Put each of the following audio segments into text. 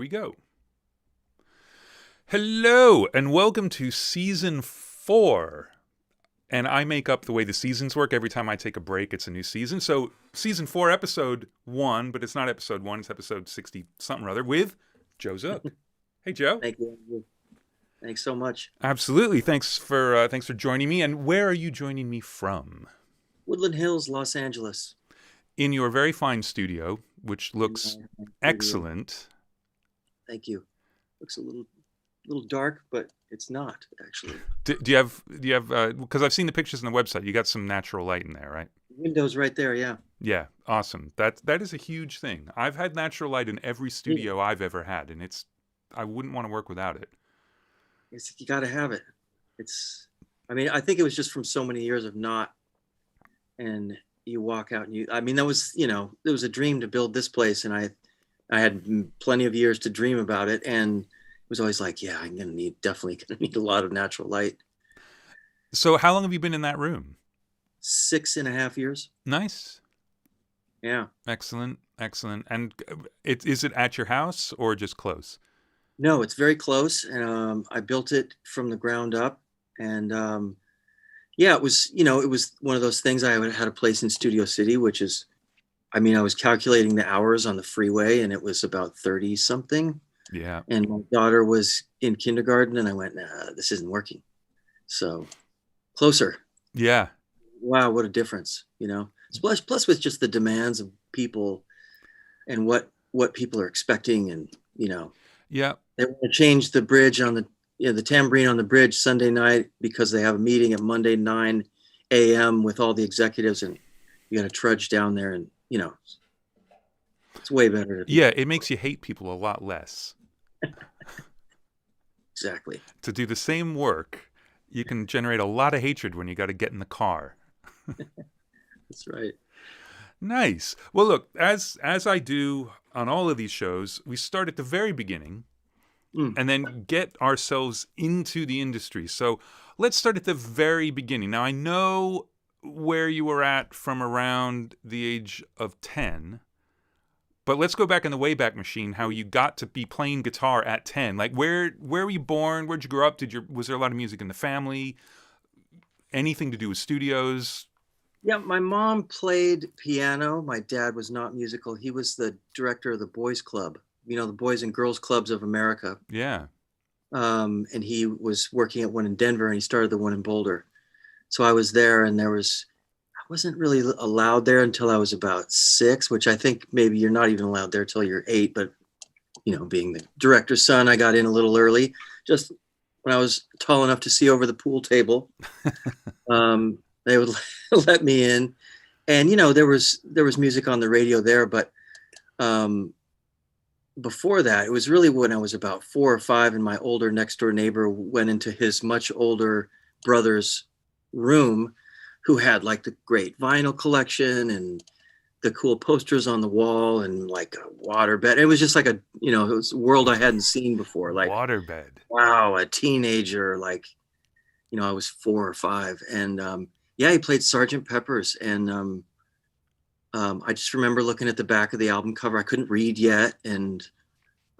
we go. Hello, and welcome to Season 4. And I make up the way the seasons work. Every time I take a break, it's a new season. So, Season 4, Episode 1, but it's not Episode 1, it's Episode 60-something or other, with Joe Zook. Hey, Joe. Thank you. Thanks so much. Absolutely. Thanks for joining me. And where are you joining me from? Woodland Hills, Los Angeles. In your very fine studio, which looks excellent. Thank you. Looks a little dark, but it's not actually. Do you have? Because I've seen the pictures on the website. You got some natural light in there, right? Windows right there, yeah. Yeah, awesome. That is a huge thing. I've had natural light in every studio I've ever had, and I wouldn't want to work without it. You got to have it. I think it was just from so many years of not, and you walk out and that was, it was a dream to build this place, and I had plenty of years to dream about it, and it was always like, yeah, definitely gonna need a lot of natural light. So how long have you been in that room? 6.5 years. Nice. Yeah. Excellent. And is it at your house or just close? No, it's very close. And I built it from the ground up. And it was one of those things. I had a place in Studio City, which is, I was calculating the hours on the freeway, and it was about 30 something. Yeah. And my daughter was in kindergarten, and I went, nah, this isn't working. So closer. Yeah. Wow, what a difference, Plus with just the demands of people and what people are expecting, and Yeah. they want to change the bridge on the tambourine on the bridge Sunday night because they have a meeting at Monday 9 a.m. with all the executives, and you got to trudge down there, and it's way better. It makes you hate people a lot less. Exactly. To do the same work, you can generate a lot of hatred when you got to get in the car. That's right. Nice. Well, look, as I do on all of these shows, we start at the very beginning and then get ourselves into the industry. So let's start at the very beginning. Now, I know where you were at from around the age of 10, but let's go back in the Wayback Machine, how you got to be playing guitar at 10. Like, where were you born? Where'd you grow up? Was there a lot of music in the family? Anything to do with studios? Yeah, my mom played piano. My dad was not musical. He was the director of the Boys Club, the Boys and Girls Clubs of America. Yeah. And he was working at one in Denver, and he started the one in Boulder. So I was there, and I wasn't really allowed there until I was about 6, which I think maybe you're not even allowed there till you're 8. But, being the director's son, I got in a little early, just when I was tall enough to see over the pool table. They would let me in, and there was music on the radio there, but before that, it was really when I was about 4 or 5, and my older next door neighbor went into his much older brother's room, who had like the great vinyl collection and the cool posters on the wall, and like a waterbed. It was just like it was a world I hadn't seen before. Like, waterbed. Wow, a teenager, like, I was 4 or 5, and he played Sgt. Pepper's, and I just remember looking at the back of the album cover. I couldn't read yet, and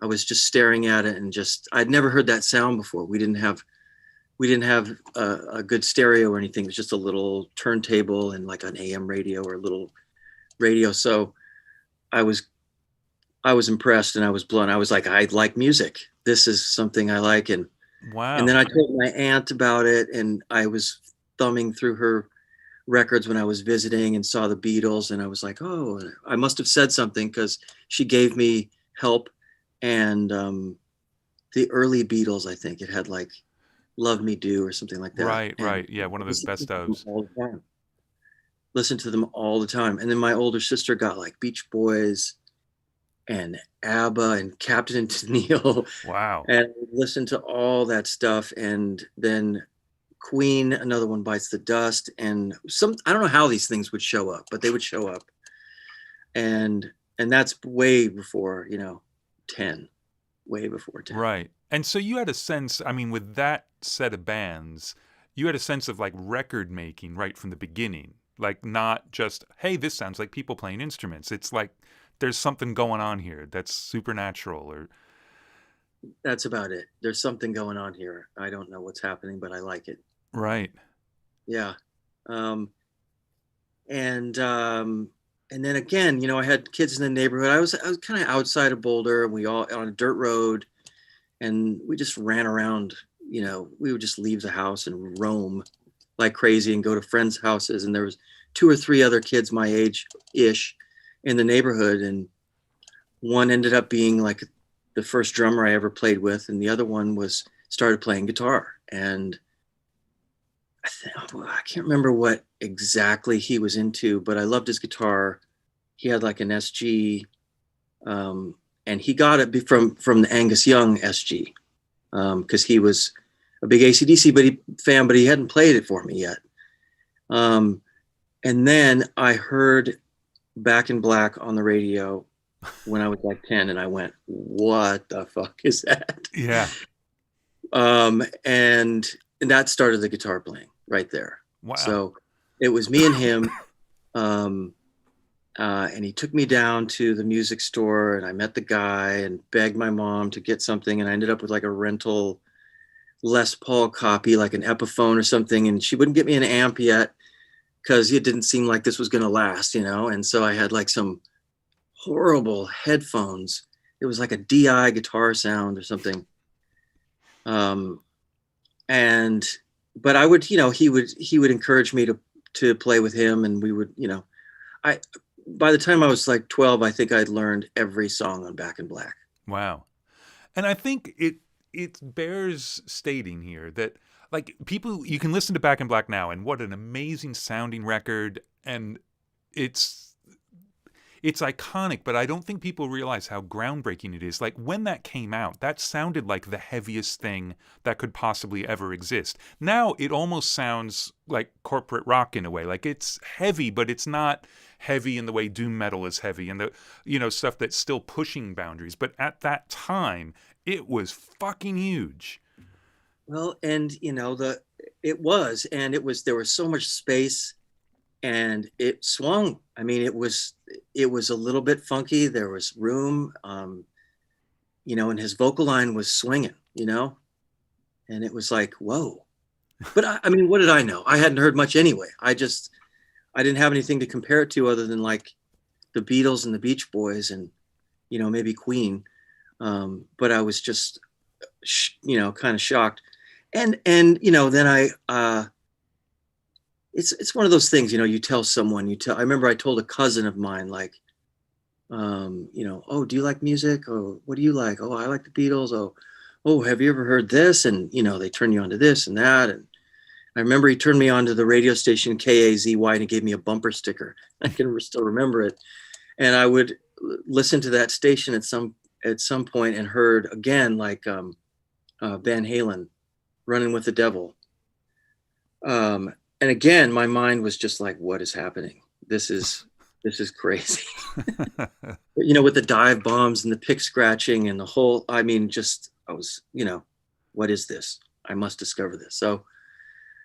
I was just staring at it, and I'd never heard that sound before. We didn't have a good stereo or anything. It was just a little turntable and like an AM radio or a little radio. So I was impressed, and I was blown. I was like, I like music. This is something I like. And wow. And then I told my aunt about it, and I was thumbing through her records when I was visiting and saw the Beatles, and I was like, oh, I must have said something, because she gave me help. And the early Beatles, I think it had like Love Me Do or something like that. Right. Yeah, one of those best ofs. Listen to them all the time. And then my older sister got like Beach Boys and ABBA and Captain and Tennille. Wow. And listened to all that stuff. And then Queen, Another One Bites the Dust, and I don't know how these things would show up, but they would show up. And that's way before, 10, way before 10. Right. And so you had a sense, with that set of bands, you had a sense of like record making right from the beginning. Like, not just, hey, this sounds like people playing instruments. It's like there's something going on here that's supernatural. Or That's about it. There's something going on here. I don't know what's happening, but I like it. Right. Yeah. Um, and um, and then again, I had kids in the neighborhood. I was kind of outside of Boulder, and we all on a dirt road, and we just ran around. We would just leave the house and roam like crazy and go to friends' houses. And there was two or three other kids my age ish in the neighborhood, and one ended up being like the first drummer I ever played with, and the other one was started playing guitar. And I can't remember what exactly he was into, but I loved his guitar. He had like an SG, and he got it from the Angus Young SG, because he was a big AC/DC fan, but he hadn't played it for me yet. And then I heard Back in Black on the radio when I was like 10, and I went, "What the fuck is that?" Yeah. And that started the guitar playing right there. Wow. So it was me and him. And he took me down to the music store, and I met the guy and begged my mom to get something. And I ended up with like a rental Les Paul copy, like an Epiphone or something. And she wouldn't get me an amp yet because it didn't seem like this was going to last, And so I had like some horrible headphones. It was like a DI guitar sound or something. But I would, he would encourage me to play with him, and we would, by the time I was like 12, I think I'd learned every song on Back in Black. Wow. And I think it bears stating here that like people, you can listen to Back in Black now, and what an amazing sounding record, and it's iconic, but I don't think people realize how groundbreaking it is. Like when that came out, that sounded like the heaviest thing that could possibly ever exist. Now it almost sounds like corporate rock in a way. Like it's heavy, but it's not heavy in the way doom metal is heavy, and the stuff that's still pushing boundaries. But at that time, it was fucking huge. Well, and it was there was so much space, and it swung. I mean, it was a little bit funky. There was room, and his vocal line was swinging, and it was like, whoa. But I mean, what did I know? I hadn't heard much anyway. I didn't have anything to compare it to other than like the Beatles and the Beach Boys and, maybe Queen. But I was just, kind of shocked. And then it's one of those things, you tell someone, I remember I told a cousin of mine, like, oh, do you like music? Oh, what do you like? Oh, I like the Beatles. Oh, have you ever heard this? And, they turn you on to this and that. And I remember he turned me on to the radio station KAZY, and he gave me a bumper sticker. I can still remember it. And I would listen to that station at some point and heard again, like Van Halen, Running with the Devil. And again, my mind was just like, what is happening? This is crazy. With the dive bombs and the pick scratching and the whole, I mean, I was, what is this? I must discover this. So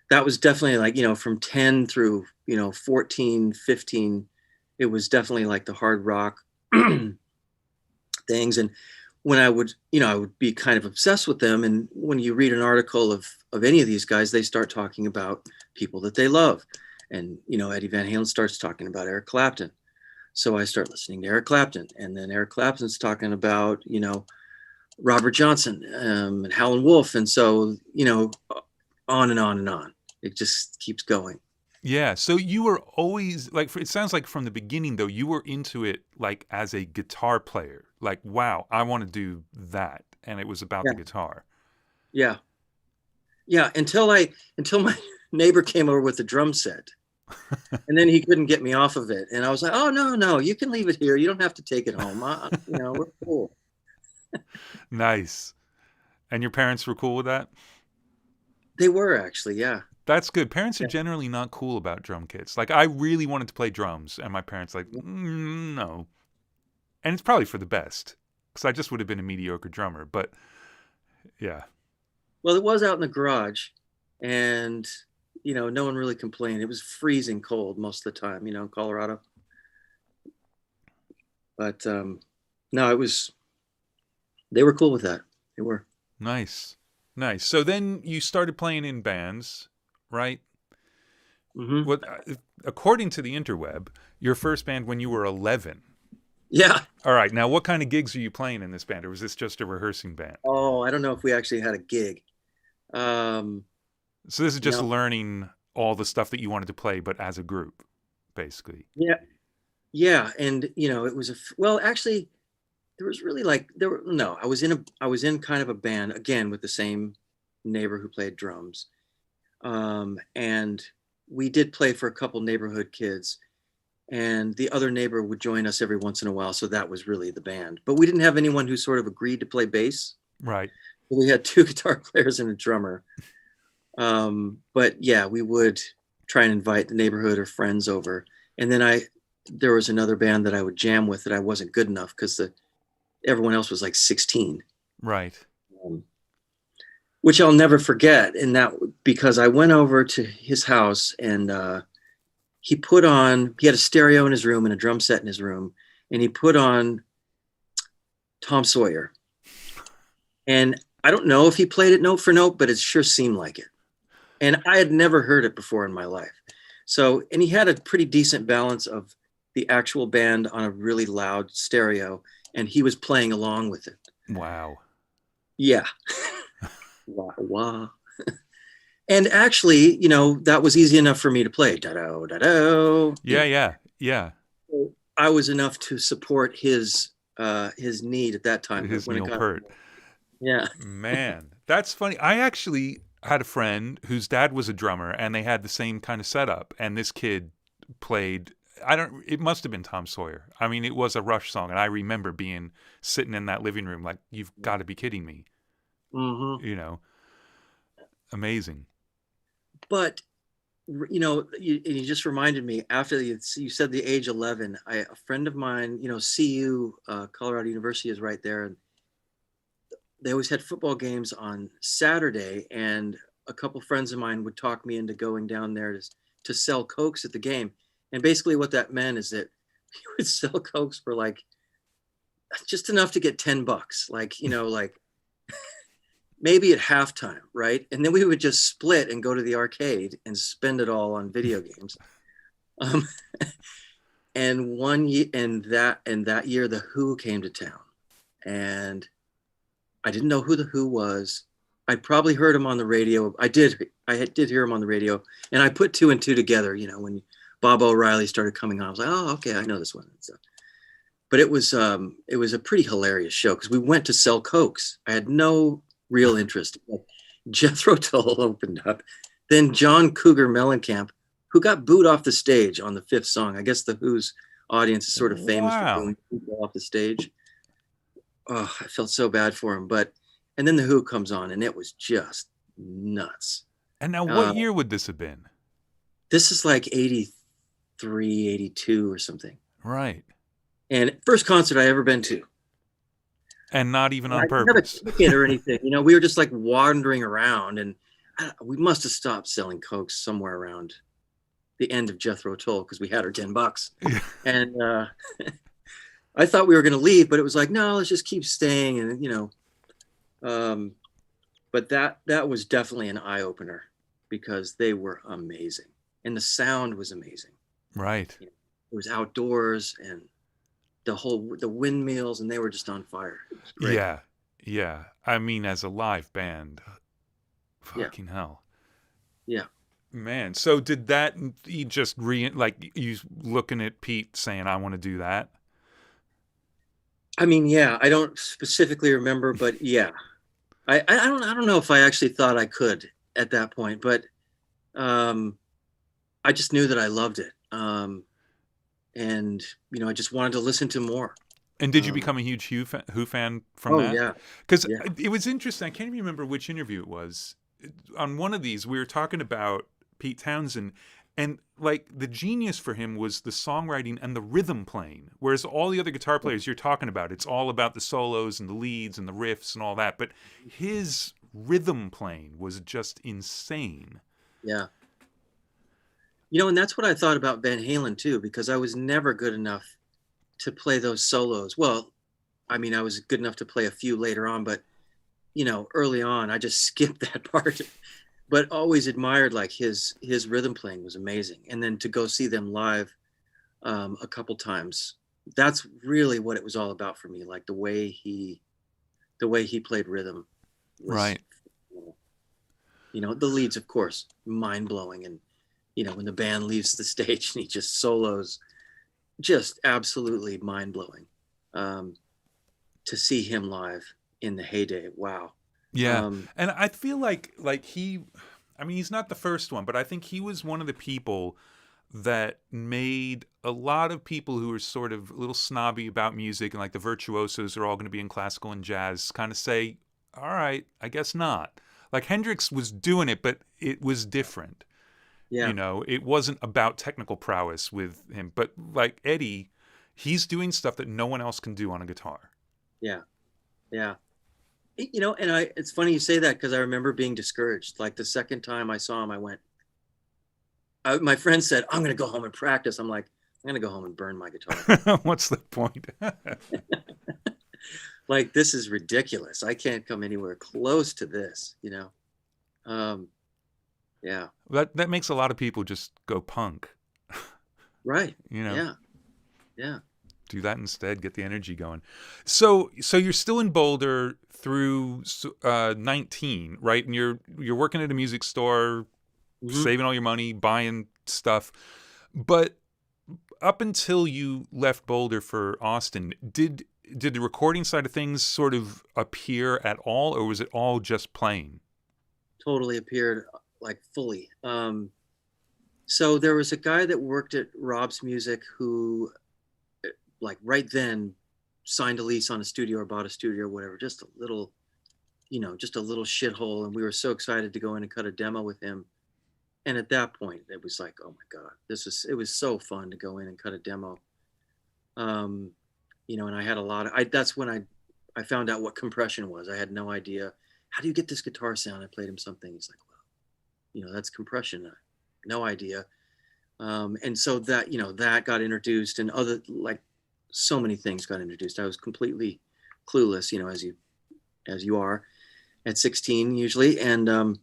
that was definitely like, from 10 through, 14, 15, it was definitely like the hard rock things. And when I would be kind of obsessed with them. And when you read an article of any of these guys, they start talking about people that they love. And, Eddie Van Halen starts talking about Eric Clapton. So I start listening to Eric Clapton. And then Eric Clapton's talking about, Robert Johnson and Howlin' Wolf. And so, on and on and on. It just keeps going. Yeah. So you were always like, it sounds like from the beginning though, you were into it like as a guitar player, like, wow, I want to do that. And it was about the guitar. Yeah. Yeah. Until my neighbor came over with the drum set, and then he couldn't get me off of it. And I was like, oh, no, you can leave it here. You don't have to take it home. We're cool. Nice. And your parents were cool with that? They were actually, yeah. That's good. Parents are generally not cool about drum kits. Like, I really wanted to play drums, and my parents like, no. And it's probably for the best, because I just would have been a mediocre drummer. But, yeah. Well, it was out in the garage, and, no one really complained. It was freezing cold most of the time, in Colorado. But, no, they were cool with that. They were. Nice. Nice. So then you started playing in bands, right? Mm-hmm. What, according to the interweb, your first band when you were 11. Yeah. All right. Now, what kind of gigs are you playing in this band, or was this just a rehearsing band? Oh, I don't know if we actually had a gig. So this is just No. learning all the stuff that you wanted to play, but as a group, basically. Yeah. Yeah. And, you know, it was well, actually, there was really like, I was in kind of a band, again, with the same neighbor who played drums. And we did play for a couple neighborhood kids. And the other neighbor would join us every once in a while. So that was really the band. But we didn't have anyone who sort of agreed to play bass. Right. We had 2 guitar players and a drummer. But yeah, we would try and invite the neighborhood or friends over. And then there was another band that I would jam with that I wasn't good enough because everyone else was like 16. Right. Which I'll never forget. And that because I went over to his house and he had a stereo in his room and a drum set in his room. And he put on Tom Sawyer. And I don't know if he played it note for note, but it sure seemed like it. And I had never heard it before in my life. So, and he had a pretty decent balance of the actual band on a really loud stereo, and he was playing along with it. Wow. Yeah. Wah, wah. And actually, you know, that was easy enough for me to play. Da-do, da-do. Yeah. I was enough to support his need at that time. His Neil Peart. Yeah. Man, that's funny. I actually had a friend whose dad was a drummer, and they had the same kind of setup. And this kid played, it must have been Tom Sawyer. I mean, it was a Rush song. And I remember sitting in that living room like, you've got to be kidding me. Mm-hmm. You know, amazing. But, you know, you just reminded me after you said the age 11, a friend of mine, you know, CU, Colorado University is right there. And they always had football games on Saturday. And a couple friends of mine would talk me into going down there to sell Cokes at the game. And basically what that meant is that we would sell Cokes for like just enough to get $10, like, you know, like maybe at halftime, right? And then we would just split and go to the arcade and spend it all on video games. And that year, the Who came to town, and I didn't know who the Who was. I probably heard him on the radio. I did hear him on the radio, and I put 2 and 2 together. You know, when Bob O'Reilly started coming on, I was like, oh, okay, I know this one. So, but it was a pretty hilarious show because we went to sell Cokes. I had no real interest. Jethro Tull opened up, then John Cougar Mellencamp, who got booed off the stage on the 5th song. I guess the Who's audience is sort of famous for booing people off the stage. Oh, I felt so bad for him. And then the Who comes on, and it was just nuts. And now, what year would this have been? This is like 83, 82 or something. Right. And first concert I ever been to. And not even on purpose. Not a ticket or anything. You know, we were just like wandering around, and we must have stopped selling Cokes somewhere around the end of Jethro Tull because we had our $10. And I thought we were going to leave, but it was like, no, let's just keep staying. And, you know, but that was definitely an eye opener because they were amazing. And the sound was amazing. Right. You know, it was outdoors and the windmills, and they were just on fire. It was great. Yeah. I mean, as a live band, fucking hell. Yeah. Man, so did that, you just you looking at Pete saying, I want to do that? I mean, yeah, I don't specifically remember, but yeah, I don't know if I actually thought I could at that point, but I just knew that I loved it. And, you know, I just wanted to listen to more. And did you become a huge Who fan from that? Oh, yeah. Because it was interesting. I can't even remember which interview it was. On one of these, we were talking about Pete Townsend, and like the genius for him was the songwriting and the rhythm playing. Whereas all the other guitar players you're talking about, it's all about the solos and the leads and the riffs and all that. But his rhythm playing was just insane. Yeah. You know, and that's what I thought about Van Halen too, because I was never good enough to play those solos. Well, I mean, I was good enough to play a few later on, but early on, I just skipped that part, but always admired like his rhythm playing was amazing. And then to go see them live a couple times, that's really what it was all about for me. Like the way he played rhythm was, Right. the leads, of course, mind blowing. And, when the band leaves the stage and he just solos, just absolutely mind blowing. To see him live in the heyday. Wow. Yeah. And I feel like he's not the first one, but I think he was one of the people that made a lot of people who are sort of a little snobby about music and like the virtuosos are all going to be in classical and jazz kind of say, all right, I guess not. Like Hendrix was doing it, but it was different. Yeah. It wasn't about technical prowess with him, but like Eddie, he's doing stuff that no one else can do on a guitar. Yeah. Yeah. And it's funny you say that because I remember being discouraged. Like the second time I saw him, I went, my friend said, I'm going to go home and practice. I'm like, I'm going to go home and burn my guitar. What's the point? Like, this is ridiculous. I can't come anywhere close to this, yeah. That makes a lot of people just go punk. Right. Yeah. Yeah. Do that instead. Get the energy going. So you're still in Boulder through 19, right? And you're working at a music store, saving all your money, buying stuff. But up until you left Boulder for Austin, did the recording side of things sort of appear at all, or was it all just playing? Totally appeared like fully. So there was a guy that worked at Robb's Music who, like right then, signed a lease on a studio or bought a studio or whatever, just a little shithole. And we were so excited to go in and cut a demo with him. And at that point, it was like, oh my God, it was so fun to go in and cut a demo. And I had that's when I found out what compression was. I had no idea. How do you get this guitar sound? I played him something. He's like, well, that's compression. No idea. And so that, that got introduced, and other, like, so many things got introduced. I was completely clueless, as you are at 16 usually. And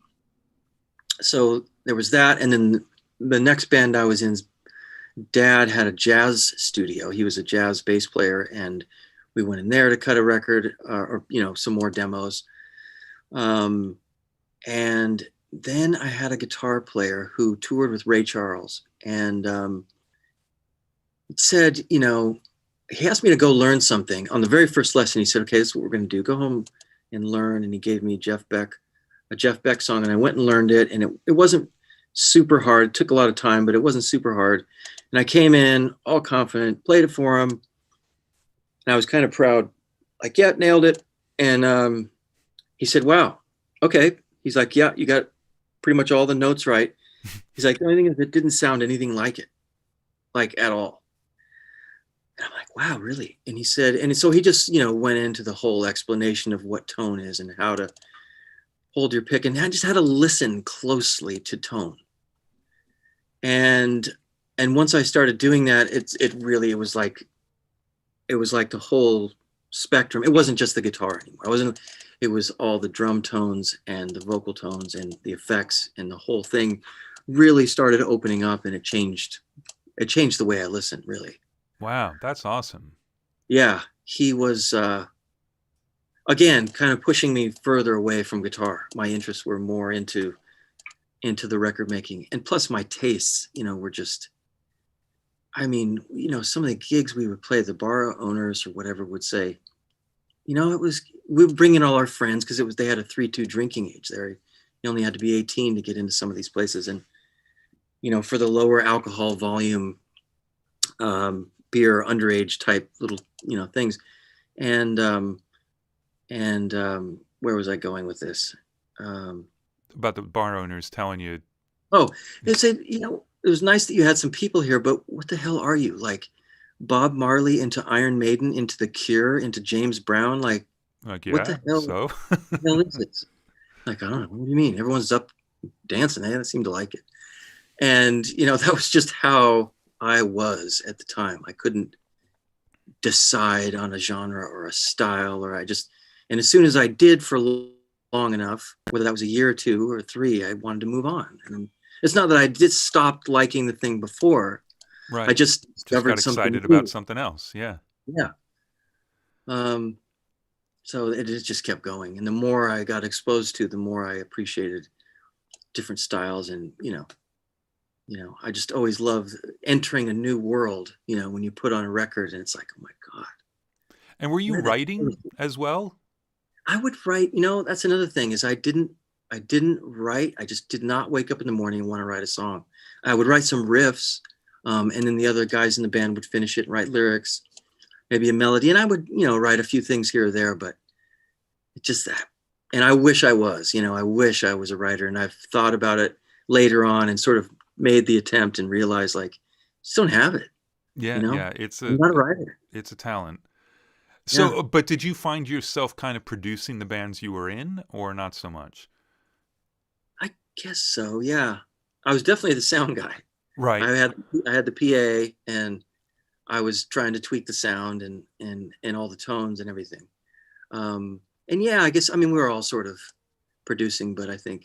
so there was that. And then the next band I was in's dad had a jazz studio. He was a jazz bass player, and we went in there to cut a record or some more demos. And then I had a guitar player who toured with Ray Charles, and said, he asked me to go learn something. On the very first lesson, he said, okay, this is what we're going to do. Go home and learn. And he gave me a Jeff Beck song, and I went and learned it. And it wasn't super hard. It took a lot of time, but it wasn't super hard. And I came in all confident, played it for him. And I was kind of proud, like, yeah, nailed it. And he said, wow, okay. He's like, yeah, you got pretty much all the notes right. He's like, the only thing is it didn't sound anything like it, like at all. And I'm like, wow, really? And he said, and so he just, went into the whole explanation of what tone is and how to hold your pick. And I just had to listen closely to tone. And once I started doing that, it was like the whole spectrum. It wasn't just the guitar anymore. It was all the drum tones and the vocal tones and the effects, and the whole thing really started opening up, and it changed the way I listened, really. Wow, that's awesome. Yeah, he was, again, kind of pushing me further away from guitar. My interests were more into the record making, and plus my tastes, were just, some of the gigs we would play, the bar owners or whatever would say, we would bring in all our friends, because they had a 3-2 drinking age there. You only had to be 18 to get into some of these places, and for the lower alcohol volume beer, underage type little things. And where was I going with this? About the bar owners telling you, they said, it was nice that you had some people here, but what the hell are you, like Bob Marley into Iron Maiden into The Cure into James Brown? Like yeah, what the hell, so? the hell is this? Like, I don't know. What do you mean? Everyone's up dancing. They seem to like it. And, that was just how I was at the time. I couldn't decide on a genre or a style, and as soon as I did for a long enough, whether that was a year or 2 or 3, I wanted to move on. And it's not that I just stopped liking the thing before. Right. I just discovered got excited something about something else. Yeah. Yeah. So it just kept going. And the more I got exposed to, the more I appreciated different styles. And, I just always loved entering a new world, when you put on a record and it's like, oh my God. And were you writing as well? I would write, that's another thing is I didn't write. I just did not wake up in the morning and want to write a song. I would write some riffs, and then the other guys in the band would finish it and write lyrics, maybe a melody. And I would, write a few things here or there, but it's just that. And I wish I was, I wish I was a writer. And I've thought about it later on and sort of made the attempt and realized like, just don't have it. Yeah. Yeah. I'm not a writer. It's a talent. So, but did you find yourself kind of producing the bands you were in, or not so much? I guess so. Yeah, I was definitely the sound guy. Right. I had the PA, and I was trying to tweak the sound and all the tones and everything. And yeah, I guess we were all sort of producing, but I think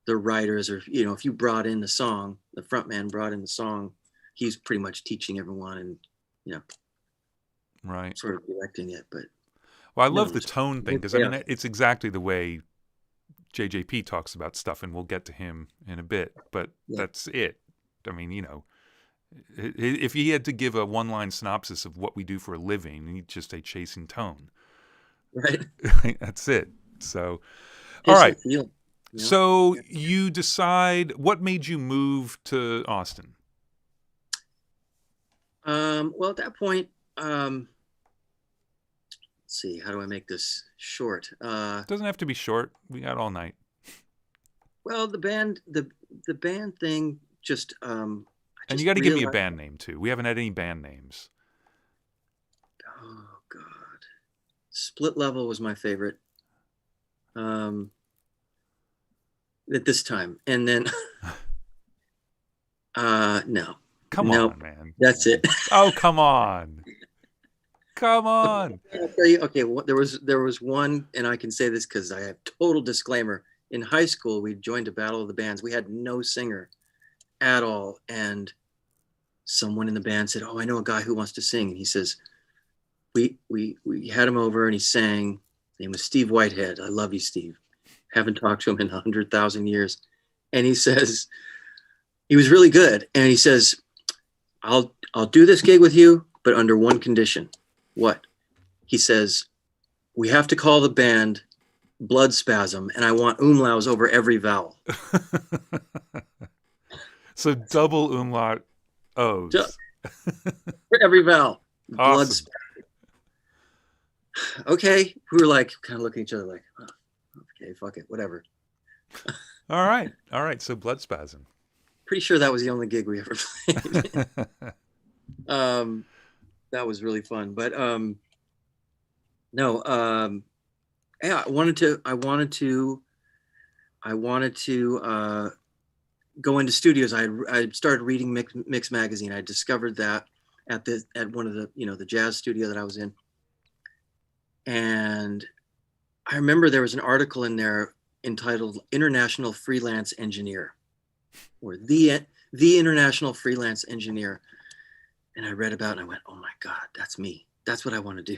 the writers, or if you brought in the song, the front man brought in the song, he's pretty much teaching everyone and right, sort of directing it. But I love the tone thing, because it's exactly the way JJP talks about stuff, and we'll get to him in a bit, but that's it. If he had to give a one-line synopsis of what we do for a living, he'd just say chasing tone. Right. That's it. So all right, so you decide, what made you move to Austin? Well, at that point, let's see, how do I make this short? Doesn't have to be short. We got all night. Well, the band thing just, and you got to give me a band name too. We haven't had any band names. Oh God, Split Level was my favorite. At this time, and then, no. Come on, man. That's it. Oh, come on. Come on. I'll tell you, okay, there was one, and I can say this because I have total disclaimer. In high school, we joined a battle of the bands. We had no singer at all. And someone in the band said, oh, I know a guy who wants to sing. And he says, we had him over and he sang. His name was Steve Whitehead. I love you, Steve. Haven't talked to him in 100,000 years. And he says, he was really good. And he says, I'll do this gig with you, but under one condition. What? He says, we have to call the band Blood Spasm, and I want umlauts over every vowel. So double umlaut O's. For every vowel. Awesome. Blood Spasm. Okay. We were like, kind of looking at each other like, oh, okay, fuck it, whatever. All right. So Blood Spasm. Pretty sure that was the only gig we ever played. That was really fun. But no, yeah, I wanted to go into studios. I started reading Mix magazine. I discovered that at one of the the jazz studio that I was in, and I remember there was an article in there entitled "International Freelance Engineer," or the International Freelance Engineer. And I read about it and I went, oh my God, that's me. That's what I want to do.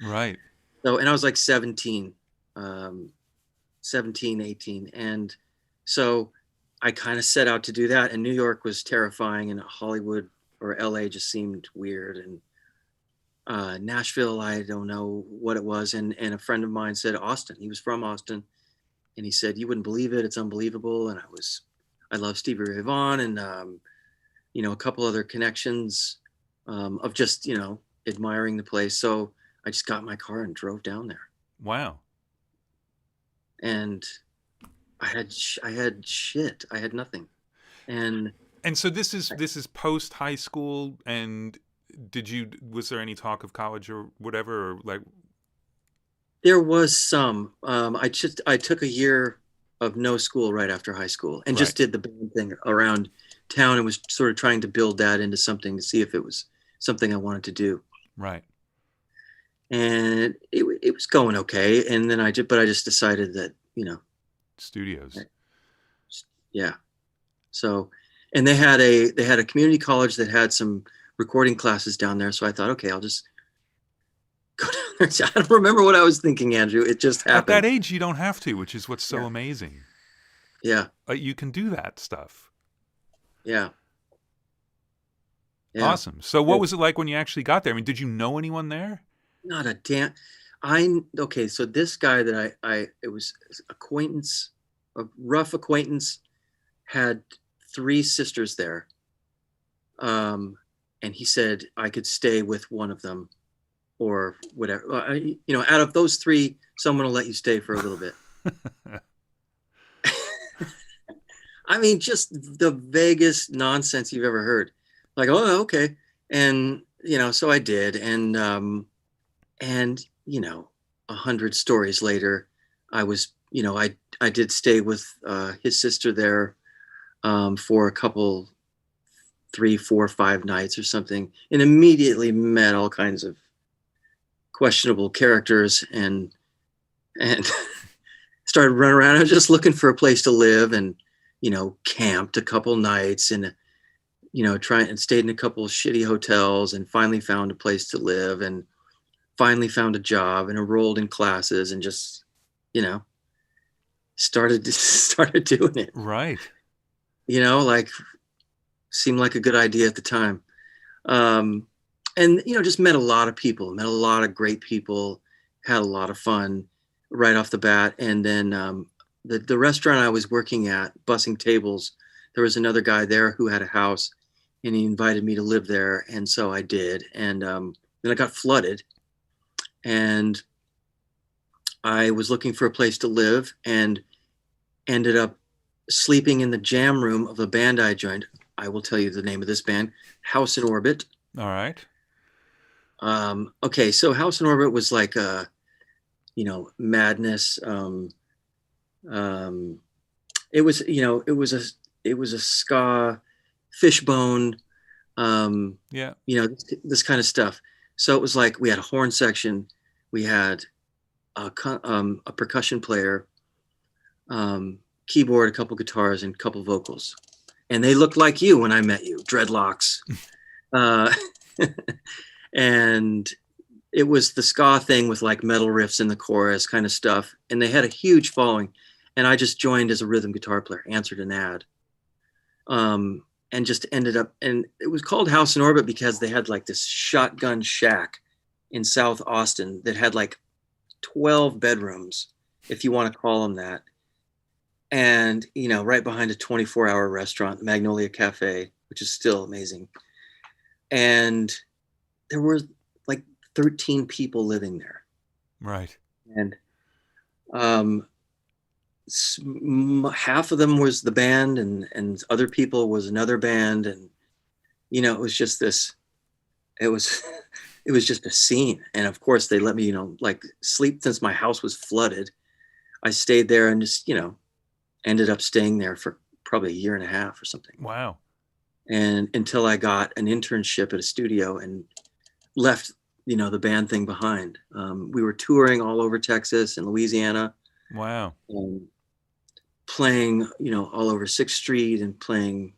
Right. So, and I was like 17, 18. And so I kind of set out to do that. And New York was terrifying, and Hollywood or LA just seemed weird. And Nashville, I don't know what it was. And a friend of mine said Austin. He was from Austin. And he said, you wouldn't believe it. It's unbelievable. And I love Stevie Ray Vaughan and, a couple other connections of just, admiring the place. So I just got in my car and drove down there. Wow. And I had shit. I had nothing. And so this is post high school. And was there any talk of college or whatever, or like? There was some. I took a year of no school right after high school, and just did the band thing around town, and was sort of trying to build that into something to see if it was something I wanted to do. Right. and it was going okay. And then I just decided that, Studios. yeah. So, and they had a community college that had some recording classes down there. So I thought, okay, I'll just go down there. I don't remember what I was thinking, Andrew. It just happened. At that age, you don't have to, which is what's so amazing. Yeah. You can do that stuff. Yeah. Awesome. So what was it like when you actually got there? I mean, did you know anyone there? Not a damn. Okay. So this guy that it was acquaintance, a rough acquaintance, had 3 sisters there. And he said I could stay with one of them or whatever. Out of those 3, someone will let you stay for a little bit. I mean, just the vaguest nonsense you've ever heard. Like, oh, okay. And, so I did. And 100 stories later, I was, I did stay with his sister there for a couple, 3, 4, 5 nights or something, and immediately met all kinds of questionable characters and started running around. I was just looking for a place to live and, camped a couple nights and, tried and stayed in a couple of shitty hotels and finally found a place to live and finally found a job and enrolled in classes and just, started doing it. Right. Like seemed like a good idea at the time. And, just met a lot of people, met a lot of great people, had a lot of fun right off the bat. And then the restaurant I was working at, bussing tables, there was another guy there who had a house and he invited me to live there. And so I did. And then I got flooded and I was looking for a place to live and ended up sleeping in the jam room of a band I joined. I will tell you the name of this band, House in Orbit. All right. Okay, so House in Orbit was like madness. It was a ska, Fishbone, this kind of stuff. So it was like we had a horn section, we had a percussion player, keyboard, a couple guitars, and a couple vocals. And they looked like you when I met you, dreadlocks. And it was the ska thing with like metal riffs in the chorus kind of stuff. And they had a huge following. And I just joined as a rhythm guitar player, answered an ad. And just ended up, and it was called House in Orbit because they had like this shotgun shack in South Austin that had like 12 bedrooms, if you want to call them that. And, right behind a 24-hour restaurant, Magnolia Cafe, which is still amazing. And there were like 13 people living there. Right. And half of them was the band and other people was another band. And, it was just it was just a scene. And of course they let me, sleep since my house was flooded. I stayed there and just, ended up staying there for probably a year and a half or something. Wow. And until I got an internship at a studio and left, the band thing behind. We were touring all over Texas and Louisiana. Wow. Playing, all over 6th Street and playing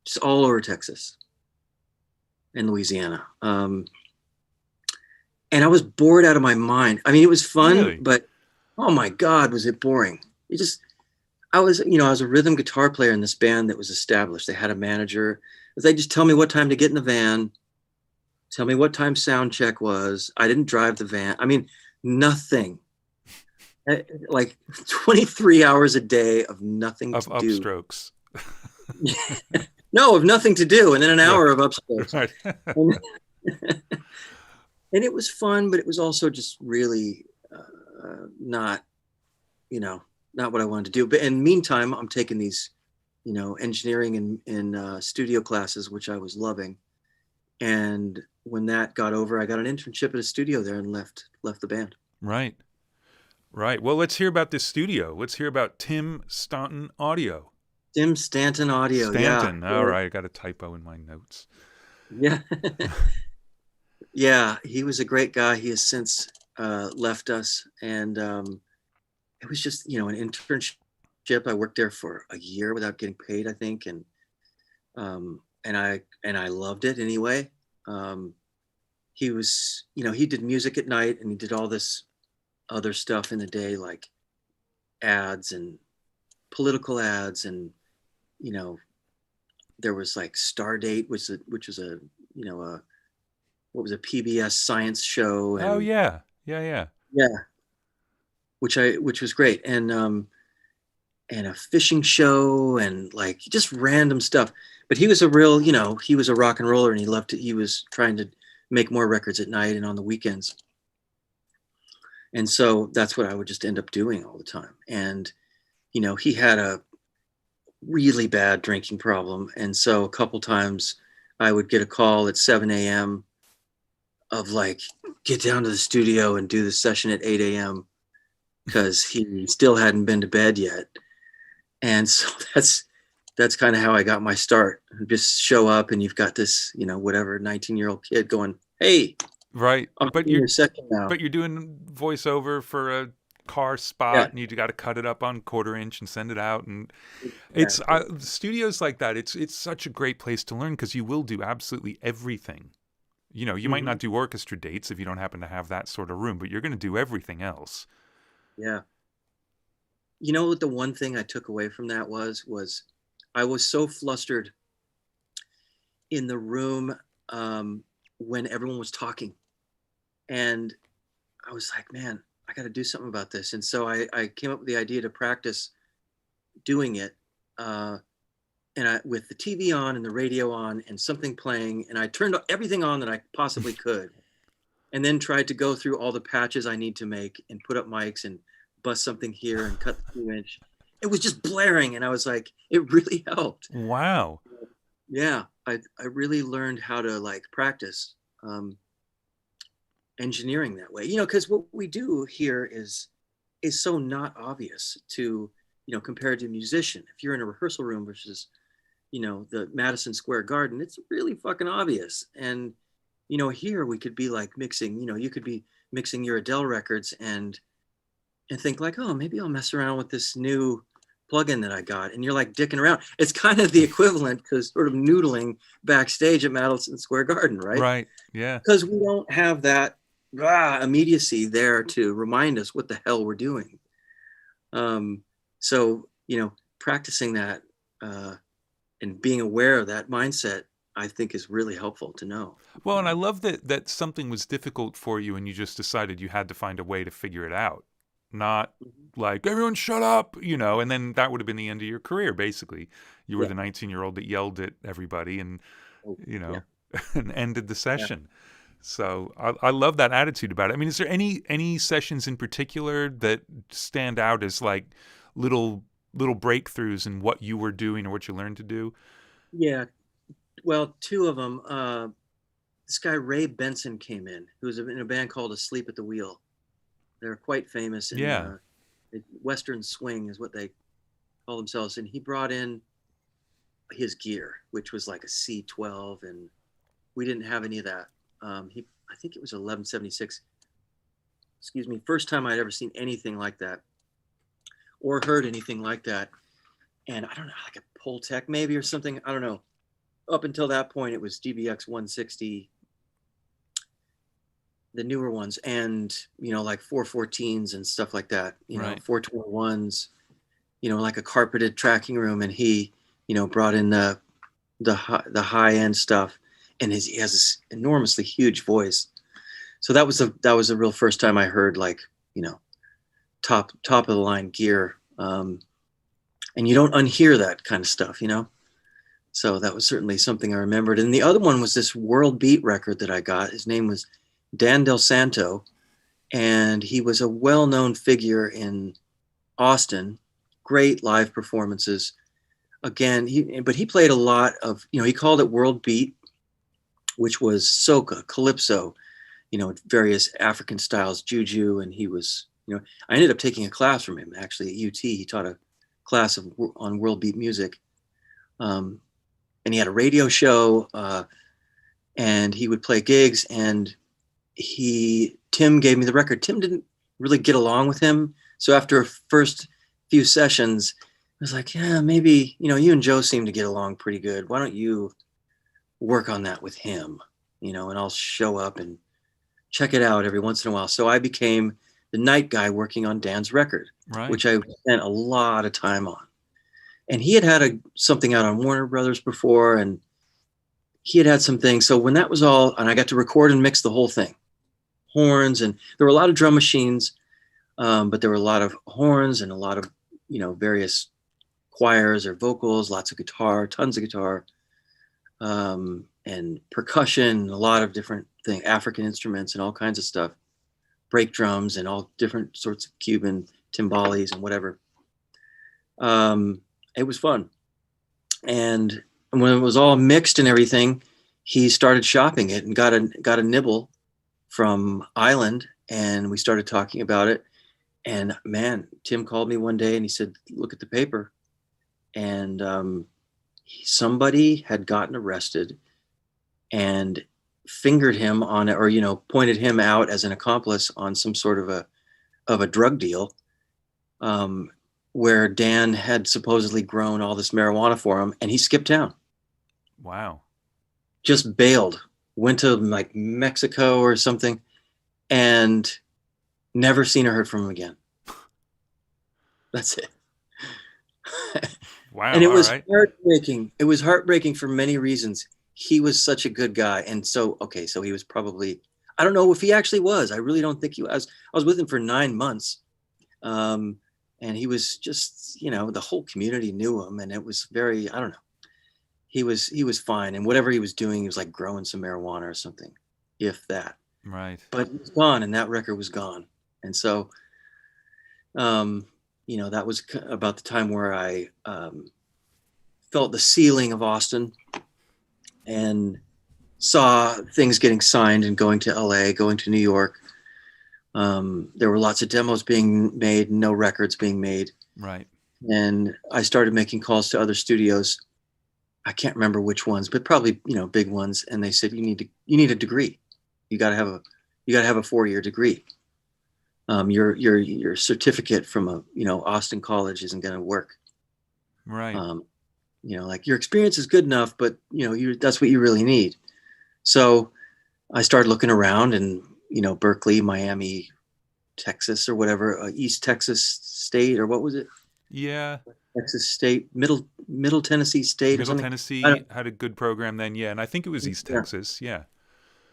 just all over Texas and Louisiana. And I was bored out of my mind. I mean, it was fun, really? But oh my God, was it boring. I was a rhythm guitar player in this band that was established. They had a manager. They just tell me what time to get in the van, tell me what time sound check was. I didn't drive the van. I mean, nothing. Like 23 hours a day of nothing to do. Upstrokes. No, of nothing to do. And then an hour of upstrokes. Right. And it was fun, but it was also just really not what I wanted to do. But in the meantime, I'm taking these, engineering and studio classes, which I was loving. And when that got over, I got an internship at a studio there and left the band. Right. Right. Well, let's hear about this studio. Let's hear about Tim Stanton Audio. Tim Stanton Audio. Stanton. Yeah. All right. I got a typo in my notes. Yeah. Yeah. He was a great guy. He has since left us, and it was just, you know, an internship. I worked there for a year without getting paid, I think, and I loved it anyway. He was, you know, he did music at night, and he did all this other stuff in the day, like ads and political ads, and you know, there was like Stardate, which was a, you know, a what was a PBS science show, Oh and yeah, yeah, yeah. yeah, which was great, and a fishing show, and like just random stuff. But he was a real, you know, he was a rock and roller, and he loved it. He was trying to make more records at night and on the weekends. And so that's what I would just end up doing all the time. And, you know, he had a really bad drinking problem. And so a couple times I would get a call at 7 a.m. of like, get down to the studio and do the session at 8 a.m. because he still hadn't been to bed yet. And so that's kind of how I got my start. Just show up, and you've got this, you know, whatever 19-year-old kid going, "Hey, Right. I'm doing your second now." But you're doing voiceover for a car spot, and you got to cut it up on 1/4 inch and send it out, and it's studios like that. It's such a great place to learn because you will do absolutely everything. You know, you might not do orchestra dates if you don't happen to have that sort of room, but you're going to do everything else. Yeah. You know what the one thing I took away from that was I was so flustered in the room when everyone was talking. And I was like, man, I got to do something about this. And so I came up with the idea to practice doing it. And with the TV on and the radio on and something playing, and I turned everything on that I possibly could, and then tried to go through all the patches I need to make and put up mics and bust something here and cut the 2-inch. It was just blaring, and I was like, it really helped. Wow. Yeah, I really learned how to like practice engineering that way. You know, because what we do here is so not obvious to, you know, compared to a musician. If you're in a rehearsal room versus, you know, the Madison Square Garden, it's really fucking obvious. And, you know, here we could be like mixing, you know, you could be mixing your Adele records and think like, oh, maybe I'll mess around with this new plugin that I got. And you're like dicking around. It's kind of the equivalent to sort of noodling backstage at Madison Square Garden, right? Right. Yeah. Because we don't have that immediacy there to remind us what the hell we're doing. So, you know, practicing that and being aware of that mindset, I think is really helpful to know. Well, and I love that something was difficult for you and you just decided you had to find a way to figure it out. Not like, everyone shut up, you know, and then that would have been the end of your career, basically. You were the 19-year-old that yelled at everybody and, you know, and ended the session. So I love that attitude about it. I mean, is there any sessions in particular that stand out as like little breakthroughs in what you were doing or what you learned to do? Yeah. Well, two of them. This guy, Ray Benson, came in, who was in a band called Asleep at the Wheel. They're quite famous in Western swing is what they call themselves. And he brought in his gear, which was like a C12, and we didn't have any of that. I think it was 1176. Excuse me. First time I'd ever seen anything like that or heard anything like that. And I don't know, like a Poltec maybe or something. I don't know. Up until that point, it was DBX 160, the newer ones, and, you know, like 414s and stuff like that, you know, 421s, you know, like a carpeted tracking room. And he, you know, brought in the high end stuff, and he has this enormously huge voice. So that was the real first time I heard, like, you know, top of the line gear. And you don't unhear that kind of stuff, you know? So that was certainly something I remembered. And the other one was this World Beat record that I got. His name was Dan Del Santo, and he was a well-known figure in Austin. Great live performances. Again, but he played a lot of, you know, he called it World Beat, which was soca, calypso, you know, various African styles, juju, and he was, you know, I ended up taking a class from him actually at UT. He taught a class on world beat music, and he had a radio show, and he would play gigs, and Tim gave me the record. Tim didn't really get along with him. So after a first few sessions, I was like, yeah, maybe, you and Joe seem to get along pretty good. Why don't you work on that with him, and I'll show up and check it out every once in a while. So I became the night guy working on Dan's record, Right. which I spent a lot of time on. And he had something out on Warner Brothers before, and he had some things. So when that was all, and I got to record and mix the whole thing, horns, and there were a lot of drum machines, but there were a lot of horns and a lot of, various choirs or vocals, lots of guitar, tons of guitar, and percussion, a lot of different things, African instruments and all kinds of stuff, break drums and all different sorts of Cuban timbales and whatever. It was fun. And when it was all mixed and everything, he started shopping it and got a nibble from Island, and we started talking about it. And man, Tim called me one day and he said, look at the paper. And somebody had gotten arrested and fingered him on it, or pointed him out as an accomplice on some sort of a drug deal, where Dan had supposedly grown all this marijuana for him, and he skipped town. Wow. Just bailed, went to like Mexico or something, and never seen or heard from him again. That's it. Wow. And it was heartbreaking. It was heartbreaking for many reasons. He was such a good guy. And so he was probably, I don't know if he actually was. I really don't think he was. I was with him for 9 months. And he was just, the whole community knew him, and it was very, I don't know. He was fine. And whatever he was doing, he was like growing some marijuana or something, if that. Right. But it was gone, and that record was gone. And so, that was about the time where I felt the ceiling of Austin and saw things getting signed and going to LA, going to New York. There were lots of demos being made, no records being made. Right. And I started making calls to other studios. I can't remember which ones, but probably, big ones. And they said, you need a degree. You got to have a 4-year degree. Your certificate from Austin College isn't going to work. Right. Like your experience is good enough, but that's what you really need. So I started looking around, and Berkeley, Miami, Texas, or whatever, East Texas State, or what was it? Yeah. Texas State, Middle Tennessee State. Middle Tennessee had a good program then, yeah, and I think it was East Texas, yeah.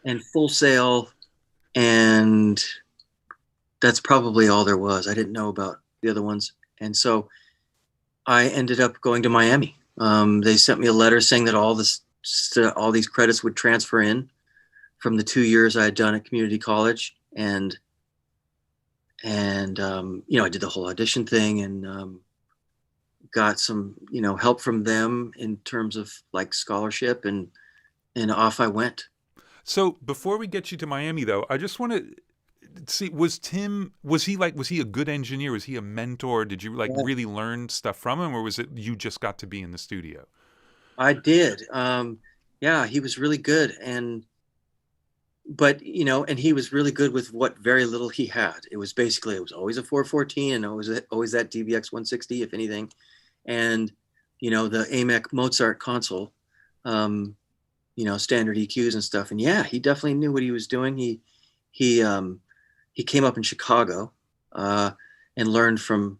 And Full Sail, and that's probably all there was. I didn't know about the other ones, and so I ended up going to Miami. They sent me a letter saying that all these credits would transfer in from the 2 years I had done at community college, and I did the whole audition thing, and got some help from them in terms of like scholarship, and off I went. So before we get you to Miami, though, I just want to see, was he a good engineer? Was he a mentor? Did you really learn stuff from him, or was it you just got to be in the studio? I did. Yeah, he was really good. But he was really good with what very little he had. It was always a 414, and always that DBX 160, if anything. And, the AMEC Mozart console, standard EQs and stuff. And yeah, he definitely knew what he was doing. He came up in Chicago, and learned from,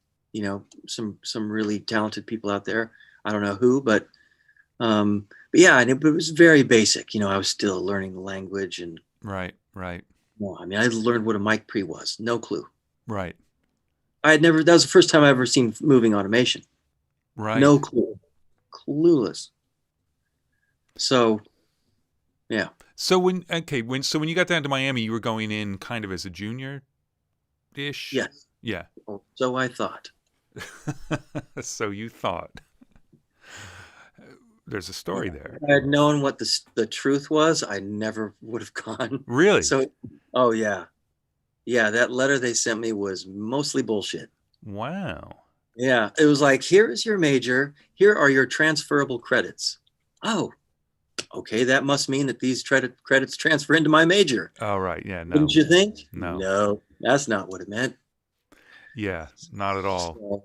some really talented people out there. I don't know who, but yeah, and it was very basic. I was still learning the language, and Right. well, I mean, I learned what a mic pre was. No clue. Right. That was the first time I ever seen moving automation. Right. No clue. Clueless. So, yeah. So when you got down to Miami, you were going in kind of as a junior-ish? Yes. Yeah. So I thought. So you thought. There's a story there. If I had known what the truth was, I never would have gone. Really? So, oh yeah. Yeah, that letter they sent me was mostly bullshit. Wow. Yeah, it was like, here is your major. Here are your transferable credits. Oh, okay, that must mean that these credits transfer into my major. Oh, right. Yeah. No. Wouldn't you think? No. That's not what it meant. Yeah, not at all. So,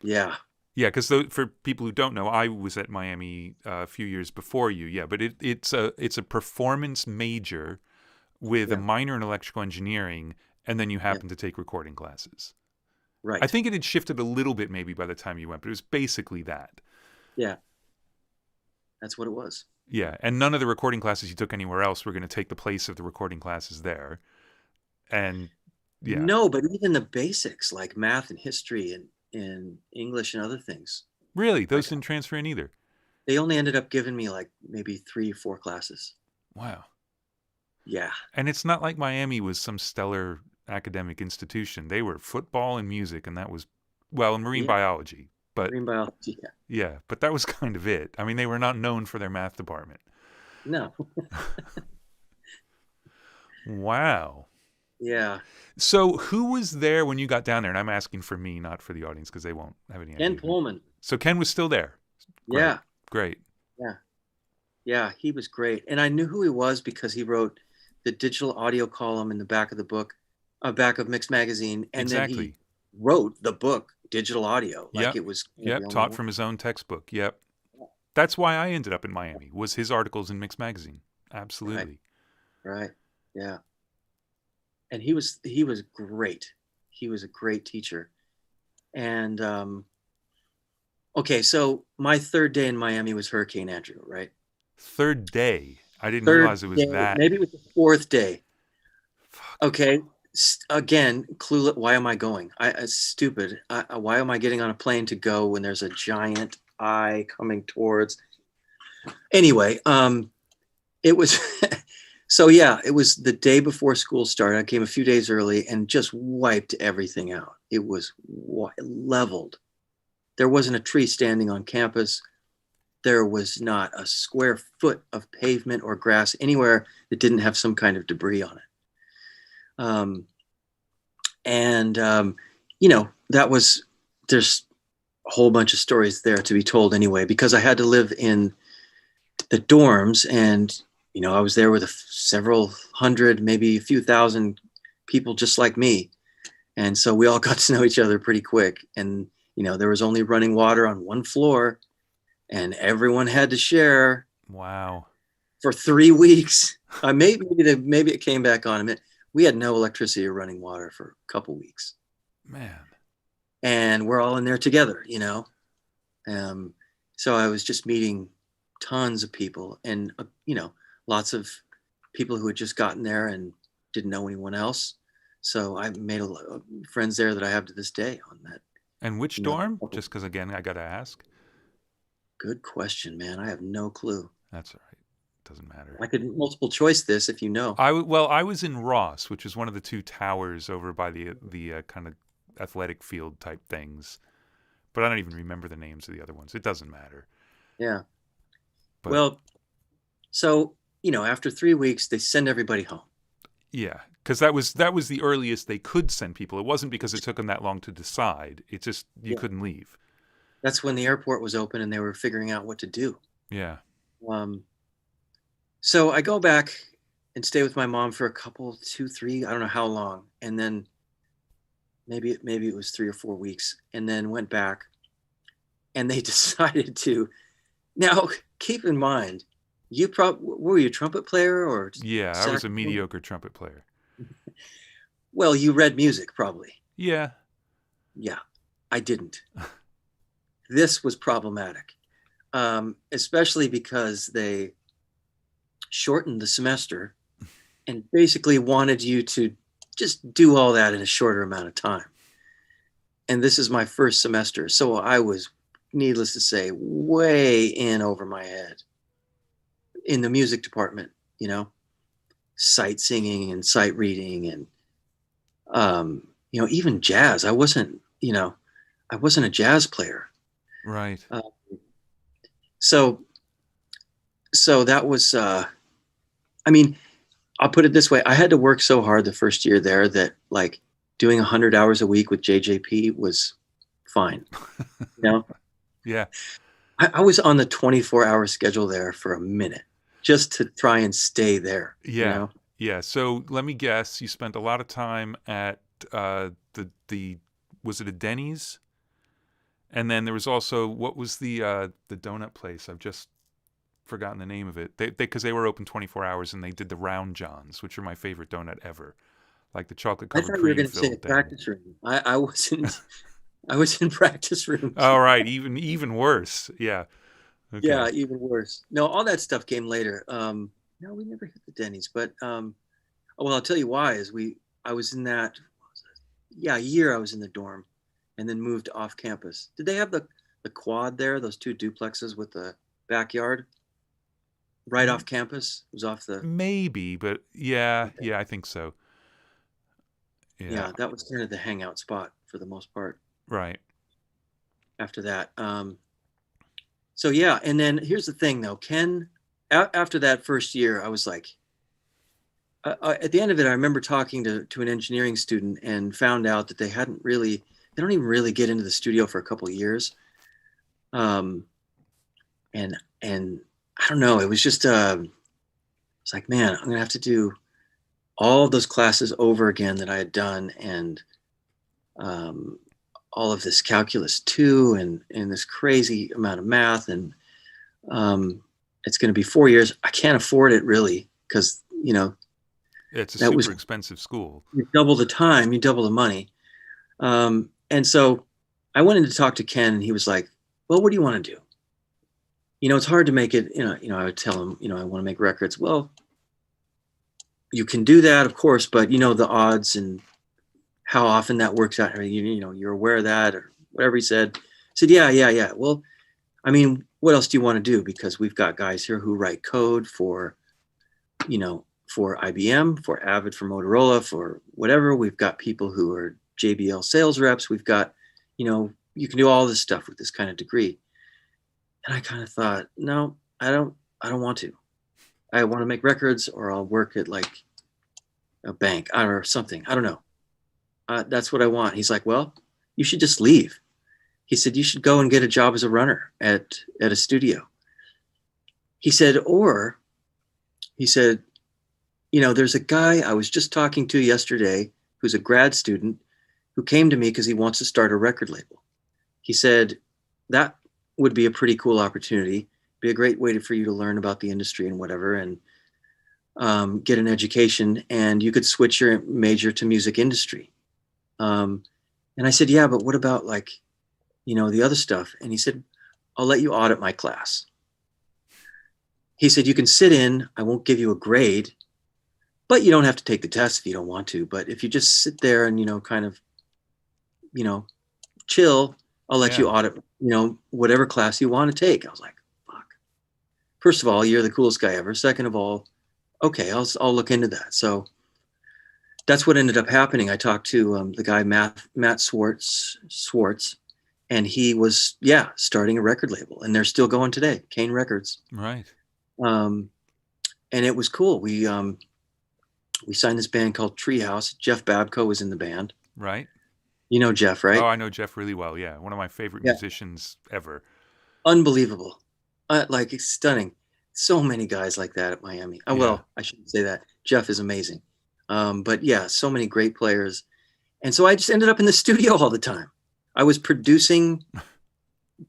yeah. Yeah, because for people who don't know, I was at Miami a few years before you. Yeah, but it's a performance major with a minor in electrical engineering, and then you happen to take recording classes. Right. I think it had shifted a little bit maybe by the time you went, but it was basically that. Yeah. That's what it was. Yeah, and none of the recording classes you took anywhere else were going to take the place of the recording classes there. And yeah. No, but even the basics like math and history and English and other things. Really? Those didn't transfer in either? They only ended up giving me like maybe 3 or 4 classes. Wow. Yeah. And it's not like Miami was some stellar academic institution. They were football and music, and that was, well, and marine biology. But marine biology, yeah, but that was kind of it. I mean, they were not known for their math department. No. Wow. Yeah. So who was there when you got down there? And I'm asking for me, not for the audience, because they won't have any idea. Ken Pullman. So Ken was still there. Great. Yeah. Great. Yeah. Yeah, he was great. And I knew who he was because he wrote the digital audio column in the back of the book, back of Mix Magazine. And then he wrote the book, Digital Audio. Like it was. Yep, taught from his own textbook. Yep. That's why I ended up in Miami, was his articles in Mix Magazine. Absolutely. Right. Yeah. And he was great. He was a great teacher. And okay, so my 3rd day in Miami was Hurricane Andrew, right? 3rd day. I didn't realize it was that. Maybe it was the 4th day. Okay. Again, clueless. Why am I going? Stupid. Why am I getting on a plane to go when there's a giant eye coming towards? Anyway, it was. So yeah, it was the day before school started. I came a few days early and just wiped everything out. It was leveled. There wasn't a tree standing on campus. There was not a square foot of pavement or grass anywhere that didn't have some kind of debris on it. There's a whole bunch of stories there to be told anyway, because I had to live in the dorms, and I was there with several hundred, maybe a few thousand people just like me. And so we all got to know each other pretty quick. And, there was only running water on one floor and everyone had to share. Wow. For 3 weeks. Maybe it came back on. We had no electricity or running water for a couple weeks. Man. And we're all in there together, So I was just meeting tons of people and, lots of people who had just gotten there and didn't know anyone else. So I made a lot of friends there that I have to this day on that. And which dorm? Just because, again, I got to ask. Good question, man. I have no clue. That's all right. Doesn't matter. I could multiple choice this if you know. I was in Ross, which is one of the 2 towers over by the kind of athletic field type things. But I don't even remember the names of the other ones. It doesn't matter. Yeah. Well, so, after 3 weeks, they send everybody home. Yeah, because that was the earliest they could send people. It wasn't because it took them that long to decide. It just, you couldn't leave. That's when the airport was open and they were figuring out what to do. Yeah. So I go back and stay with my mom for a couple, 2, 3, I don't know how long. And then maybe it was 3 or 4 weeks, and then went back and they decided to, now keep in mind, were you a trumpet player or? Yeah, I was a mediocre trumpet player. Well, you read music probably. Yeah. Yeah, I didn't. This was problematic, especially because they shortened the semester and basically wanted you to just do all that in a shorter amount of time. And this is my first semester, so I was, needless to say, way in over my head in the music department, sight singing and sight reading and, even jazz. I wasn't a jazz player. Right. So that was, I'll put it this way. I had to work so hard the first year there that like doing 100 hours a week with JJP was fine. Yeah. I was on the 24-hour schedule there for a minute just to try and stay there, you Yeah, know? yeah. So let me guess, you spent a lot of time at the was it a Denny's? And then there was also, what was the donut place? I've just forgotten the name of it. They because they were open 24 hours and they did the Round Johns, which are my favorite donut ever, like the chocolate I covered thought you were cream going to say a filled thing. practice room. I wasn't. I was in practice rooms. All right, even worse. Yeah. Okay. Yeah, even worse. No, all that stuff came later. No, we never hit the Denny's, but well, I'll tell you why. I was in that, what was it? Yeah, a year I was in the dorm, and then moved off campus. Did they have the quad there? Those two duplexes with the backyard right off campus? It was off the. Maybe, but yeah, Okay. yeah, I think so. Yeah. Yeah, that was kind of the hangout spot for the most part. Right. After that, so yeah, and then here's the thing though, Ken. After that first year, I was like, at the end of it, I remember talking to an engineering student and found out that they don't even really get into the studio for a couple of years. Um, and I don't know, it was just, it's like, man, I'm gonna have to do all of those classes over again that I had done, and um, all of this calculus too, and this crazy amount of math, and it's going to be 4 years. I can't afford it really because It's a that was super expensive school. you double the time, you double the money. And so I went in to talk to Ken, and he was like, "Well, what do you want to do? It's hard to make it. I would tell him, I want to make records. Well, you can do that, of course, but the odds and how often that works out. You're aware of that, or whatever he said." I said, "Yeah, yeah, yeah. Well, I mean, what else do you want to do? Because we've got guys here who write code for IBM, for Avid, for Motorola, for whatever. We've got people who are JBL sales reps. We've got, you can do all this stuff with this kind of degree." And I kind of thought, no, I don't want to. I want to make records, or I'll work at like a bank or something. I don't know. That's what I want. He's like, "Well, you should just leave." He said, "You should go and get a job as a runner at a studio." He said, or he said, "There's a guy I was just talking to yesterday who's a grad student who came to me because he wants to start a record label." He said, "That would be a pretty cool opportunity. Be a great way for you to learn about the industry and whatever, and get an education, and you could switch your major to music industry." And I said, "Yeah, but what about the other stuff?" And he said, "I'll let you audit my class." He said, "You can sit in. I won't give you a grade, but you don't have to take the test if you don't want to. But if you just sit there and, kind of, you know, chill, I'll let you Yeah. audit, whatever class you want to take." I was like, fuck. First of all, you're the coolest guy ever. Second of all, okay, I'll look into that. So that's what ended up happening. I talked to the guy, Matt Swartz, and he was, starting a record label, and they're still going today, Kane Records. Right. And it was cool. We signed this band called Treehouse. Jeff Babco was in the band. Right. You know Jeff, Oh, right? I know Jeff really well. Yeah, one of my favorite Yeah. musicians ever. Unbelievable. Like, it's stunning. So many guys like that at Miami. Yeah. Well, I shouldn't say that. Jeff is amazing. But yeah, so many great players. And so I just ended up in the studio all the time. I was producing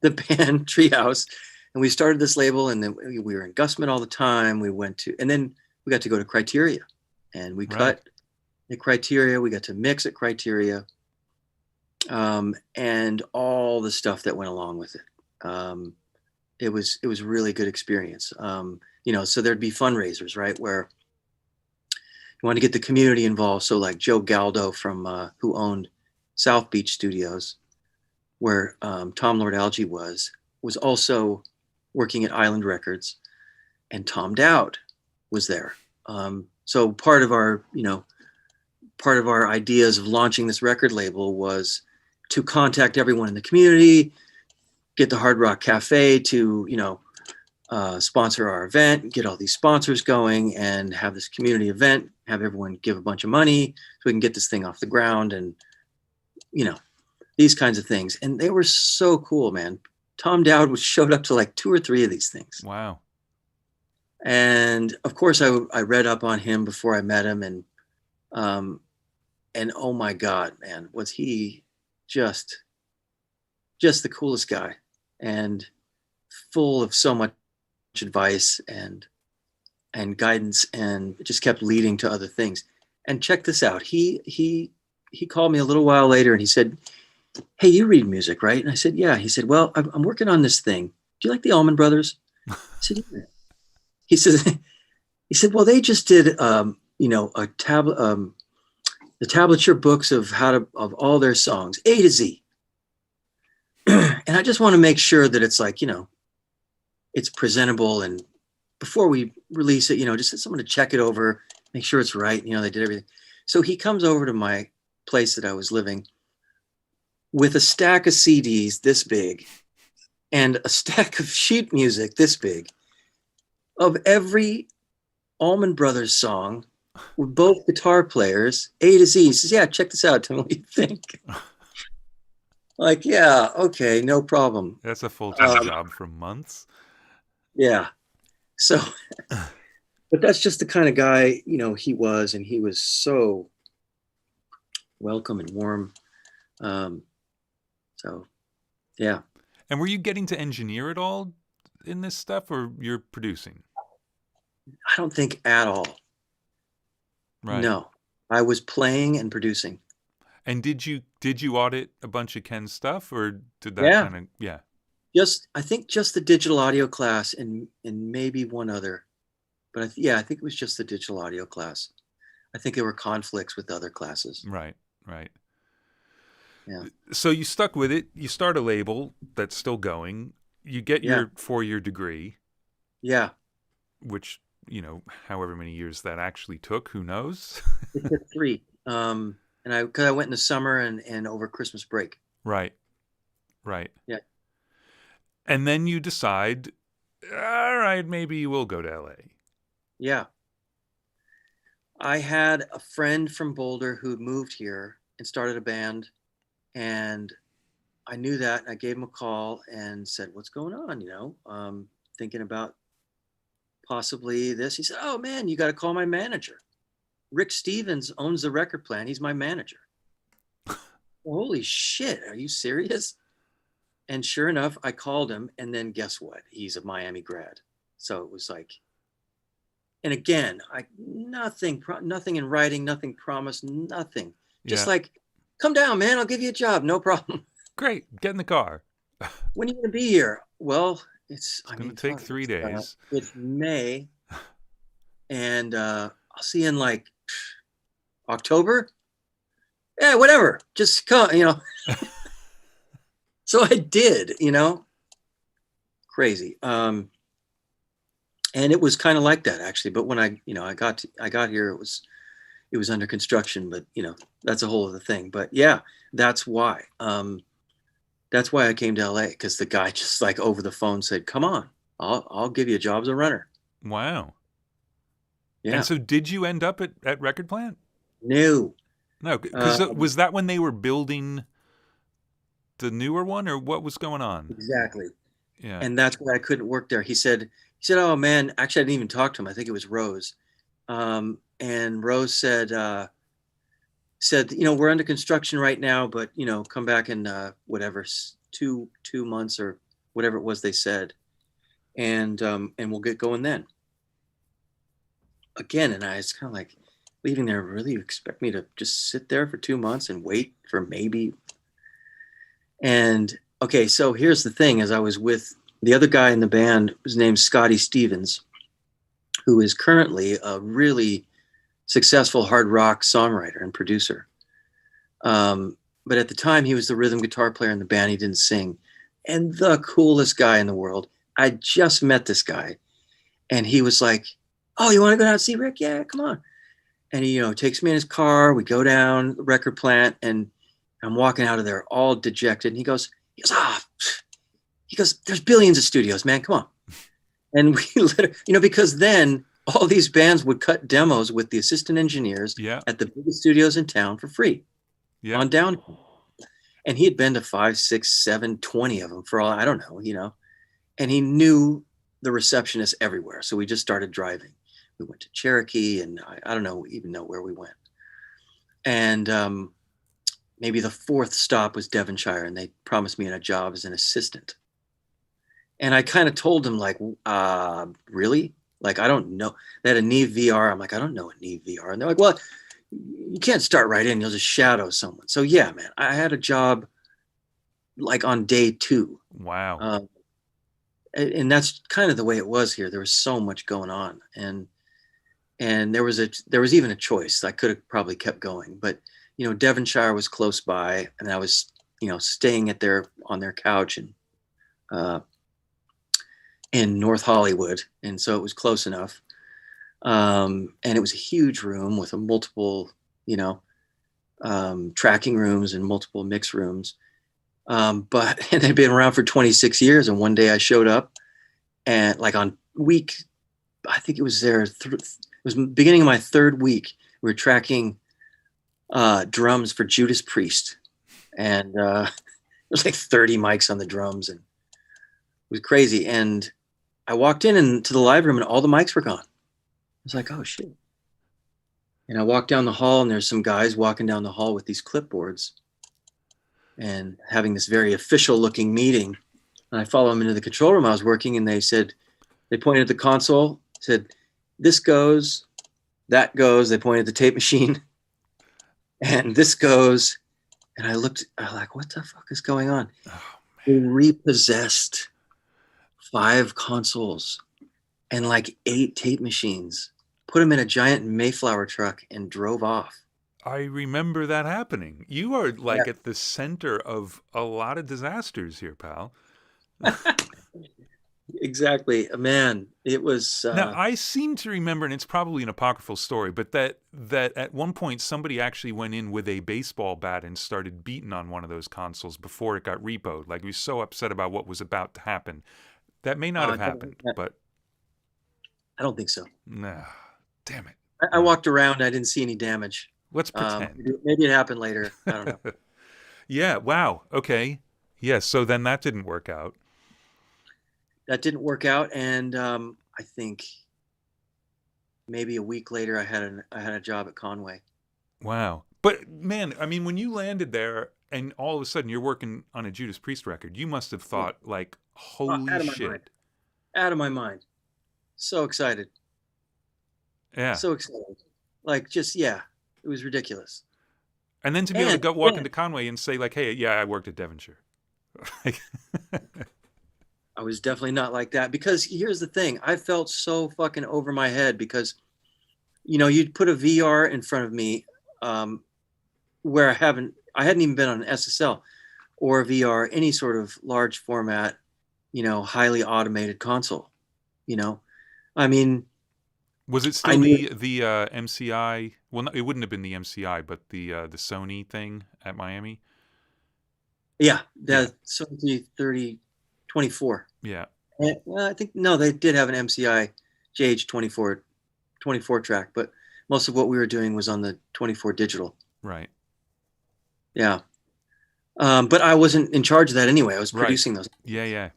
the band Treehouse, and we started this label, and then we were in Gusman all the time. And then we got to go to Criteria, and we cut at Criteria. We got to mix at Criteria, and all the stuff that went along with it. It was a really good experience. So there'd be fundraisers, right, where you want to get the community involved. So like Joe Galdo from who owned South Beach Studios, where Tom Lord Alge was also working at Island Records, and Tom Dowd was there. So part of our ideas of launching this record label was to contact everyone in the community, get the Hard Rock Cafe to sponsor our event, get all these sponsors going, and have this community event, have everyone give a bunch of money so we can get this thing off the ground, and these kinds of things. And they were so cool, man. Tom Dowd showed up to like 2 or 3 of these things. Wow. And of course, I read up on him before I met him, and oh my God, man, was he just the coolest guy, and full of so much advice and guidance, and it just kept leading to other things. And check this out. He called me a little while later and he said, "Hey, you read music, right?" And I said, "Yeah." He said, "Well, I'm working on this thing. Do you like the Allman Brothers?" I said, "Yeah." He said, "Well, they just did, a tablet, the tablature books of all their songs, A to Z. And I just want to make sure that it's like, it's presentable. And before we release it, just someone to check it over, make sure it's right. They did everything." So he comes over to my place that I was living with a stack of CDs this big and a stack of sheet music this big of every Allman Brothers song with both guitar players, A to Z. He says, "Yeah, check this out. Tell me what you think." Like, yeah, okay, no problem. That's a full-time job for months. Yeah. So, but that's just the kind of guy, he was, and he was so welcome and warm. So, yeah. And were you getting to engineer at all in this stuff, or you're producing? I don't think at all. Right. No, I was playing and producing. And did you audit a bunch of Ken's stuff, or did that kind of, yeah? I think just the digital audio class and maybe one other, but I think it was just the digital audio class. I think there were conflicts with other classes. Right. Yeah. So you stuck with it. You start a label that's still going. You get your 4-year degree. Yeah. Which, however many years that actually took, who knows? It took 3. Because I went in the summer and over Christmas break. Right. Yeah. And then you decide, all right, maybe you will go to LA. Yeah. I had a friend from Boulder who moved here and started a band, and I knew that, and I gave him a call and said, "What's going on? Thinking about possibly this." He said, "Oh man, you got to call my manager. Rick Stevens owns the record plant. He's my manager." Holy shit, are you serious? And sure enough, I called him, and then guess what? He's a Miami grad. So it was like, and again, nothing in writing, nothing promised, nothing. Just like, "Come down, man. I'll give you a job. No problem." Great. Get in the car. "When are you going to be here?" "Well, it's going to take 3 days. It's May, and I'll see you in like October. Yeah, whatever. Just come, So I did, crazy. And it was kind of like that actually. But when I got here, it was under construction, but that's a whole other thing. But yeah, that's why. That's why I came to LA, because the guy just like over the phone said, "Come on, I'll give you a job as a runner." Wow. Yeah. And so did you end up at Record Plant? No. Because was that when they were building the newer one, or what was going on? Exactly. Yeah. And that's why I couldn't work there. He said, "Oh man," actually I didn't even talk to him. I think it was Rose. And Rose said, "We're under construction right now, but come back in whatever 2 months or whatever it was they said, and we'll get going then." Again, and I was kind of like, leaving there, really, you expect me to just sit there for 2 months and wait for maybe? And okay, so here's the thing: as I was with the other guy in the band, his name's Scotty Stevens, who is currently a really successful hard rock songwriter and producer. But at the time, he was the rhythm guitar player in the band. He didn't sing, and the coolest guy in the world. I just met this guy, and he was like, "Oh, you want to go down and see Rick? Yeah, come on." And he, takes me in his car. We go down the record plant, and I'm walking out of there all dejected. And he goes, "There's billions of studios, man. Come on." And we literally, because then all these bands would cut demos with the assistant engineers at the biggest studios in town for free on down. And he had been to 5, 6, 7, 20 of them for all, I don't know, and he knew the receptionists everywhere. So we just started driving. We went to Cherokee, and I don't know, even know where we went. And maybe the 4th stop was Devonshire, and they promised me a job as an assistant. And I kind of told him, like, really? Like, I don't know. They had a Neve VR. I'm like, I don't know a Neve VR. And they're like, well, you can't start right in. You'll just shadow someone. So yeah, man, I had a job like on day 2. Wow. And that's kind of the way it was here. There was so much going on, and there was even a choice. I could have probably kept going, but Devonshire was close by, and I was staying on their couch in North Hollywood, and so it was close enough. And it was a huge room with multiple, tracking rooms and multiple mix rooms. And they'd been around for 26 years. And one day I showed up, and like on week, I think it was it was beginning of my 3rd week. We were tracking drums for Judas Priest, and there was like 30 mics on the drums, and it was crazy. And I walked into the live room, and all the mics were gone. I was like, oh shit. And I walked down the hall, and there's some guys walking down the hall with these clipboards and having this very official looking meeting. And I follow them into the control room I was working, and they pointed at the console, said, this goes, that goes. They pointed at the tape machine, and this goes. And I was like, what the fuck is going on? Oh, they repossessed 5 consoles and like 8 tape machines, put them in a giant Mayflower truck, and drove off. I remember that happening. You are like at the center of a lot of disasters here, pal. Exactly, man. It was. Now I seem to remember, and it's probably an apocryphal story, but that at one point somebody actually went in with a baseball bat and started beating on one of those consoles before it got repoed. Like, he was so upset about what was about to happen. That may not have happened, but I don't think so. Nah, damn it. I walked around. I didn't see any damage. Let's pretend. Maybe it happened later. I don't know. Yeah. Wow. Okay. Yeah. So then that didn't work out. That didn't work out, and I think maybe a week later, I had a job at Conway. Wow. But man, I mean, when you landed there, and all of a sudden you're working on a Judas Priest record, you must have thought, like, holy shit. Out of my mind. So excited. Yeah. So excited. Like, just, yeah, it was ridiculous. And then to be able to go walk into Conway and say, like, hey, yeah, I worked at Devonshire. I was definitely not like that, because here's the thing. I felt so fucking over my head because, you'd put a VR in front of me where I hadn't even been on an SSL or a VR, any sort of large format, highly automated console. I mean, was it still the MCI? Well, it wouldn't have been the MCI, but the Sony thing at Miami. Yeah, Sony 3024. Yeah. I think they did have an MCI JH24 track, but most of what we were doing was on the 24 digital. Right. Yeah. But I wasn't in charge of that anyway. I was producing those. Yeah.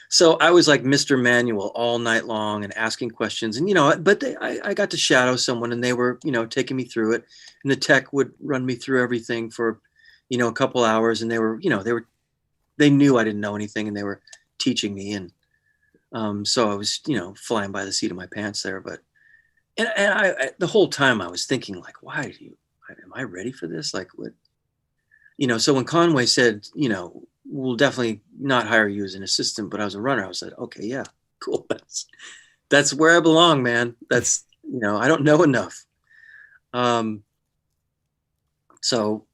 So I was like Mr. Manual all night long and asking questions, and but I got to shadow someone, and they were taking me through it, and the tech would run me through everything for a couple hours, and they knew I didn't know anything, and they were teaching me, and so I was flying by the seat of my pants there, but and I the whole time I was thinking, like, am I ready for this? Like, what? So when Conway said, we'll definitely not hire you as an assistant, but as a runner, I said, okay, yeah, cool. That's where I belong, man. That's, I don't know enough. So,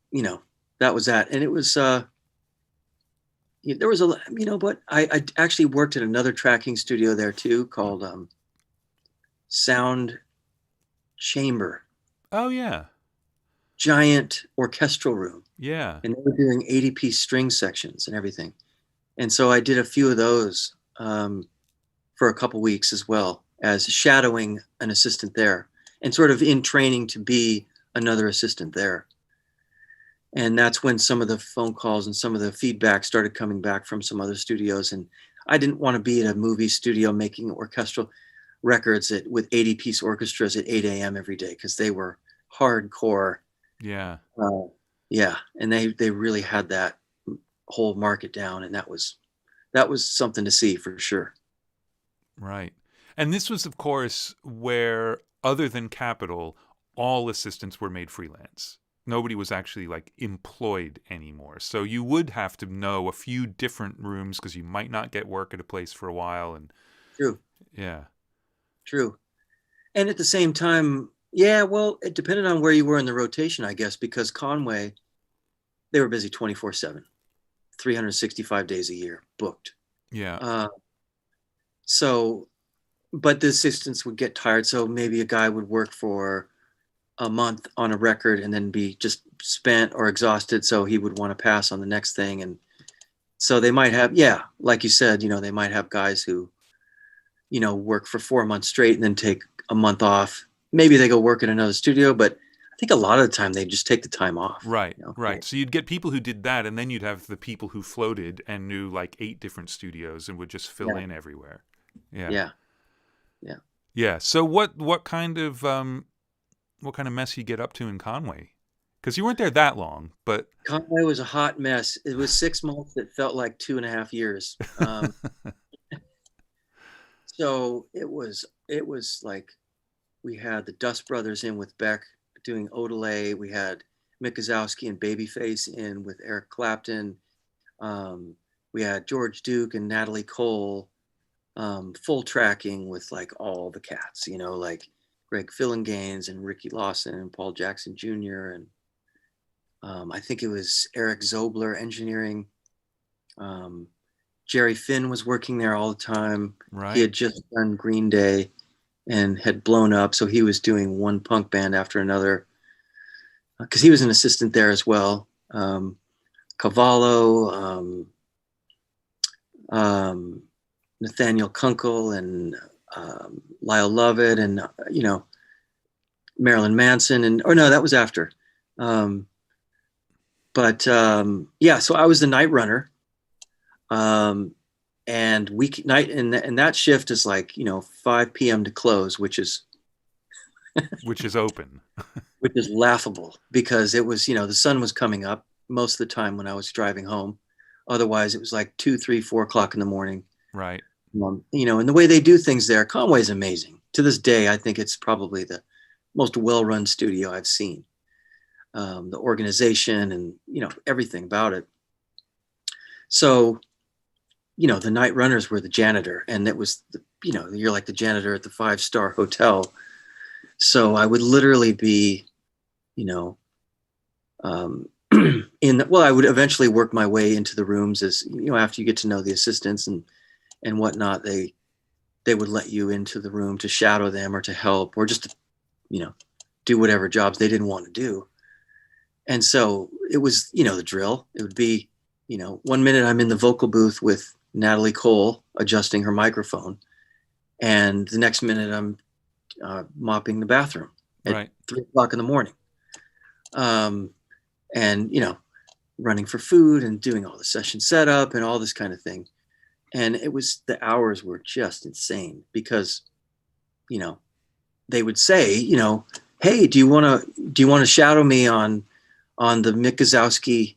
that was that. And it was, there was but I actually worked at another tracking studio there too, called Sound Chamber. Oh yeah. Giant orchestral room. Yeah. And they were doing 80-piece string sections and everything. And so I did a few of those for a couple weeks as well, as shadowing an assistant there and sort of in training to be another assistant there. And that's when some of the phone calls and some of the feedback started coming back from some other studios. And I didn't want to be at a movie studio making orchestral records with 80-piece orchestras at 8 a.m. every day, because they were hardcore. Yeah. Yeah. And they really had that whole market down. And that was something to see for sure. Right. And this was, of course, where, other than Capitol, all assistants were made freelance. Nobody was actually like employed anymore. So you would have to know a few different rooms because you might not get work at a place for a while. And True. Yeah. True. And at the same time, yeah, well, it depended on where you were in the rotation, I guess, because Conway, they were busy 24/7, 365 days a year, booked. Yeah. So, but the assistants would get tired. So maybe a guy would work for a month on a record and then be just spent or exhausted. So he would want to pass on the next thing. And so they might have, yeah, like you said, they might have guys who, work for 4 months straight and then take a month off. Maybe they go work in another studio, but I think a lot of the time they just take the time off. Right, right. So you'd get people who did that, and then you'd have the people who floated and knew like 8 different studios and would just fill in everywhere. Yeah. Yeah. Yeah. Yeah. So what kind of mess you get up to in Conway? Because you weren't there that long, but Conway was a hot mess. It was 6 months that felt like 2.5 years. So it was like we had the Dust Brothers in with Beck doing Odelay. We had Mick Gazowski and Babyface in with Eric Clapton. We had George Duke and Natalie Cole, full tracking with like all the cats, like Greg Fillinganes and Ricky Lawson and Paul Jackson Jr. And I think it was Eric Zobler engineering. Jerry Finn was working there all the time. Right. He had just done Green Day and had blown up. So he was doing one punk band after another because he was an assistant there as well. Cavallo, Nathaniel Kunkel and Lyle Lovett and, Marilyn Manson or no, that was after. Yeah, so I was the night runner. And weeknight and that shift is like 5 p.m. to close, which is open, which is laughable because it was the sun was coming up most of the time when I was driving home. Otherwise, it was like 2, 3, 4 o'clock in the morning. Right. And the way they do things there, Conway's amazing. To this day, I think it's probably the most well-run studio I've seen. The organization and everything about it. So. The night runners were the janitor, and it was, you're like the janitor at the 5-star hotel. So I would literally be, I would eventually work my way into the rooms as, after you get to know the assistants and whatnot, they would let you into the room to shadow them or to help or just to, do whatever jobs they didn't want to do. And so it was, the drill. It would be, 1 minute I'm in the vocal booth with Natalie Cole adjusting her microphone, and the next minute I'm mopping the bathroom at 3 o'clock in the morning, and running for food and doing all the session setup and all this kind of thing. And the hours were just insane because they would say hey, do you want to shadow me on the Mick Gazowski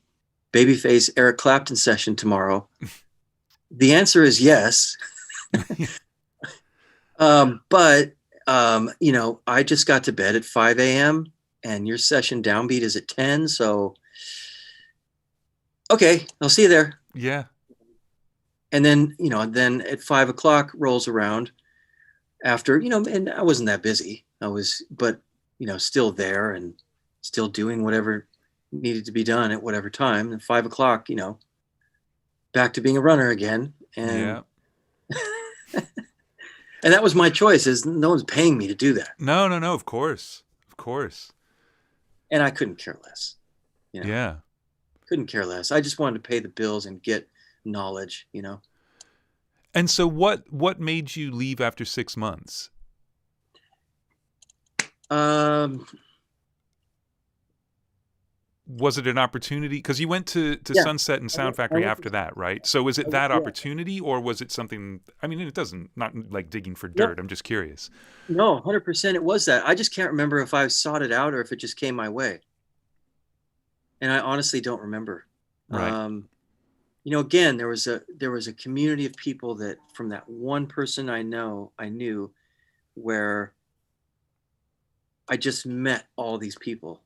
Babyface Eric Clapton session tomorrow? The answer is yes. But I just got to bed at 5 a.m. and your session downbeat is at 10. So, okay, I'll see you there. Yeah. And then, then at 5 o'clock rolls around after, and I wasn't that busy. But still there and still doing whatever needed to be done at whatever time. And 5 o'clock, back to being a runner again. And and that was my choice, is no one's paying me to do that. No, of course. And I couldn't care less. Yeah. Couldn't care less. I just wanted to pay the bills and get knowledge, And so what made you leave after 6 months? Was it an opportunity? Because you went to Yeah. Sunset and Sound Factory after that, right? So was it that opportunity, or was it something? I mean, it doesn't, not like digging for dirt. I'm just curious. No, 100% it was that. I just can't remember if I sought it out or if it just came my way. And I honestly don't remember. Right. Again, there was a community of people that from that one person I knew where I just met all these people,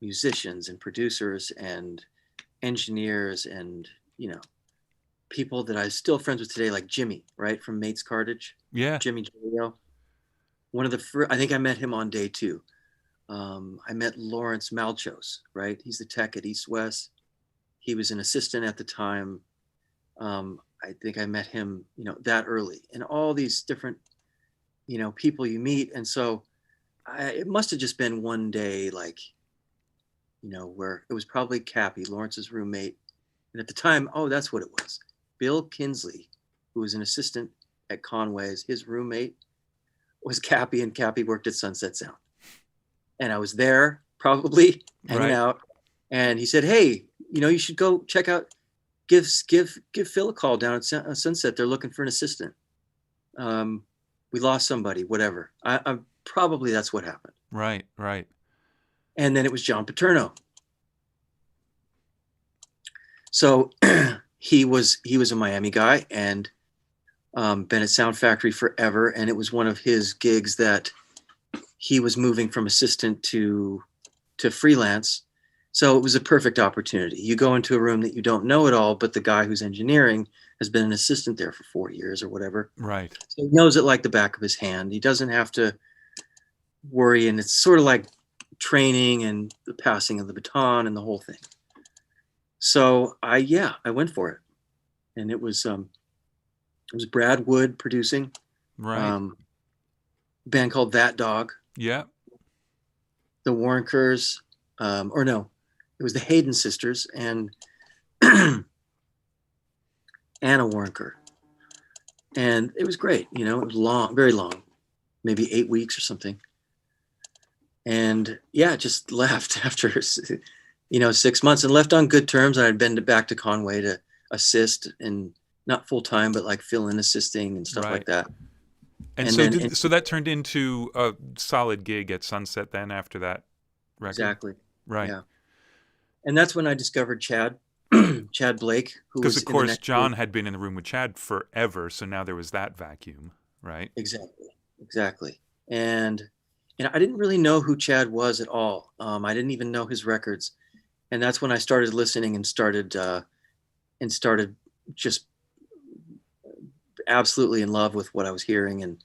musicians and producers and engineers and, people that I'm still friends with today, like Jimmy, right, from Mates Cartage. Yeah. Jimmy Julio. One of the first, I think I met him on day 2. I met Lawrence Malchos, right? He's the tech at East West. He was an assistant at the time. I think I met him, that early. And all these different, people you meet. And so it must have just been one day, like, where it was probably Cappy, Lawrence's roommate. And at the time, that's what it was. Bill Kinsley, who was an assistant at Conway's, his roommate was Cappy, and Cappy worked at Sunset Sound. And I was there probably hanging out. And he said, hey, you should go check out, give Phil a call down at Sunset. They're looking for an assistant. We lost somebody, whatever. I probably that's what happened. Right. And then it was John Paterno. So he was a Miami guy and been at Sound Factory forever. And it was one of his gigs that he was moving from assistant to freelance. So it was a perfect opportunity. You go into a room that you don't know at all, but the guy who's engineering has been an assistant there for 4 years or whatever. Right. So he knows it like the back of his hand. He doesn't have to worry. And it's sort of like training and the passing of the baton and the whole thing. So I went for it. And it was Brad Wood producing. Right. Band called That Dog. Yeah. The Warnkers, it was the Hayden sisters and Anna Warnker. And it was great. It was long, very long, maybe 8 weeks or something. And just left after, 6 months and left on good terms. And I'd been back to Conway to assist and not full time, but like fill in assisting and stuff like that. And so that turned into a solid gig at Sunset then after that record? Exactly. Right. Yeah. And that's when I discovered Tchad, Tchad Blake, who was, because of course John had been in the room with Tchad forever, so now there was that vacuum, right? Exactly. And I didn't really know who Tchad was at all. I didn't even know his records, and that's when I started listening and started just absolutely in love with what I was hearing and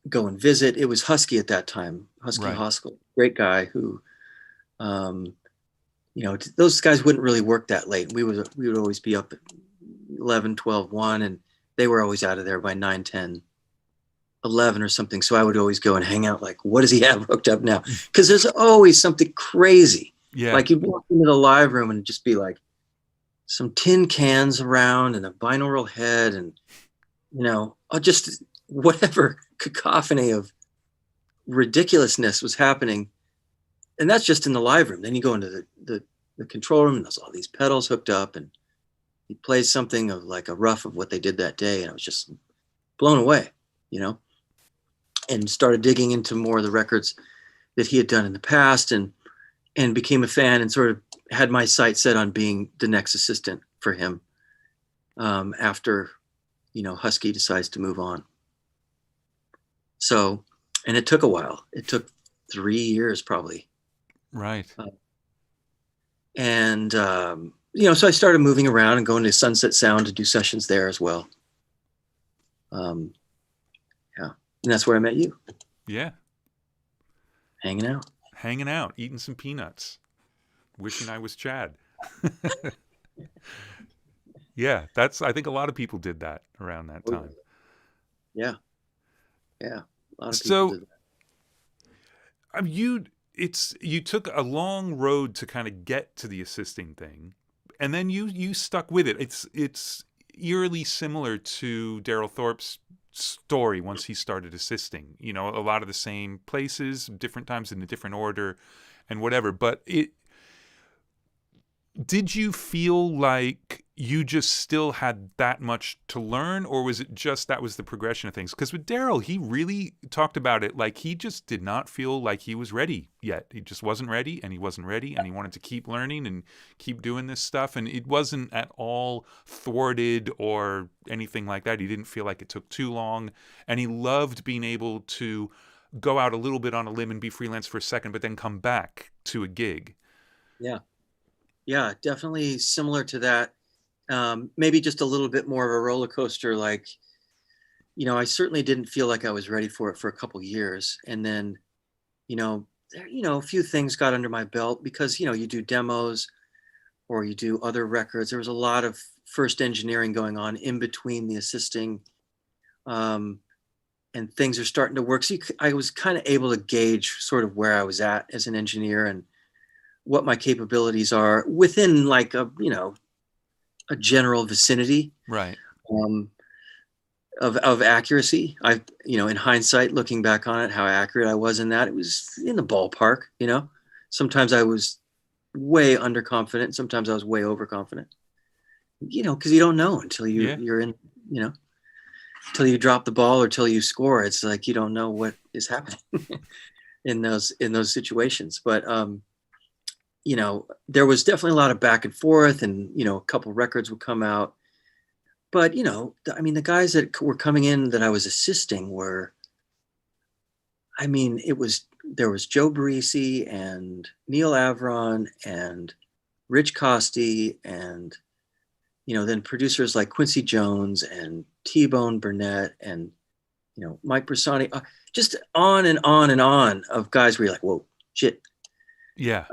go and visit. It was Husky at that time, Husky Hoskell, great guy who, those guys wouldn't really work that late. We would always be up at 11, 12, 1, and they were always out of there by 9, 10, 11 or something. So I would always go and hang out like, what does he have hooked up now? Because there's always something crazy. Yeah. Like you'd walk into the live room and just be like some tin cans around and a binaural head and, just whatever cacophony of ridiculousness was happening. And that's just in the live room. Then you go into the control room and there's all these pedals hooked up and he plays something of like a rough of what they did that day. And I was just blown away, and started digging into more of the records that he had done in the past and became a fan and sort of had my sight set on being the next assistant for him after, Husky decides to move on. So, and it took a while. It took 3 years probably. Right. So I started moving around and going to Sunset Sound to do sessions there as well. And that's where I met you. Yeah. Hanging out, eating some peanuts, wishing I was Tchad. Yeah, I think a lot of people did that around that time. Yeah. A lot of people did that. You took a long road to kind of get to the assisting thing, and then you stuck with it. It's eerily similar to Daryl Thorpe's story once he started assisting. You know, a lot of the same places, different times in a different order, and whatever. But did you feel like you just still had that much to learn, or was it just that was the progression of things? Because with Daryl, he really talked about it like he just did not feel like he was ready yet. He just wasn't ready, and he wasn't ready, and he wanted to keep learning and keep doing this stuff. And it wasn't at all thwarted or anything like that. He didn't feel like it took too long, and he loved being able to go out a little bit on a limb and be freelance for a second, but then come back to a gig. Yeah. Yeah, definitely similar to that. Maybe just a little bit more of a roller coaster. Like, you know, I certainly didn't feel like I was ready for it for a couple years. And then, a few things got under my belt because, you do demos or you do other records. There was a lot of first engineering going on in between the assisting, and things are starting to work. So I was kind of able to gauge sort of where I was at as an engineer and what my capabilities are within like a general vicinity, right, of accuracy. In hindsight, looking back on it, how accurate I was in that, it was in the ballpark. Sometimes I was way underconfident, sometimes I was way overconfident, because you don't know until you're in, till you drop the ball or till you score. It's like you don't know what is happening in those situations. But there was definitely a lot of back and forth, and, a couple records would come out. But, the guys that were coming in that I was assisting were, there was Joe Barresi and Neil Avron and Rich Costi and, then producers like Quincy Jones and T-Bone Burnett and, Mike Bressani, just on and on and on of guys where you're like, whoa, shit. Yeah.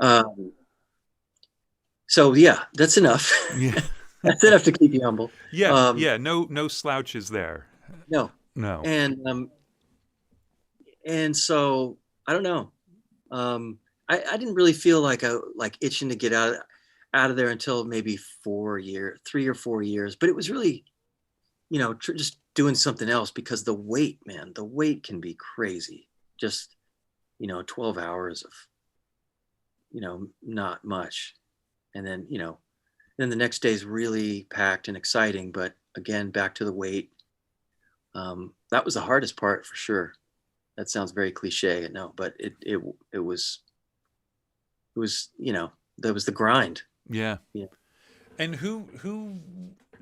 So yeah, that's enough. Yeah. That's enough to keep you humble. Yeah. No slouches there. No. And so I don't know. I didn't really feel like itching to get out of there until maybe 3 or 4 years. But it was really, just doing something else because the wait can be crazy. Just, 12 hours of, not much. And then, then the next day is really packed and exciting. But again, back to the wait. That was the hardest part for sure. That sounds very cliche. No, but it was, that was the grind. Yeah. Yeah. And who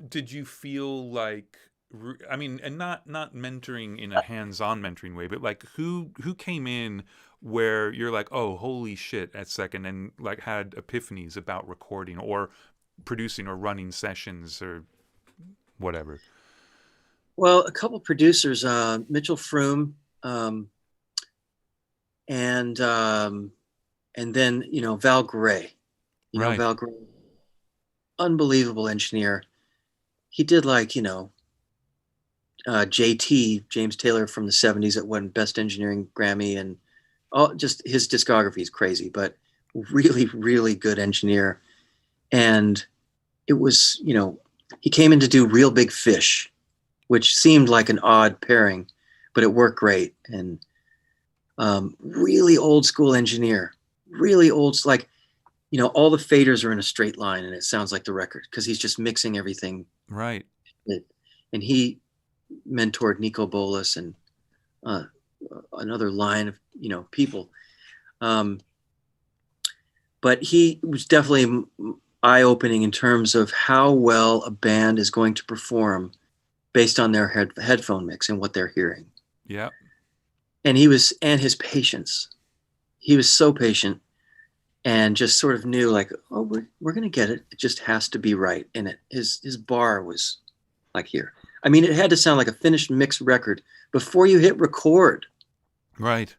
did you feel like, and not mentoring in a hands-on mentoring way, but like who came in where you're like, oh, holy shit, at second, and like had epiphanies about recording or producing or running sessions or whatever? Well, a couple producers, Mitchell Froome, and then, Val Gray, right. Val Gray, unbelievable engineer. He did like, JT, James Taylor from the 70s that won Best Engineering Grammy, and just his discography is crazy, but really, really good engineer. And it was, he came in to do Real Big Fish, which seemed like an odd pairing, but it worked great. And really old school engineer, really old, like, all the faders are in a straight line and it sounds like the record because he's just mixing everything. Right. And he mentored Nico Bolas and another line of, people. But he was definitely eye-opening in terms of how well a band is going to perform based on their headphone mix and what they're hearing. Yeah. And his patience. He was so patient and just sort of knew like, oh, we're going to get it. It just has to be right. And his bar was like here. It had to sound like a finished mixed record before you hit record. Right.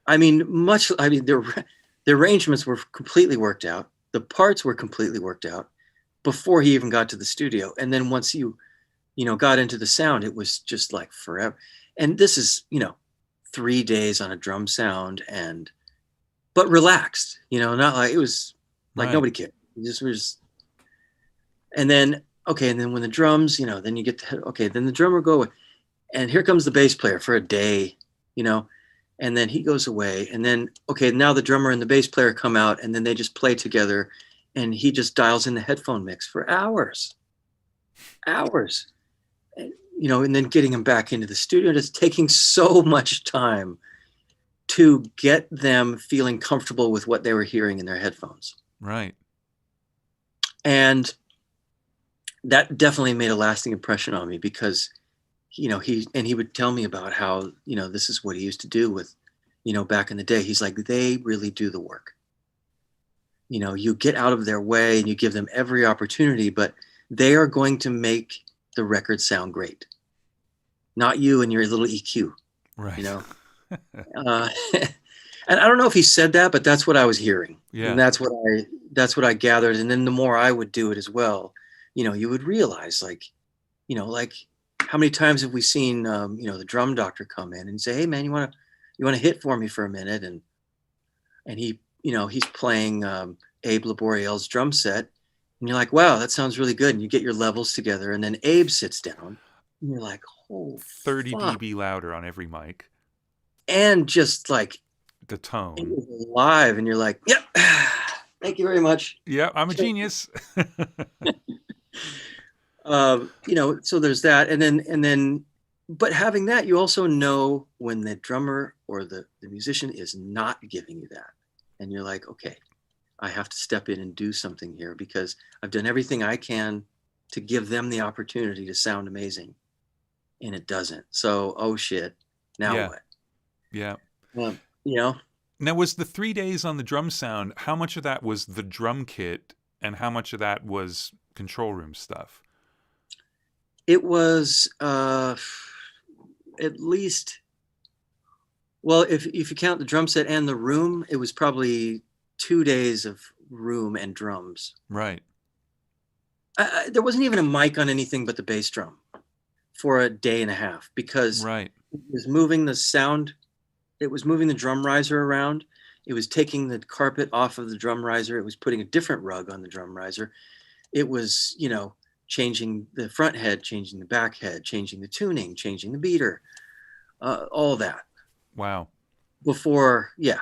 The arrangements were completely worked out. The parts were completely worked out before he even got to the studio. And then once you got into the sound, it was just like forever. And this is, 3 days on a drum sound but relaxed, not like it was like right. Nobody cared. It just was. And then when the drums, then you get then the drummer go, and here comes the bass player for a day, you know, and then he goes away, and then okay, now the drummer and the bass player come out, and then they just play together, and he just dials in the headphone mix for hours, and, you know, and then getting him back into the studio. It's taking so much time to get them feeling comfortable with what they were hearing in their headphones. Right. And that definitely made a lasting impression on me, because, you know, he would tell me about how, you know, this is what he used to do with, you know, back in the day. He's like, they really do the work. You know, you get out of their way and you give them every opportunity, but they are going to make the record sound great. Not you and your little EQ. Right. You know? And I don't know if he said that, but that's what I was hearing. Yeah. And that's what I gathered. And then the more I would do it as well, you know, you would realize, like, you know, like, how many times have we seen, you know, the drum doctor come in and say, hey man, you want to hit for me for a minute? And he, you know, he's playing Abe Laboriel's drum set, and you're like, wow, that sounds really good. And you get your levels together, and then Abe sits down, and you're like, oh, 30 dB louder on every mic. And just like the tone. It was live, and you're like, yep, thank you very much. Yeah, I'm a genius. You know, so there's that. And then, but having that, you also know when the drummer or the musician is not giving you that. And you're like, okay, I have to step in and do something here, because I've done everything I can to give them the opportunity to sound amazing, and it doesn't. So, oh shit, now what? Yeah. You know? Now, was the 3 days on the drum sound, how much of that was the drum kit and how much of that was control room stuff? It was at least, well, if you count the drum set and the room, it was probably 2 days of room and drums. Right. There wasn't even a mic on anything but the bass drum for a day and a half, because right. It was moving the sound. It was moving the drum riser around. It was taking the carpet off of the drum riser. It was putting a different rug on the drum riser. It was, you know, changing the front head, changing the back head, changing the tuning, changing the beater, all that. Wow. Before, yeah,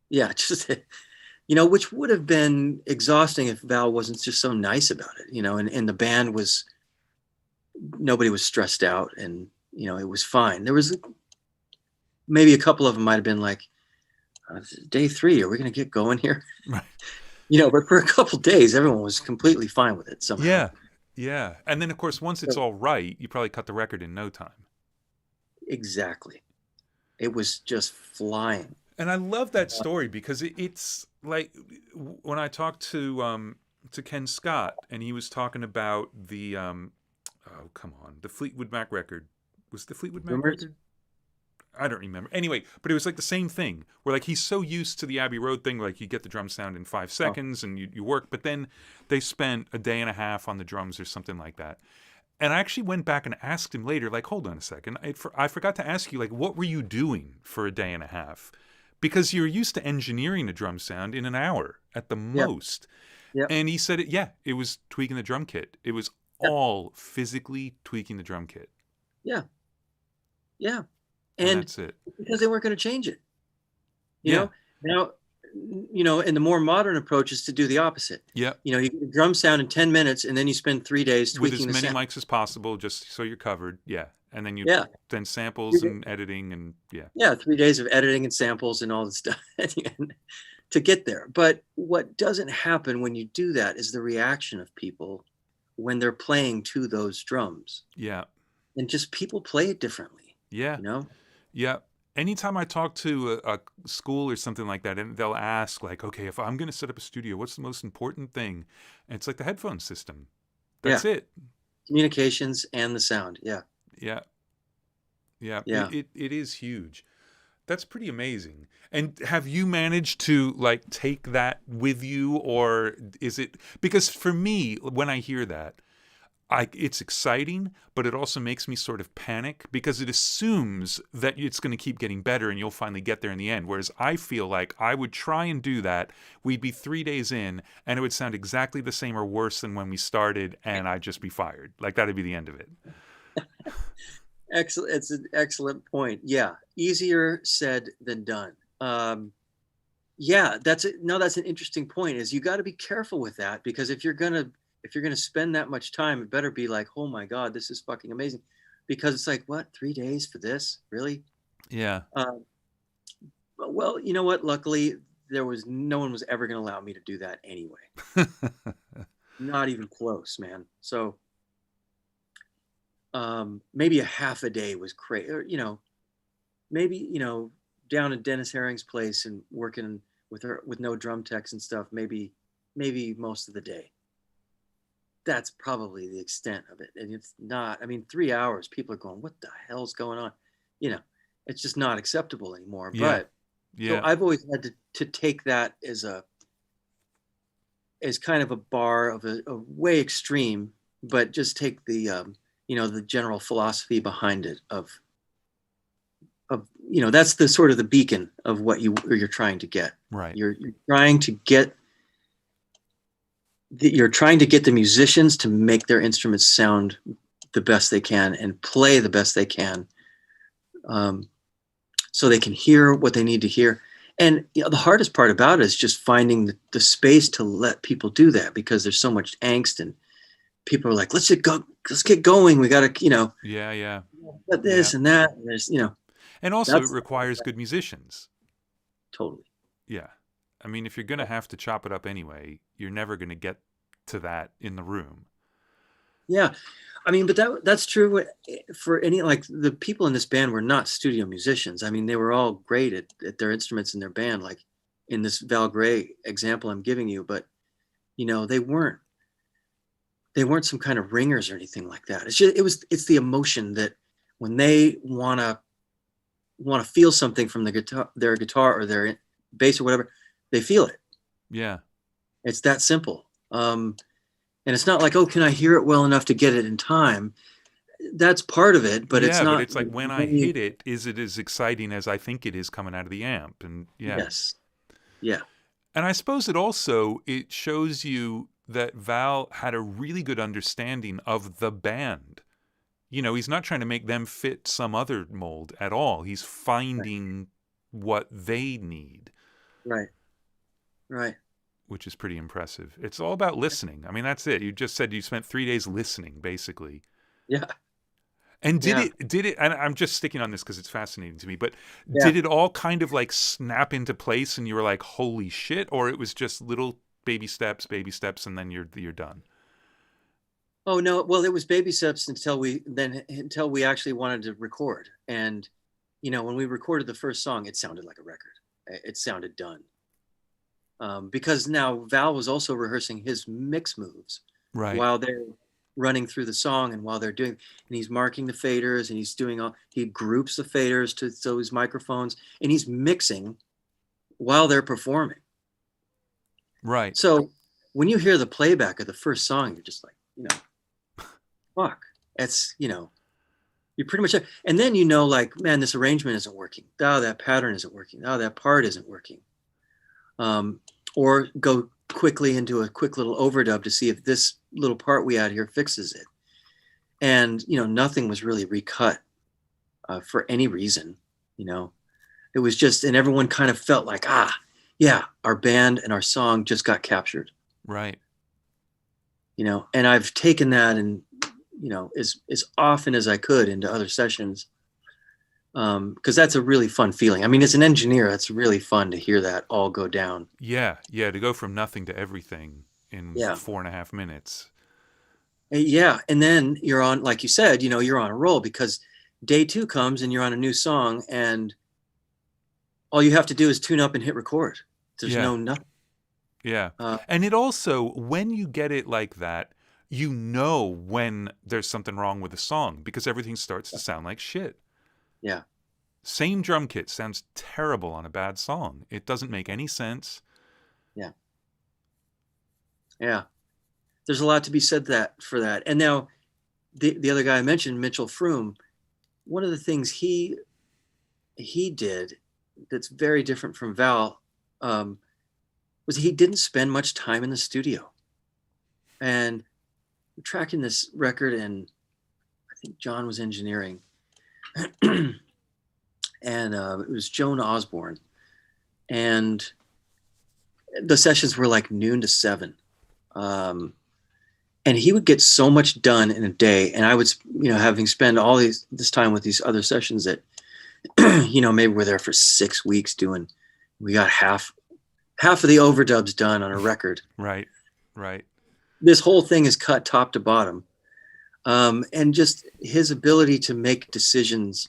just, you know, which would have been exhausting if Val wasn't just so nice about it, you know, and the band was, nobody was stressed out, and, you know, it was fine. There was maybe a couple of them might have been like, day 3, are we going to get going here? Right. You know, but for a couple days, everyone was completely fine with it somehow. Yeah, yeah. And then, of course, once it's all right, you probably cut the record in no time. Exactly. It was just flying. And I love that story, because it's like, when I talked to Ken Scott, and he was talking about the, the Fleetwood Mac record. Was the Fleetwood Mac record? I don't remember. Anyway, but it was like the same thing, where like he's so used to the Abbey Road thing, like you get the drum sound in 5 seconds and you work, but then they spent a day and a half on the drums or something like that. And I actually went back and asked him later, like, hold on a second, I forgot to ask you, like, what were you doing for a day and a half? Because you're used to engineering a drum sound in an hour at the most. Yep. And he said, it was tweaking the drum kit. It was all physically tweaking the drum kit. Yeah. Yeah. And that's it. Because they weren't going to change it. You know? Now, you know, and the more modern approach is to do the opposite. Yeah. You know, you get a drum sound in 10 minutes, and then you spend 3 days tweaking with as many mics as possible, just so you're covered. Yeah. And then then samples and editing and Yeah, 3 days of editing and samples and all this stuff to get there. But what doesn't happen when you do that is the reaction of people when they're playing to those drums. Yeah. And just people play it differently. Yeah. You know? Yeah. Anytime I talk to a school or something like that, and they'll ask, like, okay, if I'm going to set up a studio, what's the most important thing? And it's like the headphone system. That's it. Communications and the sound. Yeah. Yeah. Yeah. Yeah. It is huge. That's pretty amazing. And have you managed to like take that with you, or is it, because for me, when I hear that, it's exciting, but it also makes me sort of panic, because it assumes that it's going to keep getting better and you'll finally get there in the end. Whereas I feel like I would try and do that. We'd be 3 days in and it would sound exactly the same or worse than when we started, and I'd just be fired. Like that'd be the end of it. Excellent. It's an excellent point. Yeah, easier said than done. Yeah, that's an interesting point. Is you got to be careful with that, because if you're gonna spend that much time, it better be like, oh my God, this is fucking amazing, because it's like, what, 3 days for this, really? Yeah. Um, well, you know what? Luckily, no one was ever gonna allow me to do that anyway. Not even close, man. So maybe a half a day was crazy, or maybe down at Dennis Herring's place and working with her with no drum techs and stuff. Maybe most of the day. That's probably the extent of it, and it's not. I mean, 3 hours. People are going, "What the hell's going on?" You know, it's just not acceptable anymore. Yeah. But so Yeah. I've always had to take that as kind of a bar of a way extreme, but just take the general philosophy behind it of that's the sort of the beacon of what you're trying to get. Right. You're trying to get the musicians to make their instruments sound the best they can and play the best they can, so they can hear what they need to hear. And the hardest part about it is just finding the space to let people do that, because there's so much angst and people are like, let's get going. We got to, Yeah. this and that. And there's, And also, it that's requires good musicians. totally. Yeah. I mean, if you're going to have to chop it up anyway, you're never going to get to that in the room. Yeah. I mean, but that's true for any, like, the people in this band were not studio musicians. I mean, they were all great at their instruments in their band, like in this Val Gray example I'm giving you, but they weren't some kind of ringers or anything like that. It's the emotion that when they want to feel something from their guitar or their bass or whatever, they feel it. Yeah. It's that simple. And it's not like, oh, can I hear it well enough to get it in time? That's part of it, but it's not. But it's like, when I hit it, is it as exciting as I think it is coming out of the amp? And yeah. Yes. Yeah. And I suppose it shows you that Val had a really good understanding of the band. He's not trying to make them fit some other mold at all. He's finding what they need. Right. Which is pretty impressive. It's all about listening. I mean, that's it. You just said you spent 3 days listening, basically. Yeah. And did it, and I'm just sticking on this because it's fascinating to me, but did it all kind of like snap into place and you were like, holy shit? Or it was just little baby steps, and then you're done? Oh, no. Well, it was baby steps until we actually wanted to record. And, when we recorded the first song, it sounded like a record. It sounded done. Because now Val was also rehearsing his mix moves while they're running through the song, and while they're doing, and he's marking the faders, and he groups the faders to those microphones, and he's mixing while they're performing. Right. So when you hear the playback of the first song, you're just like, fuck, it's, you pretty much, and then like, man, this arrangement isn't working. Oh, that pattern isn't working. Oh, that part isn't working. Or go quickly into a quick little overdub to see if this little part we add here fixes it. And, nothing was really recut for any reason. It was just, and everyone kind of felt like, yeah, our band and our song just got captured. Right. And I've taken that and, as often as I could into other sessions. Because that's a really fun feeling. I mean, as an engineer, it's really fun to hear that all go down. Yeah, to go from nothing to everything in 4.5 minutes. Yeah, and then you're on, like you said, you're on a roll, because day 2 comes and you're on a new song, and all you have to do is tune up and hit record. There's nothing. Yeah, and it also, when you get it like that, when there's something wrong with the song, because everything starts to sound like shit. Yeah. Same drum kit sounds terrible on a bad song. It doesn't make any sense. Yeah. Yeah. There's a lot to be said for that. And now the other guy I mentioned, Mitchell Froome, one of the things he did that's very different from Val was he didn't spend much time in the studio. And we're tracking this record, and I think John was engineering. And it was Joan Osborne, and the sessions were like noon to 7. And he would get so much done in a day. And I would, having spent all this time with these other sessions that, maybe we're there for 6 weeks we got half of the overdubs done on a record. Right. This whole thing is cut top to bottom. And just his ability to make decisions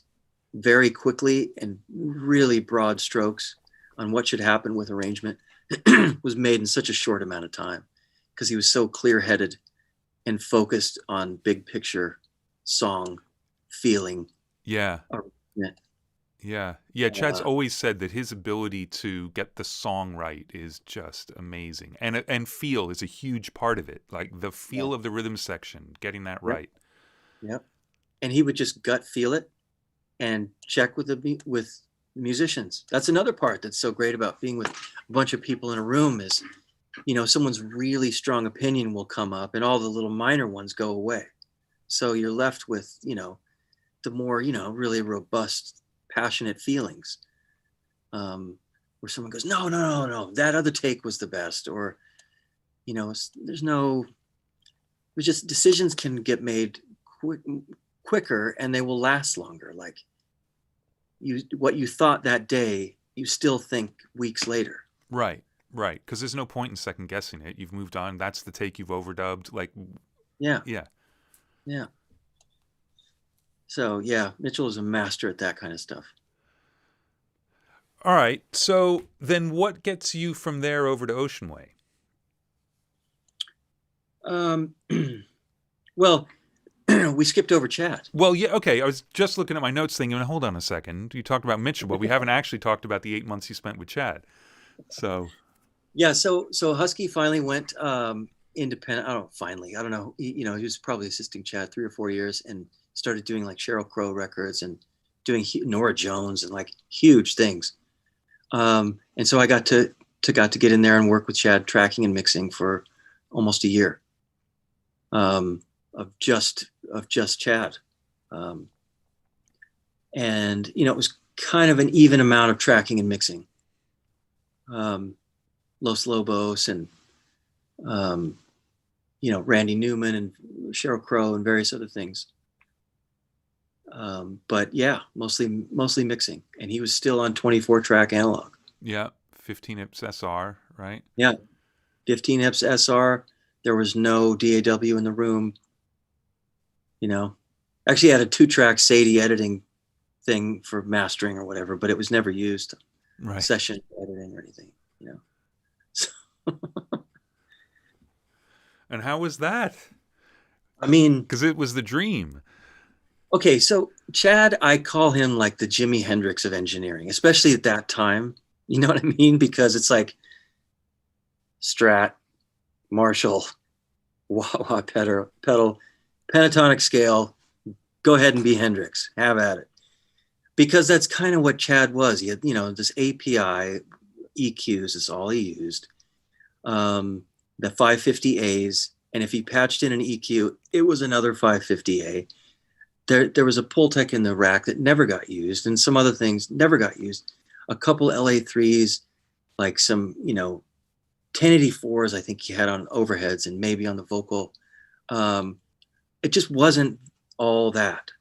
very quickly and really broad strokes on what should happen with arrangement was made in such a short amount of time, because he was so clear-headed and focused on big picture song feeling. Yeah. Chad's always said that his ability to get the song right is just amazing, and feel is a huge part of it. Like the feel of the rhythm section, getting that right. Yep. And he would just gut feel it and check with musicians. That's another part that's so great about being with a bunch of people in a room is, someone's really strong opinion will come up and all the little minor ones go away. So you're left with, the more, really robust, passionate feelings, where someone goes, no, that other take was the best. Or, there's just decisions can get made quicker and they will last longer. Like what you thought that day, you still think weeks later. Right. Because there's no point in second guessing it. You've moved on. That's the take you've overdubbed. Like, yeah. So Mitchell is a master at that kind of stuff. All right. So then what gets you from there over to Ocean Way? Well, we skipped over Tchad. Well, yeah, okay. I was just looking at my notes thinking, hold on a second. You talked about Mitchell, but we haven't actually talked about the 8 months you spent with Tchad. So... Yeah, so Husky finally went independent. I don't know. He was probably assisting Tchad 3 or 4 years and started doing like Sheryl Crow records and doing Nora Jones and like huge things. And so I got to get in there and work with Tchad tracking and mixing for almost a year of just Tchad. And it was kind of an even amount of tracking and mixing. Los Lobos and, Randy Newman and Sheryl Crow and various other things. But yeah, mostly mixing. And he was still on 24-track analog. Yeah, 15 Ips SR, right? Yeah, 15 Ips SR. There was no DAW in the room. Actually had a 2-track Sadie editing thing for mastering or whatever, but it was never used. Right. Session editing or anything, And how was that? I mean, because it was the dream. Okay, so Tchad, I call him like the Jimi Hendrix of engineering, especially at that time. You know what I mean? Because it's like Strat, Marshall, wah-wah pedal, pentatonic scale. Go ahead and be Hendrix. Have at it. Because that's kind of what Tchad was. He had, this API, EQs is all he used. The 550As, and if he patched in an EQ, it was another 550A. There was a Pultec in the rack that never got used, and some other things never got used. A couple LA3s, like some, 1084s, I think he had on overheads and maybe on the vocal. It just wasn't all that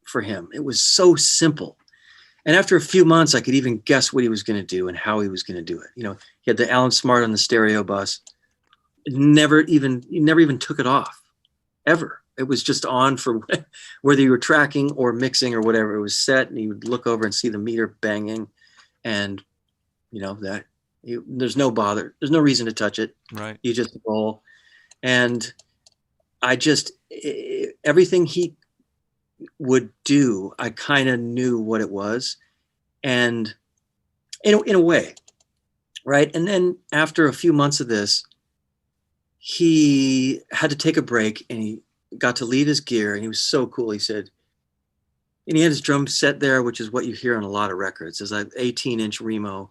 for him. It was so simple. And after a few months, I could even guess what he was going to do and how he was going to do it. He had the Alan Smart on the stereo bus. He never even took it off, ever. It was just on for whether you were tracking or mixing or whatever. It was set, and you would look over and see the meter banging, and there's no bother. There's no reason to touch it. Right. You just roll, and everything he would do, I kind of knew what it was, and in a way, right? And then after a few months of this, he had to take a break, and he got to leave his gear, and he was so cool. He said, and he had his drum set there, which is what you hear on a lot of records. It's like 18-inch Remo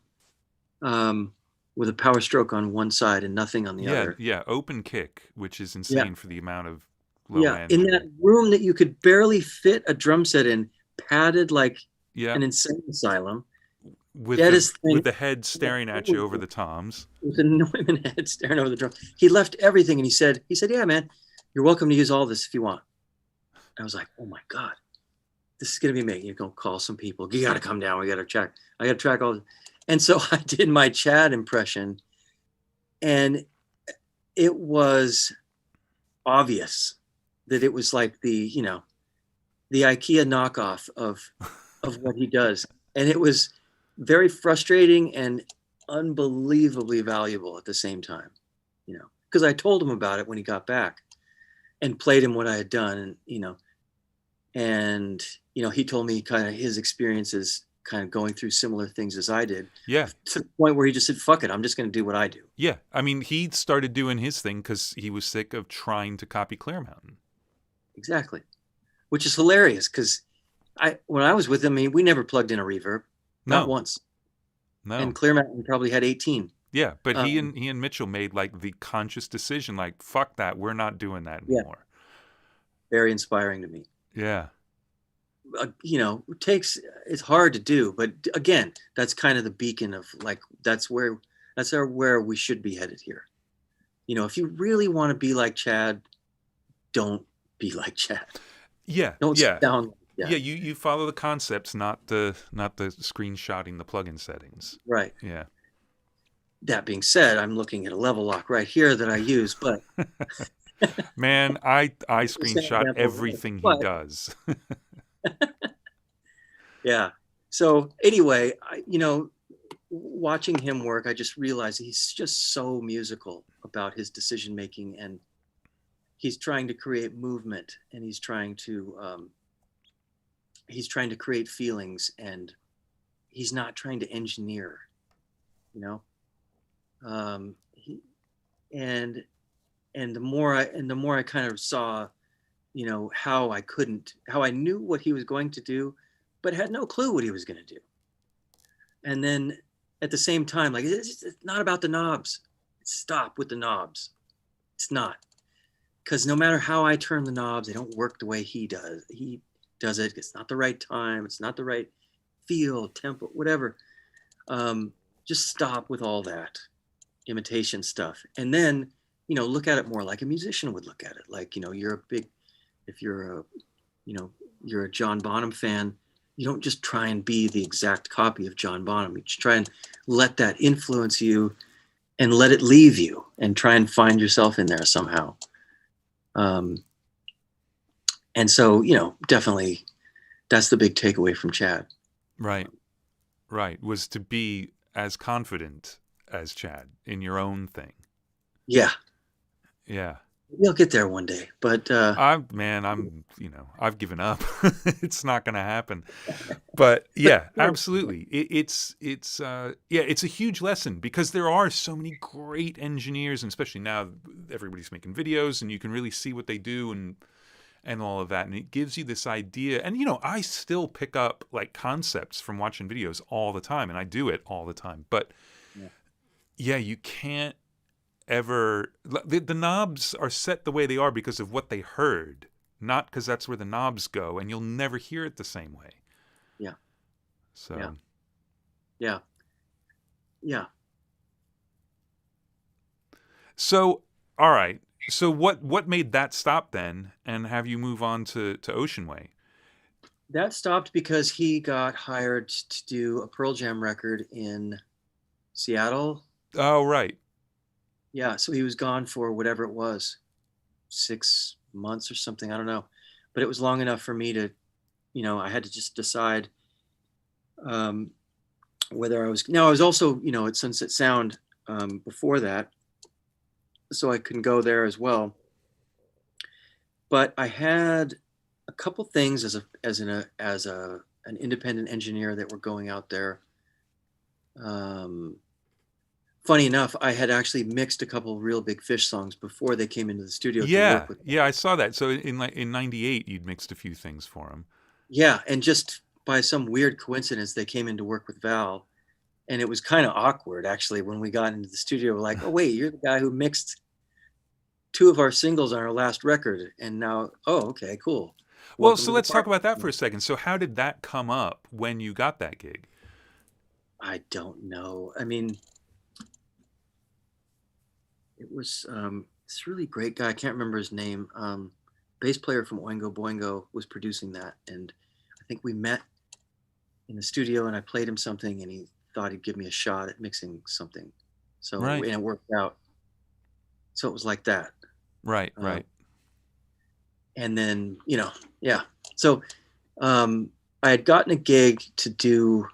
with a power stroke on one side and nothing on the other. Yeah, open kick, which is insane for the amount of low end. In that room that you could barely fit a drum set in, padded like Yeah. an insane asylum. With Deadest thing. the head staring at you over the toms. With an women head staring over the drum. He left everything and he said, yeah, man, you're welcome to use all this if you want. I was like, oh my God, this is going to be me. You're going to call some people. You got to come down. We got to check. I got to track all this. And so I did my Tchad impression, and it was obvious that it was like the IKEA knockoff of what he does. And it was very frustrating and unbelievably valuable at the same time, because I told him about it when he got back and played him what I had done. And he told me kind of his experiences kind of going through similar things as I did. Yeah. To the point where he just said, fuck it, I'm just going to do what I do. Yeah. I mean, he started doing his thing because he was sick of trying to copy Clear Mountain. Exactly. Which is hilarious because when I was with him, we never plugged in a reverb. Not once. No. And Clear Mountain probably had 18. Yeah, but he and Mitchell made like the conscious decision, like, fuck that, we're not doing that anymore. Very inspiring to me. Yeah. It's hard to do, but again, that's kind of the beacon of like, that's where we should be headed here. If you really want to be like Tchad, don't be like Tchad. Yeah. Don't sit down. Yeah, you follow the concepts, not the screenshotting the plugin settings. Right. Yeah. That being said, I'm looking at a level lock right here that I use, but man, I screenshot everything he does. Yeah. So anyway, watching him work, I just realized he's just so musical about his decision making, and he's trying to create movement, and he's trying to create feelings, and he's not trying to engineer, and the more I kind of saw, how I knew what he was going to do, but had no clue what he was going to do. And then at the same time, like, it's not about the knobs. Stop with the knobs. It's not, because no matter how I turn the knobs, they don't work the way he does. He does it. It's not the right time. It's not the right feel, tempo, whatever. Just stop with all that imitation stuff, and then look at it more like a musician would look at it. Like, if you're a John Bonham fan, you don't just try and be the exact copy of John Bonham. You just try and let that influence you and let it leave you, and try and find yourself in there somehow. And so, definitely that's the big takeaway from Tchad. Right. Was to be as confident as Tchad in your own thing. Yeah. Yeah. You'll get there one day, but I've given up. It's not going to happen. But yeah, absolutely. It's a huge lesson, because there are so many great engineers, and especially now everybody's making videos and you can really see what they do and all of that, and it gives you this idea. And I still pick up like concepts from watching videos all the time, and I do it all the time. But yeah, you can't ever, the knobs are set the way they are because of what they heard, not because that's where the knobs go, and you'll never hear it the same way. Yeah. So yeah. So all right, so what made that stop then, and have you move on to Ocean Way? That stopped because he got hired to do a Pearl Jam record in Seattle. Oh, right. Yeah, so he was gone for whatever it was, 6 months or something, I don't know. But it was long enough for me to, I had to just decide whether I was. Now, I was also, at Sunset Sound before that, so I couldn't go there as well. But I had a couple things as an independent engineer that were going out there. Funny enough, I had actually mixed a couple of Real Big Fish songs before they came into the studio to work with them. Yeah, I saw that. So in '98, you'd mixed a few things for him. Yeah, and just by some weird coincidence, they came in to work with Val, and it was kind of awkward actually when we got into the studio. We're like, "Oh wait, you're the guy who mixed 2 of our singles on our last record," and now, oh, okay, cool. Well, welcome so to the let's talk party. about that for a second. So how did that come up when you got that gig? I don't know. I mean, it was this really great guy. I can't remember his name. Bass player from Oingo Boingo was producing that, and I think we met in the studio, and I played him something, and he thought he'd give me a shot at mixing something. So Right. and it worked out. So it was like that. Right. Right. And then yeah. So I had gotten a gig to do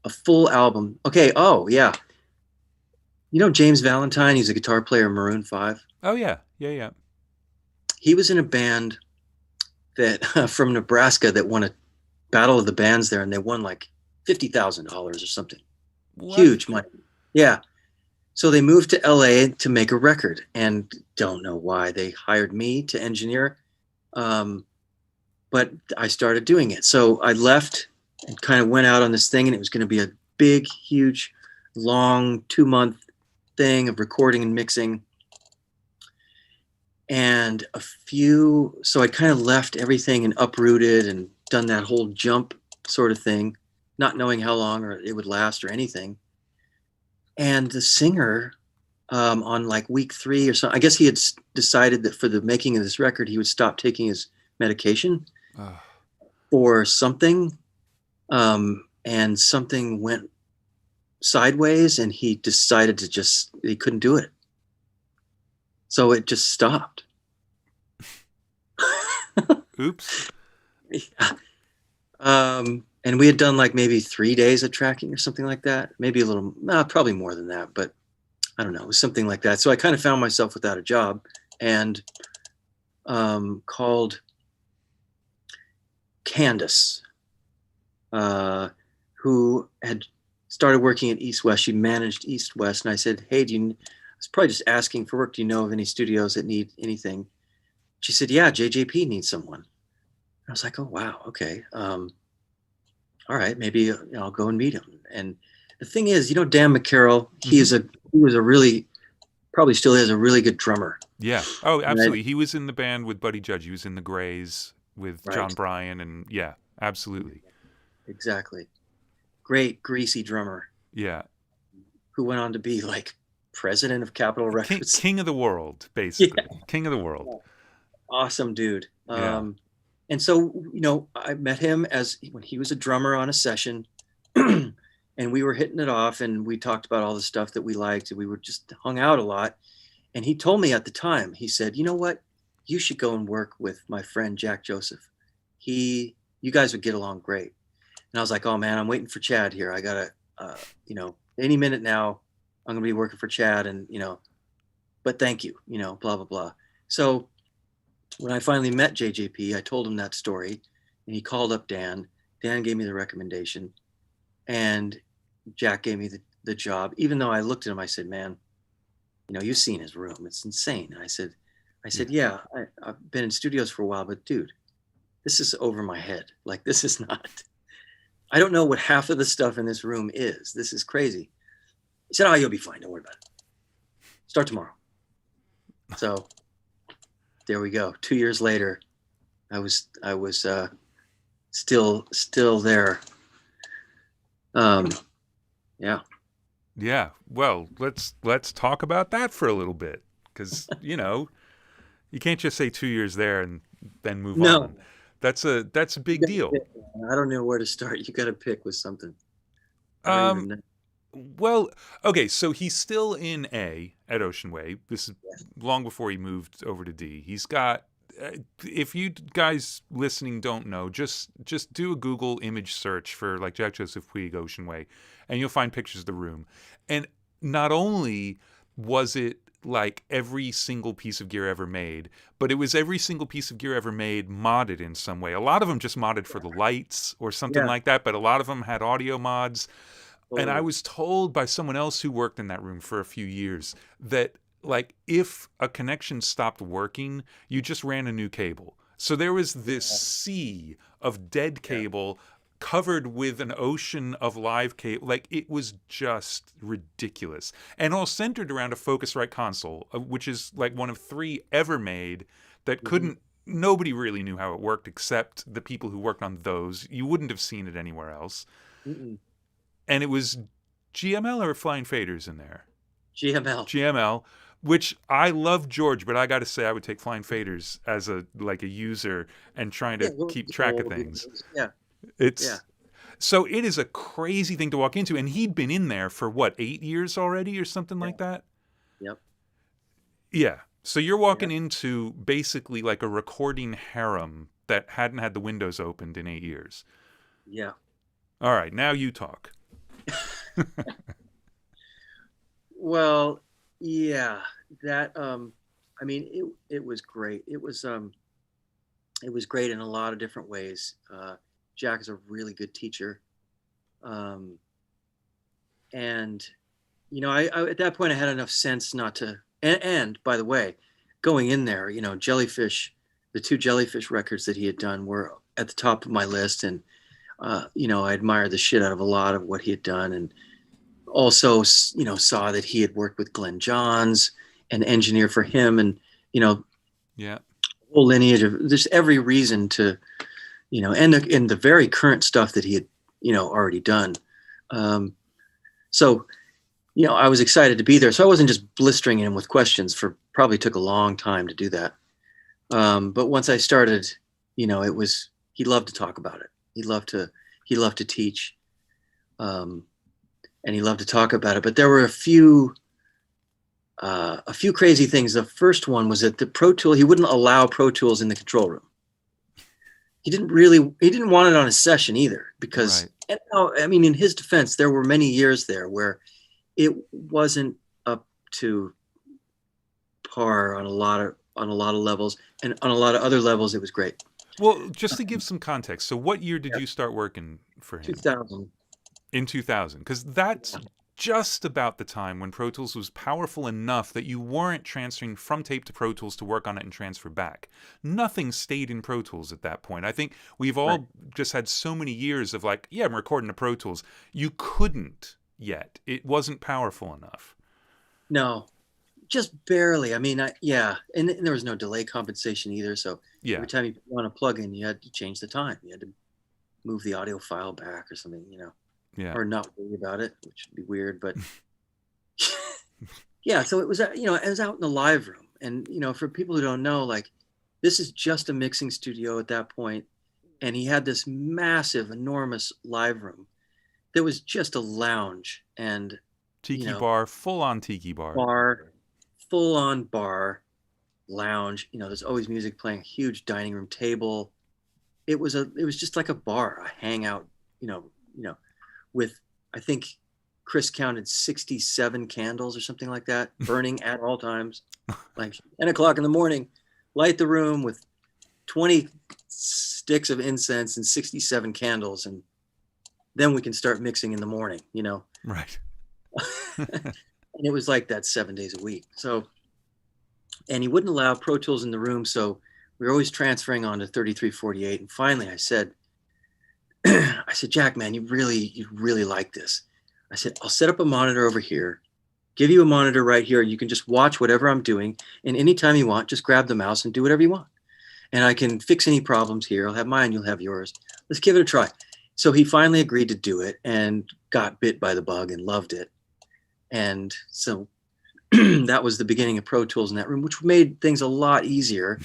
a full album. Okay. Oh yeah. James Valentine. He's a guitar player in Maroon 5. Oh yeah. Yeah. Yeah. He was in a band that from Nebraska that won a battle of the bands there, and they won like $50,000 or something. What? Huge money. Yeah. So they moved to LA to make a record, and don't know why they hired me to engineer. But I started doing it. So I left and kind of went out on this thing, and it was going to be a big, huge, long 2-month thing of recording and mixing. And so I kind of left everything and uprooted and done that whole jump sort of thing, not knowing how long or it would last or anything. And the singer, on like week 3 or so, I guess he had decided that for the making of this record, he would stop taking his medication or something. And something went sideways, and he decided he couldn't do it. So it just stopped. Oops. Yeah. And we had done like maybe 3 days of tracking or something like that. Maybe a little, probably more than that, but I don't know. It was something like that. So I kind of found myself without a job, and called Candace, who had started working at East West. She managed East West. And I said, hey, I was probably just asking for work. Do you know of any studios that need anything? She said, yeah, JJP needs someone. I was like, oh, wow. Okay. All right, maybe I'll go and meet him. And the thing is, Dan McCarroll, he was a really, probably still is a really good drummer. Yeah. Oh, absolutely. He was in the band with Buddy Judge. He was in the Grays with Right. John Bryan, and yeah, absolutely. Exactly. Great, greasy drummer. Yeah. Who went on to be like president of Capitol Records. King of the world, basically. Yeah. King of the world. Awesome dude. Yeah. And so, I met him when he was a drummer on a session, and we were hitting it off, and we talked about all the stuff that we liked, and we were just hung out a lot. And he told me at the time, he said, you know what, you should go and work with my friend, Jack Joseph. You guys would get along great. And I was like, oh man, I'm waiting for Tchad here. I gotta, any minute now, I'm going to be working for Tchad, and, but thank you, blah, blah, blah. So when I finally met JJP, I told him that story, and he called up Dan. Dan gave me the recommendation, and Jack gave me the job. Even though I looked at him, I said, man, you've seen his room. It's insane. And I said, yeah, I've been in studios for a while, but dude, this is over my head. Like, this is not, I don't know what half of the stuff in this room is. This is crazy. He said, oh, you'll be fine. Don't worry about it. Start tomorrow. So there we go. 2 years later, I was still there. Yeah. Yeah. Well, let's talk about that for a little bit, because you can't just say 2 years there and then move on. That's a big deal. I don't know where to start. You got to pick with something. Well, okay, so he's still in A at Ocean Way. This is long before he moved over to D. He's got, if you guys listening don't know, just do a Google image search for like Jack Joseph Puig Ocean Way, and you'll find pictures of the room. And not only was it like every single piece of gear ever made, but it was every single piece of gear ever made modded in some way. A lot of them just modded for the lights or something like that, but a lot of them had audio mods. And I was told by someone else who worked in that room for a few years that, like, if a connection stopped working, you just ran a new cable. So there was this sea of dead cable covered with an ocean of live cable. Like, it was just ridiculous. And all centered around a Focusrite console, which is like one of 3 ever made that couldn't nobody really knew how it worked except the people who worked on those. You wouldn't have seen it anywhere else. Mm-mm. And it was GML or Flying Faders in there? GML. Which I love George, but I got to say I would take Flying Faders as a user and trying to keep track of things. So it is a crazy thing to walk into, and he'd been in there for what, 8 years already or something like that? Yep. Yeah. So you're walking into basically like a recording harem that hadn't had the windows opened in 8 years. Yeah. All right, now you talk. Well, yeah, that I mean, it was great. It was great in a lot of different ways. Jack is a really good teacher, and you know, I at that point I had enough sense not to. And by the way, going in there, you know, Jellyfish, the 2 Jellyfish records that he had done were at the top of my list, and you know, I admired the shit out of a lot of what he had done, and also, you know, saw that he had worked with Glenn Johns, an engineer for him, and you know, whole lineage of there's every reason to, you know, and the very current stuff that he had, you know, already done. So, you know, I was excited to be there. So I wasn't just blistering him with questions. Probably took a long time to do that. But once I started, you know, he loved to talk about it. He loved to teach, and he loved to talk about it. But there were a few crazy things. The first one was that he wouldn't allow Pro Tools in the control room. He didn't want it on his session either, because, and, I mean, in his defense, there were many years there where it wasn't up to par on a lot of levels, and on a lot of other levels, it was great. Well, just to give some context, so what year did you start working for him? 2000. In 2000, because that's just about the time when Pro Tools was powerful enough that you weren't transferring from tape to Pro Tools to work on it and transfer back. Nothing stayed in Pro Tools at that point. I think we've all just had so many years of like, yeah, I'm recording to Pro Tools. You couldn't yet. It wasn't powerful enough. No, just barely. I mean, and there was no delay compensation either. So every time you want to plug in, you had to change the time. You had to move the audio file back or something, you know. Yeah. Or not worry about it, which would be weird, but yeah. So it was, you know, it was out in the live room, and you know, for people who don't know, like, this is just a mixing studio at that point, and he had this massive, enormous live room that was just a lounge and tiki bar, full on tiki bar, full on bar, lounge. You know, there's always music playing, a huge dining room table. It was just like a bar, a hangout. You know. With, I think Chris counted 67 candles or something like that, burning at all times. Like 10 o'clock in the morning, light the room with 20 sticks of incense and 67 candles, and then we can start mixing in the morning, you know? Right. And it was like that 7 days a week. So, and he wouldn't allow Pro Tools in the room, so we were always transferring on to 3348. And finally I said, Jack, man, you really like this. I said, I'll set up a monitor over here, give you a monitor right here. You can just watch whatever I'm doing. And anytime you want, just grab the mouse and do whatever you want. And I can fix any problems here. I'll have mine, you'll have yours. Let's give it a try. So he finally agreed to do it and got bit by the bug and loved it. And so that was the beginning of Pro Tools in that room, which made things a lot easier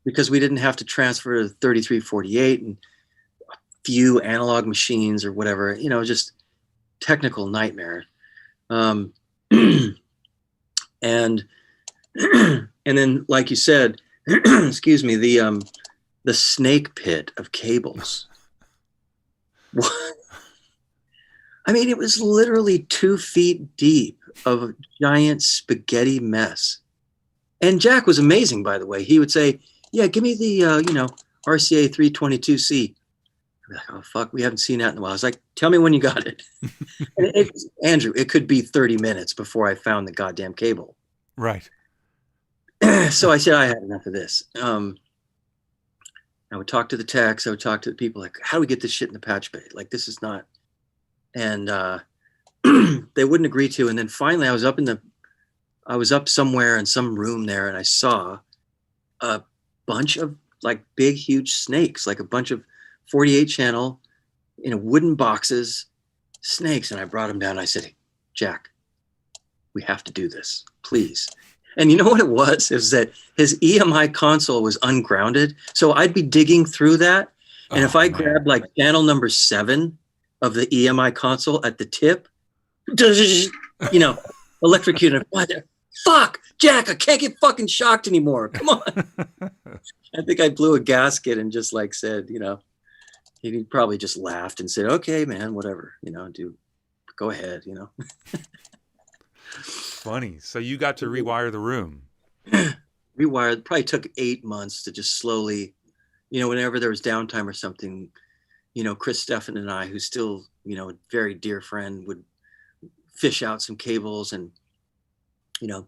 because we didn't have to transfer to 3348 and few analog machines or whatever, you know, just technical nightmare. And and then, like you said, excuse me, the snake pit of cables. I mean, it was literally 2 feet deep of a giant spaghetti mess. And Jack was amazing, by the way. He would say, yeah, give me the, RCA 322C. Like, oh, fuck, we haven't seen that in a while. I was like, tell me when you got it. Andrew, it could be 30 minutes before I found the goddamn cable. Right. So I said, I had enough of this. I would talk to the techs. I would talk to the people like, how do we get this shit in the patch bay? Like, this is not. And they wouldn't agree to. And then finally I was up somewhere in some room there, and I saw a bunch of like big, huge snakes, like a bunch of 48 channel in wooden boxes, snakes. And I brought them down. And I said, Jack, we have to do this, please. And you know what it was? It was that his EMI console was ungrounded. So I'd be digging through that. And if I grabbed like channel number 7 of the EMI console at the tip, you know, electrocuted. What the fuck, Jack, I can't get fucking shocked anymore. Come on. I think I blew a gasket and just like said, you know, he probably just laughed and said, okay, man, whatever, you know, go ahead, you know. Funny. So you got to rewire the room. Rewired. Probably took 8 months to just slowly, you know, whenever there was downtime or something, you know, Chris Steffen and I, who's still, you know, a very dear friend, would fish out some cables and, you know,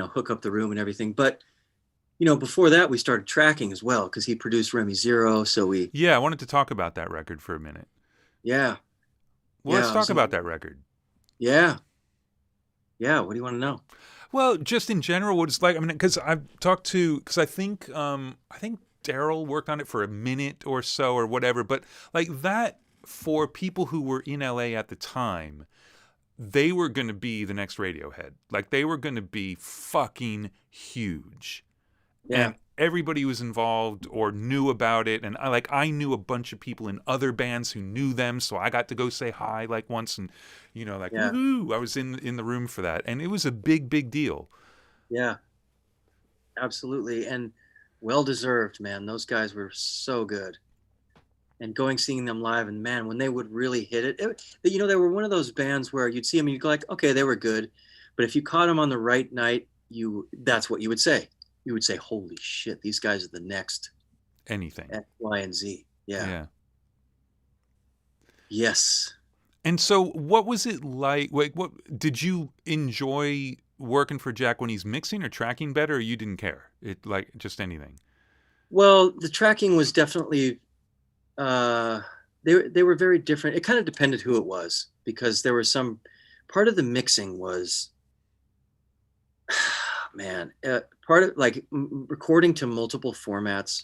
hook up the room and everything. But, you know, before that, we started tracking as well because he produced Remy Zero. So I wanted to talk about that record for a minute. Yeah. Well, let's talk about that record. Yeah. Yeah. What do you want to know? Well, just in general, what it's like. I mean, because I think Daryl worked on it for a minute or so or whatever. But like that, for people who were in LA at the time, they were going to be the next Radiohead. Like they were going to be fucking huge. Yeah. And everybody was involved or knew about it. And I knew a bunch of people in other bands who knew them. So I got to go say hi like once and, you know, like, woohoo, I was in the room for that. And it was a big, big deal. Yeah, absolutely. And well-deserved, man. Those guys were so good. And seeing them live, and man, when they would really hit it, you know, they were one of those bands where you'd see them and you'd go like, okay, they were good. But if you caught them on the right night, that's what you would say. You would say, holy shit, these guys are the next anything. X, Y, and Z. Yeah. Yeah. Yes. And so what was it like? What did you enjoy working for Jack when he's mixing or tracking better, or you didn't care? It like just anything? Well, the tracking was definitely they were very different. It kind of depended who it was, because there was some part of the mixing was man, part of like recording to multiple formats.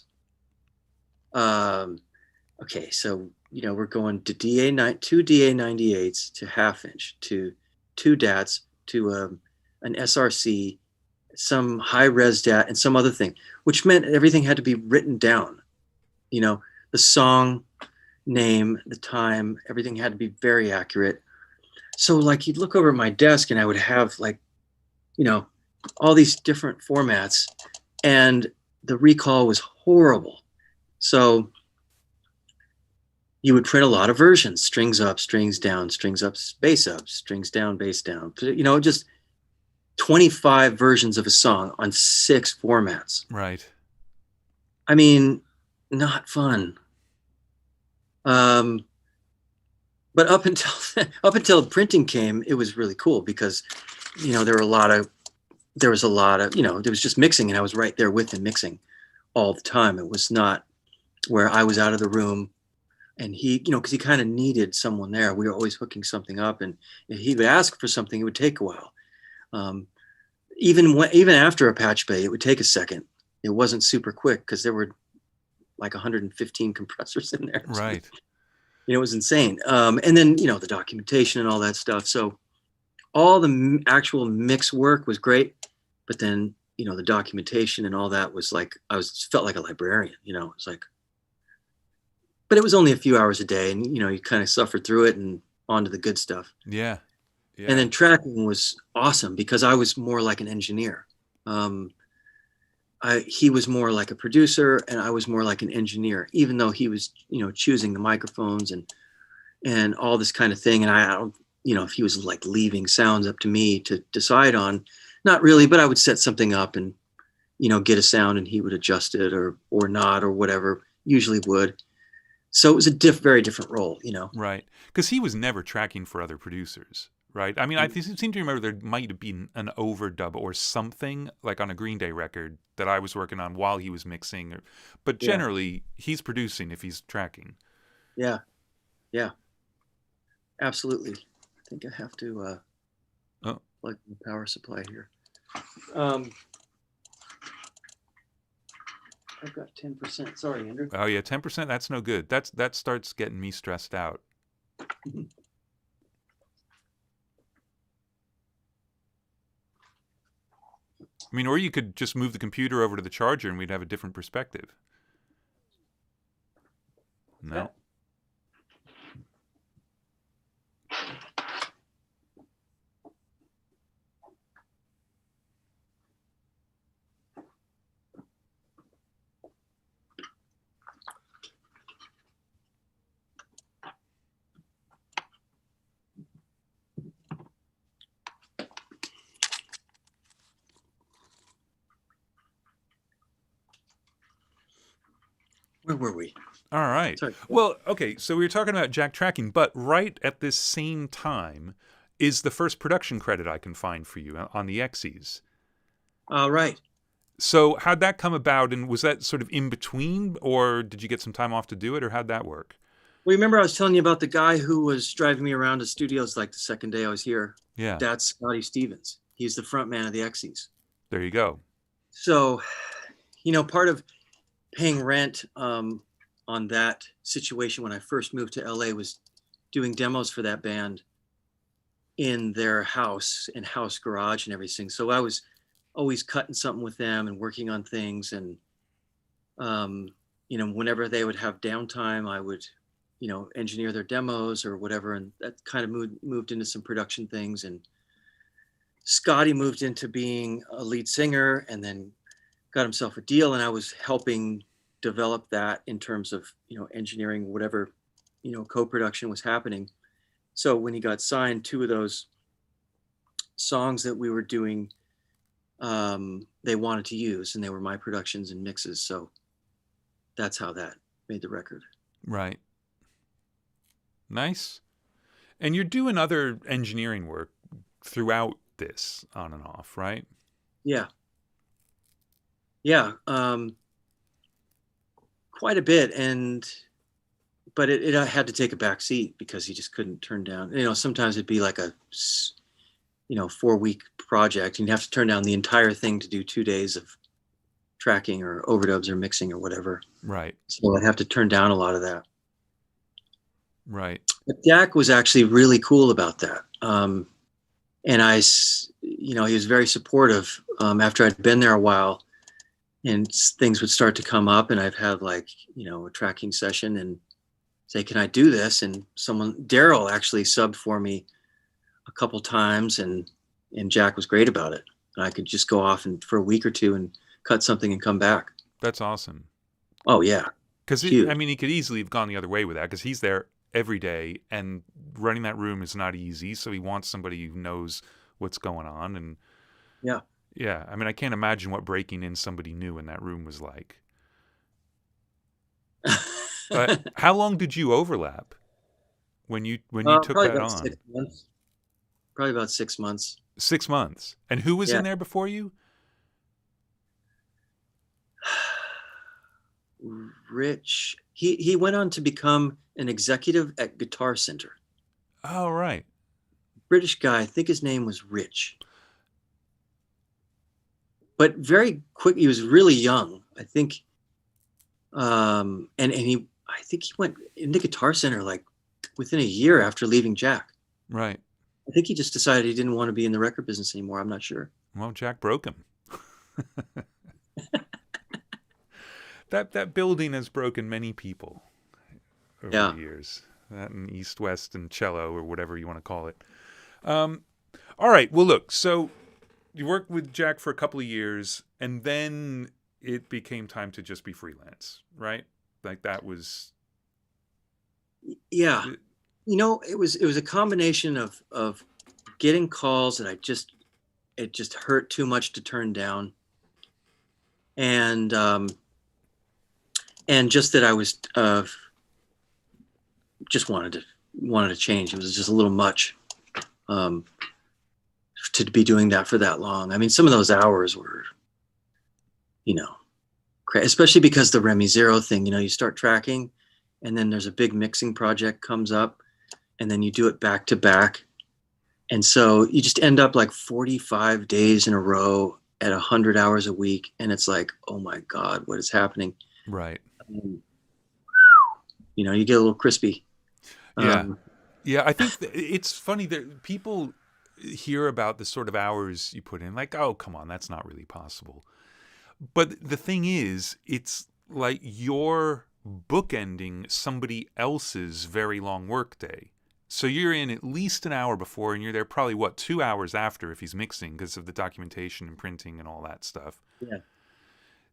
Okay, so you know, we're going to two DA98s to half inch to 2 DATs to an SRC, some high res DAT, and some other thing, which meant everything had to be written down. You know, the song name, the time, everything had to be very accurate. So like you'd look over at my desk and I would have like, you know, all these different formats, and the recall was horrible. So you would print a lot of versions, strings up, strings down, strings up, strings down, bass down. You know, just 25 versions of a song on 6 formats. Right. I mean, not fun. But up until printing came, it was really cool because, you know, there was a lot of, you know, there was just mixing, and I was right there with him mixing all the time. It was not where I was out of the room and he, you know, because he kind of needed someone there. We were always hooking something up, and if he would ask for something, it would take a while. Even after a patch bay, it would take a second. It wasn't super quick because there were like 115 compressors in there. Right. You know, it was insane. And then, you know, the documentation and all that stuff. So all the actual mix work was great, but then, you know, the documentation and all that was like, felt like a librarian, you know, it's like, but it was only a few hours a day, and, you know, you kind of suffered through it and on to the good stuff. Yeah. Yeah. And then tracking was awesome because I was more like an engineer. He was more like a producer, and I was more like an engineer, even though he was, you know, choosing the microphones and all this kind of thing. And I don't, you know, if he was like leaving sounds up to me to decide on, not really, but I would set something up and, you know, get a sound, and he would adjust it or not or whatever, usually would. So it was a very different role, you know. Right. Because he was never tracking for other producers. Right. I mean, I seem to remember there might have been an overdub or something like on a Green Day record that I was working on while he was mixing. But generally, he's producing if he's tracking. Yeah. Yeah. Absolutely. I think I have to plug the power supply here. I've got 10%. Sorry, Andrew. Oh yeah, 10%. That's no good. That starts getting me stressed out. I mean, or you could just move the computer over to the charger and we'd have a different perspective. No. Yeah. Where were we? All right. Sorry. Well, okay, so we were talking about Jack tracking, but right at this same time is the first production credit I can find for you on the X's. Right. So how'd that come about, and was that sort of in between, or did you get some time off to do it, or how'd that work? Well, remember I was telling you about the guy who was driving me around to studios like the second day I was here? Yeah. That's Scotty Stevens. He's the front man of the X's. There you go. So, part of paying rent on that situation when I first moved to LA was doing demos for that band in their house and house garage and everything. So I was always cutting something with them and working on things. And, whenever they would have downtime, I would, engineer their demos or whatever. And that kind of moved into some production things. And Scotty moved into being a lead singer and then got himself a deal. And I was helping develop that in terms of, engineering whatever, co-production was happening. So when he got signed, 2 of those songs that we were doing, they wanted to use, and they were my productions and mixes. So that's how that made the record. Right. Nice. And you're doing other engineering work throughout this on and off, right? Yeah. Yeah. Quite a bit. But it had to take a back seat because he just couldn't turn down, sometimes it'd be like a, 4-week project, and you'd have to turn down the entire thing to do 2 days of tracking or overdubs or mixing or whatever. Right. So I'd have to turn down a lot of that. Right. But Jack was actually really cool about that. And he was very supportive after I'd been there a while and things would start to come up, and I'd have a tracking session and say, can I do this? And Daryl actually subbed for me a couple times, and Jack was great about it. And I could just go off and for a week or 2 and cut something and come back. That's awesome. Oh yeah. Because he could easily have gone the other way with that, because he's there every day and running that room is not easy. So he wants somebody who knows what's going on. And yeah. Yeah. I mean, I can't imagine what breaking in somebody new in that room was like. But how long did you overlap when you took that on? 6 months. Probably about 6 months. 6 months. And who was in there before you? Rich. He went on to become an executive at Guitar Center. Oh, right. British guy. I think his name was Rich. But very quick, he was really young. I think, I think he went into Guitar Center like within a year after leaving Jack. Right. I think he just decided he didn't want to be in the record business anymore. I'm not sure. Well, Jack broke him. That building has broken many people over the years. That and East, West, and Cello, or whatever you want to call it. All right. Well, look. So you worked with Jack for a couple of years, and then it became time to just be freelance, right? Like that was. Yeah. It was a combination of getting calls that it just hurt too much to turn down, and just that I was just wanted to change. It was just a little much to be doing that for that long. I mean, some of those hours were, especially because the Remy Zero thing. You start tracking, and then there's a big mixing project comes up, and then you do it back to back. And so you just end up like 45 days in a row at 100 hours a week, and it's like, oh my God, what is happening? Right. You know, you get a little crispy. Yeah. Yeah. I think it's funny that people hear about the sort of hours you put in, like, oh, come on, that's not really possible. But the thing is, it's like you're bookending somebody else's very long workday. So you're in at least an hour before, and you're there probably, 2 hours after if he's mixing because of the documentation and printing and all that stuff. Yeah.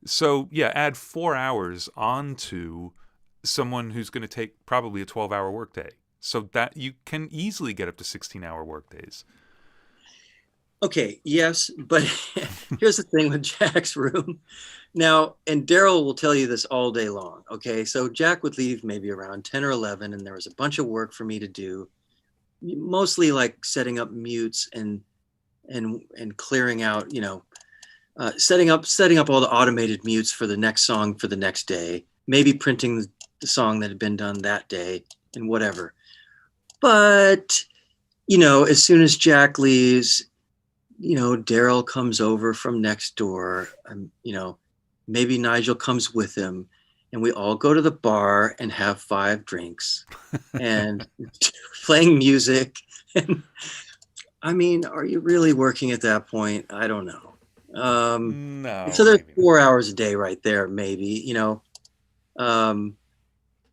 So, yeah, add 4 hours onto someone who's going to take probably a 12-hour workday. So that you can easily get up to 16-hour workdays. Okay, yes, but here's the thing with Jack's room. Now, and Daryl will tell you this all day long, okay? So Jack would leave maybe around 10 or 11, and there was a bunch of work for me to do, mostly like setting up mutes and clearing out, you know, setting up all the automated mutes for the next song for the next day, maybe printing the song that had been done that day and whatever. But, you know, as soon as Jack leaves, you know, Daryl comes over from next door. You know, maybe Nigel comes with him, and we all go to the bar and have 5 drinks and playing music. And I mean, are you really working at that point? I don't know. No. So there's 4 hours a day right there, maybe, you know.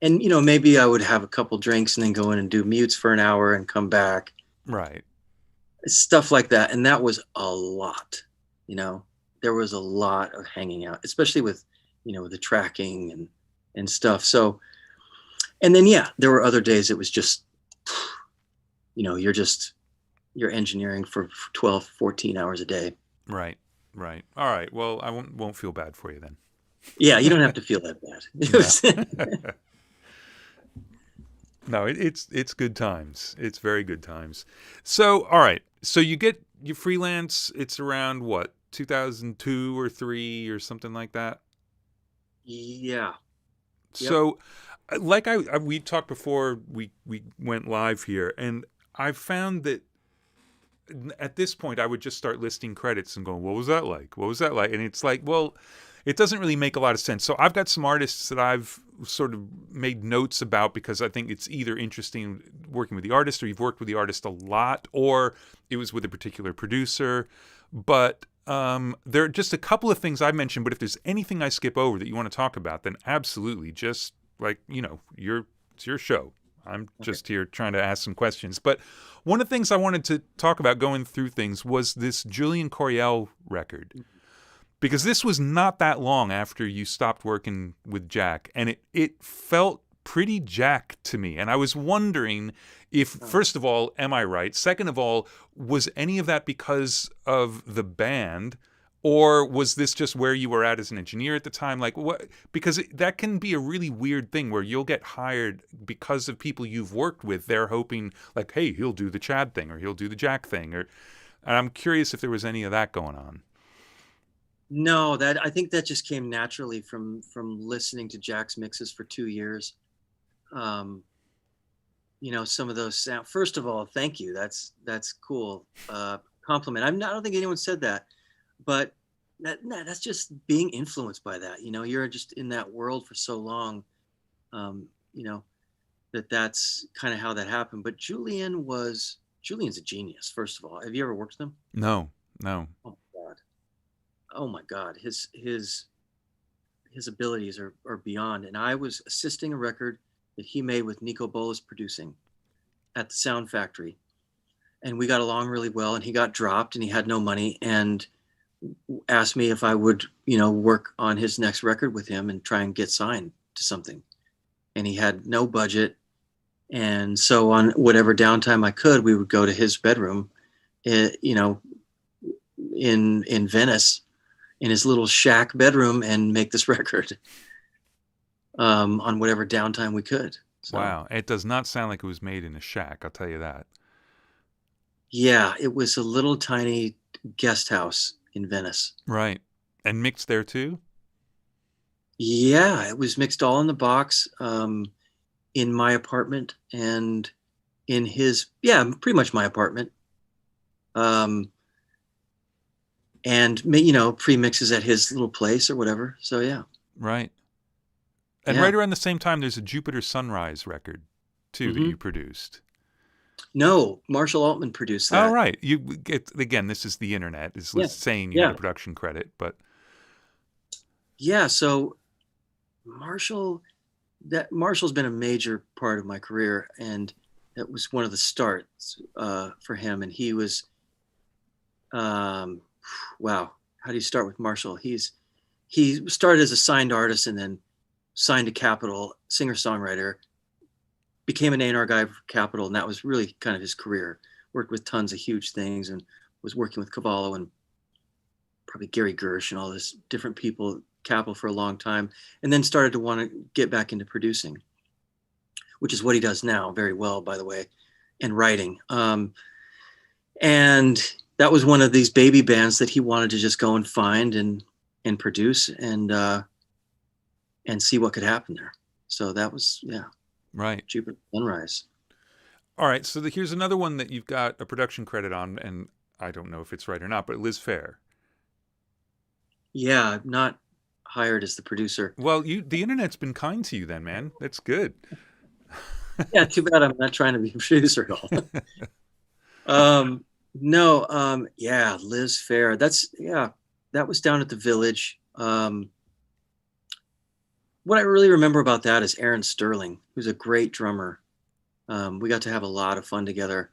And, you know, maybe I would have a couple drinks and then go in and do mutes for an hour and come back. Right. Stuff like that. And that was a lot, you know. There was a lot of hanging out, especially with, you know, the tracking and stuff. So, and then, yeah, there were other days it was just, you know, you're engineering for 12, 14 hours a day. Right. Right. All right. Well, I won't feel bad for you then. Yeah, you don't have to feel that bad. No, it's good times. It's very good times. So, all right. So you get your freelance. It's around what, 2002 or 3 or something like that. Yeah. So, like we talked before we went live here, and I found that at this point I would just start listing credits and going, "What was that like? What was that like?" And it's like, well, it doesn't really make a lot of sense. So I've got some artists that I've sort of made notes about because I think it's either interesting working with the artist, or you've worked with the artist a lot, or it was with a particular producer. But there are just a couple of things I mentioned. But if there's anything I skip over that you want to talk about, then absolutely, just like, you know, it's your show. I'm just here trying to ask some questions. But one of the things I wanted to talk about going through things was this Julian Coriel record. Because this was not that long after you stopped working with Jack, and it felt pretty Jack to me. And I was wondering if, first of all, am I right? Second of all, was any of that because of the band, or was this just where you were at as an engineer at the time? Like, what? Because that can be a really weird thing where you'll get hired because of people you've worked with. They're hoping, like, hey, he'll do the Tchad thing, or he'll do the Jack thing, and I'm curious if there was any of that going on. No, I think that just came naturally from listening to Jack's mixes for 2 years. You know, some of those sound. First of all, thank you. That's cool. Compliment. I don't think anyone said that, but that's just being influenced by that. You know, you're just in that world for so long. You know, that's kind of how that happened. But Julian's a genius. First of all, have you ever worked with him? No. Oh my God, his abilities are beyond. And I was assisting a record that he made with Nico Bolas producing at the Sound Factory, and we got along really well. And he got dropped, and he had no money, and asked me if I would, you know, work on his next record with him and try and get signed to something. And he had no budget, and so on whatever downtime I could, we would go to his bedroom, you know, in Venice, in his little shack bedroom, and make this record on whatever downtime we could. So, wow. It does not sound like it was made in a shack, I'll tell you that. Yeah, it was a little tiny guest house in Venice. Right. And mixed there too? Yeah, it was mixed all in the box, in my apartment and in his, pretty much my apartment. and you know, pre-mixes at his little place or whatever. So yeah. Right. And right around the same time, there's a Jupiter Sunrise record too that you produced. No, Marshall Altman produced that. Oh, right. Again, this is the internet. It's saying you had a production credit, but yeah. So Marshall's been a major part of my career, and that was one of the starts for him. And he was, wow. How do you start with Marshall? He started as a signed artist and then signed to Capitol, singer-songwriter, became an A&R guy for Capitol, and that was really kind of his career. Worked with tons of huge things and was working with Cavallo and probably Gary Gersh and all this different people, Capitol, for a long time, and then started to want to get back into producing, which is what he does now very well, by the way, and writing. And that was one of these baby bands that he wanted to just go and find and produce and see what could happen there. So that was, right. Jupiter Sunrise. All right. So here's another one that you've got a production credit on, and I don't know if it's right or not, but Liz Phair. Yeah, I'm not hired as the producer. Well, the internet's been kind to you then, man. That's good. Yeah, too bad I'm not trying to be a producer at all. Yeah, Liz Phair. That was down at the Village. What I really remember about that is Aaron Sterling, who's a great drummer. We got to have a lot of fun together,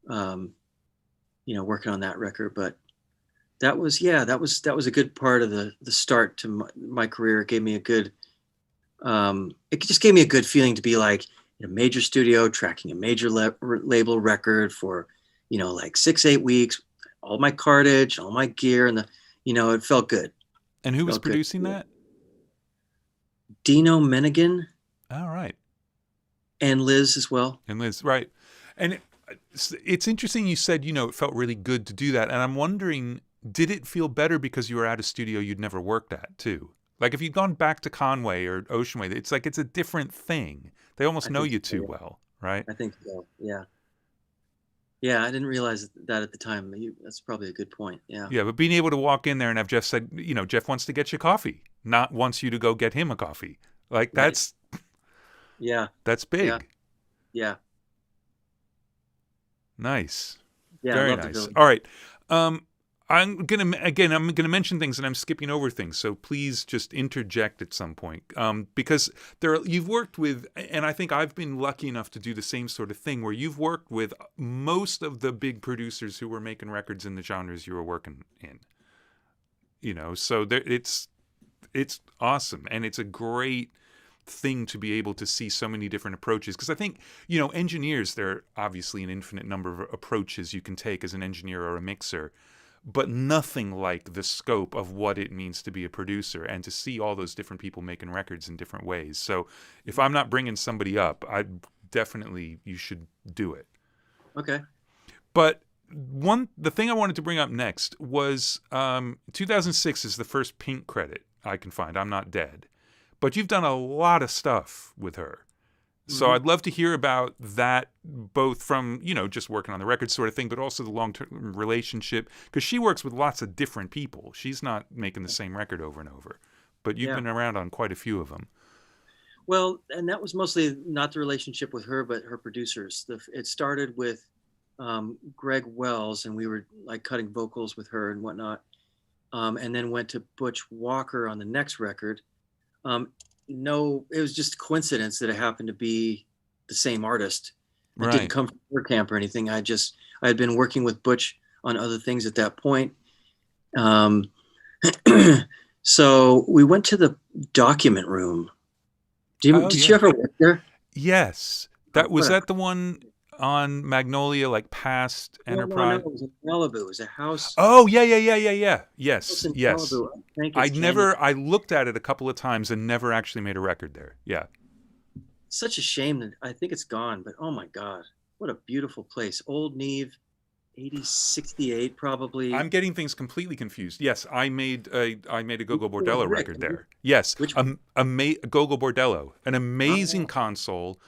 working on that record. But that was a good part of the start to my career. It gave me it just gave me a good feeling to be like in a major studio, tracking a major label record for, like 6-8 weeks, all my cartage, all my gear, and it felt good. And who was producing that? Dino Menigan. All right. And Liz as well. And Liz, right. And it's interesting you said, it felt really good to do that. And I'm wondering, did it feel better because you were at a studio you'd never worked at too? Like if you'd gone back to Conway or Ocean Way, it's like it's a different thing. They almost know you too well, right? I think so, yeah. Yeah, I didn't realize that at the time. That's probably a good point, yeah. Yeah, but being able to walk in there and have Jeff said, Jeff wants to get you coffee, not wants you to go get him a coffee. Like that's... Yeah. That's big. Yeah. Nice. Yeah, very nice. All right. I'm gonna mention things and I'm skipping over things, so please just interject at some point. Because you've worked with, and I think I've been lucky enough to do the same sort of thing, where you've worked with most of the big producers who were making records in the genres you were working in. So it's awesome, and it's a great thing to be able to see so many different approaches, because I think engineers, there are obviously an infinite number of approaches you can take as an engineer or a mixer, but nothing like the scope of what it means to be a producer and to see all those different people making records in different ways. So if I'm not bringing somebody up, you should do it. Okay. But the thing I wanted to bring up next was 2006 is the first Pink credit I can find. I'm Not Dead. But you've done a lot of stuff with her. So I'd love to hear about that, both from, just working on the record sort of thing, but also the long-term relationship, because she works with lots of different people. She's not making the same record over and over, but you've been around on quite a few of them. Well, and that was mostly not the relationship with her, but her producers. It started with Greg Wells, and we were like cutting vocals with her and whatnot, and then went to Butch Walker on the next record. No, it was just a coincidence that it happened to be the same artist. It didn't come from her camp or anything. I had been working with Butch on other things at that point. So we went to the document room. Did you ever work there? Yes. Was that the one on Magnolia, like past Enterprise? No, it was in Malibu. It was a house. Oh, yeah. Yes. I looked at it a couple of times and never actually made a record there. Yeah. Such a shame that I think it's gone, but oh my God, what a beautiful place. Old Neve, 68 probably. I'm getting things completely confused. Yes, I made a Go-Go Bordello record there. Yes, Go-Go Bordello, an amazing console.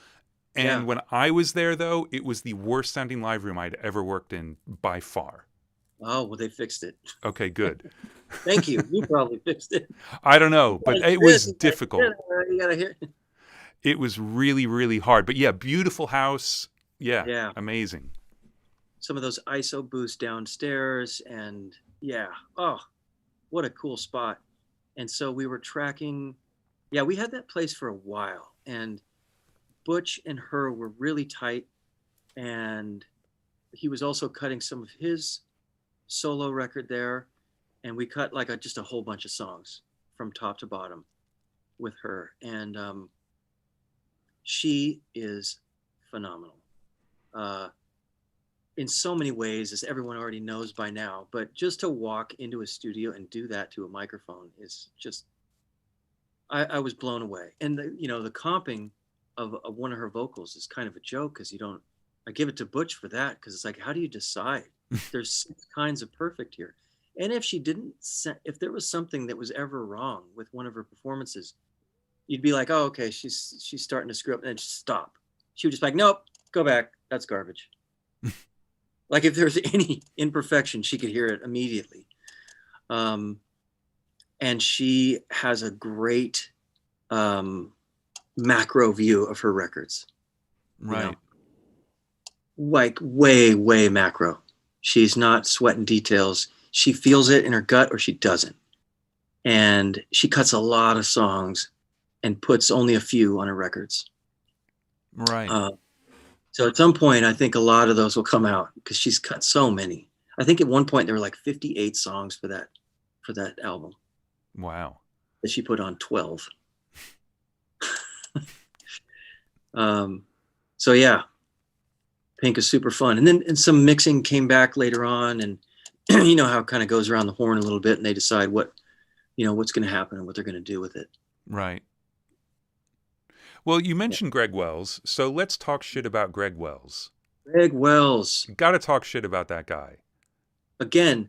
And when I was there, though, it was the worst sounding live room I'd ever worked in by far. Oh, well, they fixed it. Okay, good. Thank you. You probably fixed it. I don't know, You but gotta it hear this. was difficult. You gotta hear. It was really, really hard. But yeah, beautiful house. Yeah, Yeah. amazing. Some of those ISO boosts downstairs, and yeah. Oh, what a cool spot. And so we were tracking. Yeah, we had that place for a while, and Butch and her were really tight, and he was also cutting some of his solo record there, and we cut like just a whole bunch of songs from top to bottom with her, and she is phenomenal in so many ways, as everyone already knows by now. But just to walk into a studio and do that to a microphone is just, I was blown away. And the comping of one of her vocals is kind of a joke, because you don't. I give it to Butch for that, because it's like, how do you decide? There's 6 kinds of perfect here. And if there was something that was ever wrong with one of her performances, you'd be like, oh, okay, she's starting to screw up, and then just stop. She would just be like, nope, go back. That's garbage. Like if there's any imperfection, she could hear it immediately. And she has a great macro view of her records. Right. Like way, way macro. She's not sweating details. She feels it in her gut, or she doesn't. And she cuts a lot of songs and puts only a few on her records. Right. So at some point, I think a lot of those will come out, because she's cut so many. I think at one point there were like 58 songs for that album. Wow. That she put on 12. So yeah, Pink is super fun. And some mixing came back later on, and you know how it kind of goes around the horn a little bit, and they decide what's going to happen and what they're going to do with it. Right. Well, you mentioned Greg Wells, so let's talk shit about Greg Wells. Greg Wells. Got to talk shit about that guy. Again,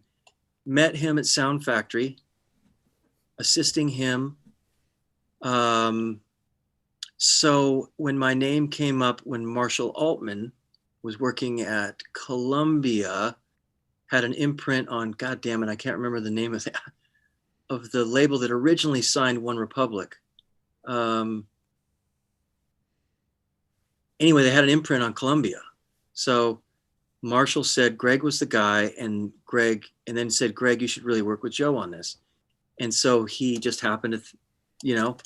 met him at Sound Factory, assisting him. So when my name came up, when Marshall Altman was working at Columbia, had an imprint on, God damn it, I can't remember the name of the label that originally signed One Republic. Anyway, they had an imprint on Columbia. So Marshall said Greg was the guy, and then said, Greg, you should really work with Joe on this. And so he just happened to,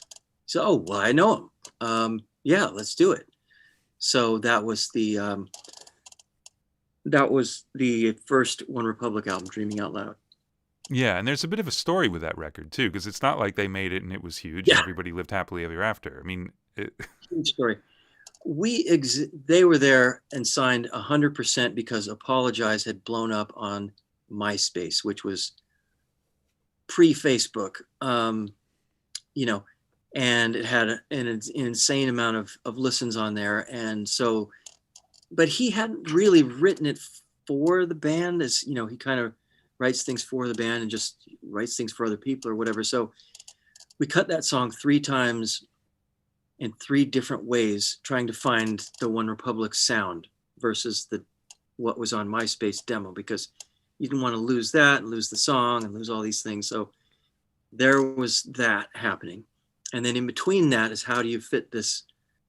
so, oh, well, I know him. Yeah, let's do it. So that was the first One Republic album, Dreaming Out Loud. Yeah, and there's a bit of a story with that record too, because it's not like they made it and it was huge. Yeah. And everybody lived happily ever after. I mean, huge story. They were there and signed 100% because Apologize had blown up on MySpace, which was pre-Facebook, and it had an insane amount of listens on there. And so, but he hadn't really written it for the band, as he kind of writes things for the band and just writes things for other people or whatever. So we cut that song 3 times in 3 different ways, trying to find the One Republic sound versus what was on MySpace demo, because you didn't want to lose that and lose the song and lose all these things. So there was that happening. And then in between that is, how do you fit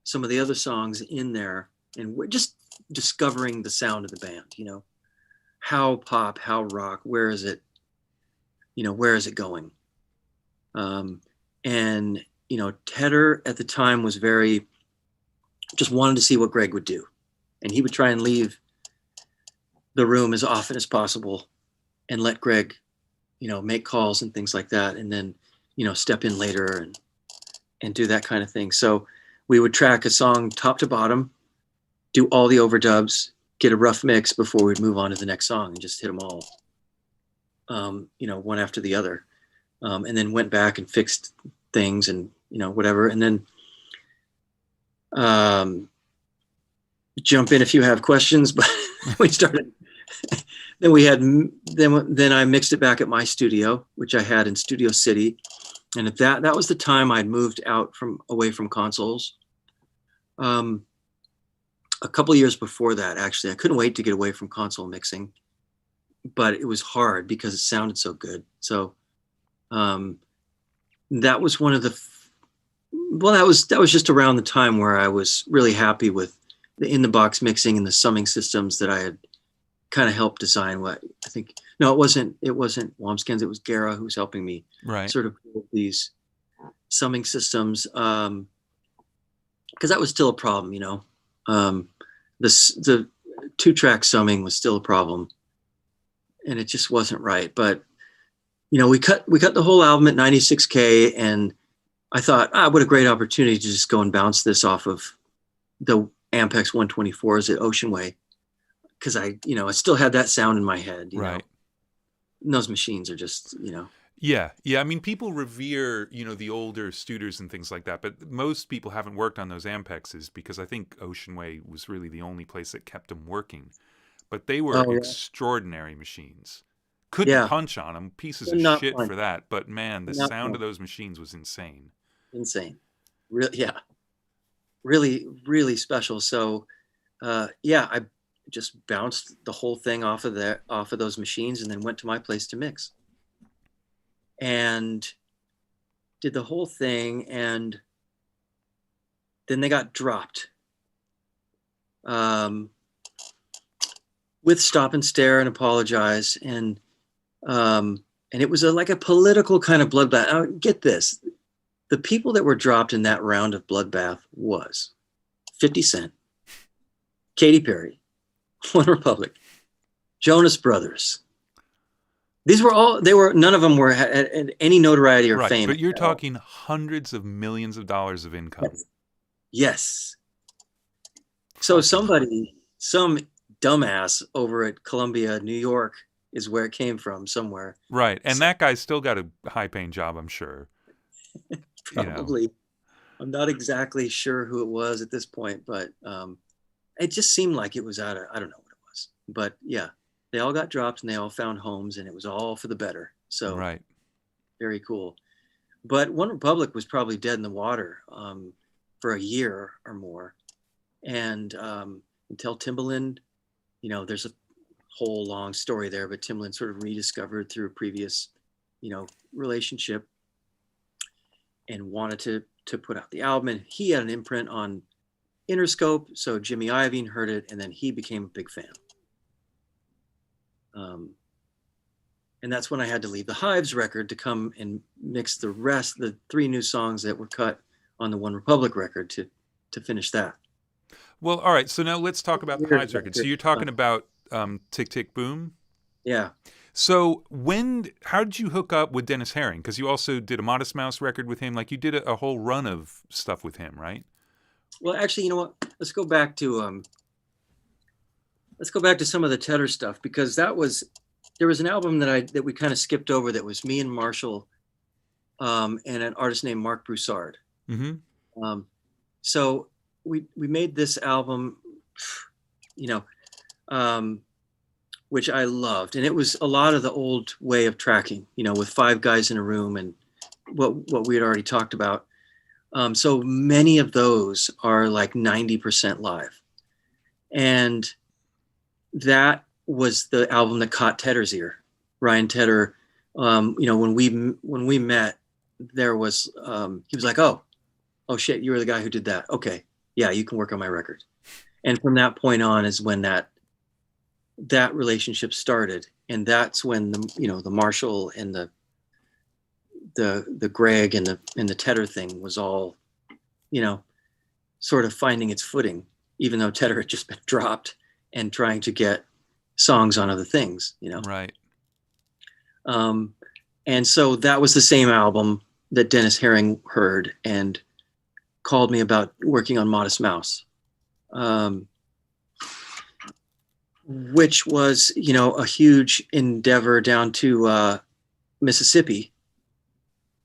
some of the other songs in there? And we're just discovering the sound of the band, how pop, how rock, where is it going? And Tedder at the time was just wanted to see what Greg would do. And he would try and leave the room as often as possible and let Greg, make calls and things like that. And then, step in later and do that kind of thing. So we would track a song top to bottom, do all the overdubs, get a rough mix before we'd move on to the next song, and just hit them all, one after the other. And then went back and fixed things and, whatever. And then jump in if you have questions, but we started, then I mixed it back at my studio, which I had in Studio City. And at that was the time I'd moved away from consoles. A couple of years before that, actually, I couldn't wait to get away from console mixing. but it was hard because it sounded so good. So that was one of the well, that was just around the time where I was really happy with the in the box mixing and the summing systems that I had kind of helped design. What I think, no, it wasn't Wamskins, it was Gara who was helping me sort of build these summing systems, because that was still a problem, you know. The 2-track summing was still a problem, and it just wasn't right. But you know, we cut the whole album at 96K, and I thought, what a great opportunity to just go and bounce this off of the Ampex 124s at Ocean Way, because I still had that sound in my head, you know. And those machines are just, you know. Yeah. I mean, people revere, you know, the older Studers and things like that, but most people haven't worked on those Ampexes because I think Ocean Way was really the only place that kept them working. But they were extraordinary machines. Couldn't punch on them, pieces of shit for that. But man, the sound of those machines was insane. Insane. Yeah. Really, really special. So, I just bounced the whole thing off of those machines, and then went to my place to mix, and did the whole thing, and then they got dropped with Stop and Stare and Apologize, and it was like a political kind of bloodbath. Now, get this. The people that were dropped in that round of bloodbath was 50 Cent, Katy Perry, One Republic, Jonas Brothers. None of them had any notoriety or fame. But you're talking hundreds of millions of dollars of income. Yes. So some dumbass over at Columbia, New York is where it came from, somewhere. Right. And that guy's still got a high-paying job, I'm sure. Probably. You know. I'm not exactly sure who it was at this point, but it just seemed like it was I don't know what it was. But yeah, they all got dropped and they all found homes, and it was all for the better. So very cool. But One Republic was probably dead in the water for a year or more. And until Timbaland, you know, there's a whole long story there, but Timbaland sort of rediscovered through a previous, you know, relationship, and wanted to put out the album. And he had an imprint on Interscope, so Jimmy Iovine heard it, and then he became a big fan. And that's when I had to leave the Hives record to come and mix the 3 new songs that were cut on the One Republic record to finish that. Well, all right. So now let's talk about the Hives record. So you're talking about Tick Tick Boom? Yeah. So how did you hook up with Dennis Herring? Because you also did a Modest Mouse record with him. Like, you did a whole run of stuff with him, right? Well, actually, you know what? Let's go back to some of the Tedder stuff, because there was an album that we kind of skipped over that was me and Marshall and an artist named Mark Broussard. Mm-hmm. So we made this album, you know, which I loved. And it was a lot of the old way of tracking, you know, with 5 guys in a room and what we had already talked about. So many of those are like 90% live. And that was the album that caught Tedder's ear. Ryan Tedder, you know, when we met, there was, he was like, oh shit, you were the guy who did that. Okay. Yeah, you can work on my record. And from that point on is when that relationship started. And that's when the Marshall and the Greg and the Tedder thing was all, you know, sort of finding its footing, even though Tedder had just been dropped and trying to get songs on other things, you know? Right. And so that was the same album that Dennis Herring heard and called me about working on Modest Mouse, which was, you know, a huge endeavor down to Mississippi,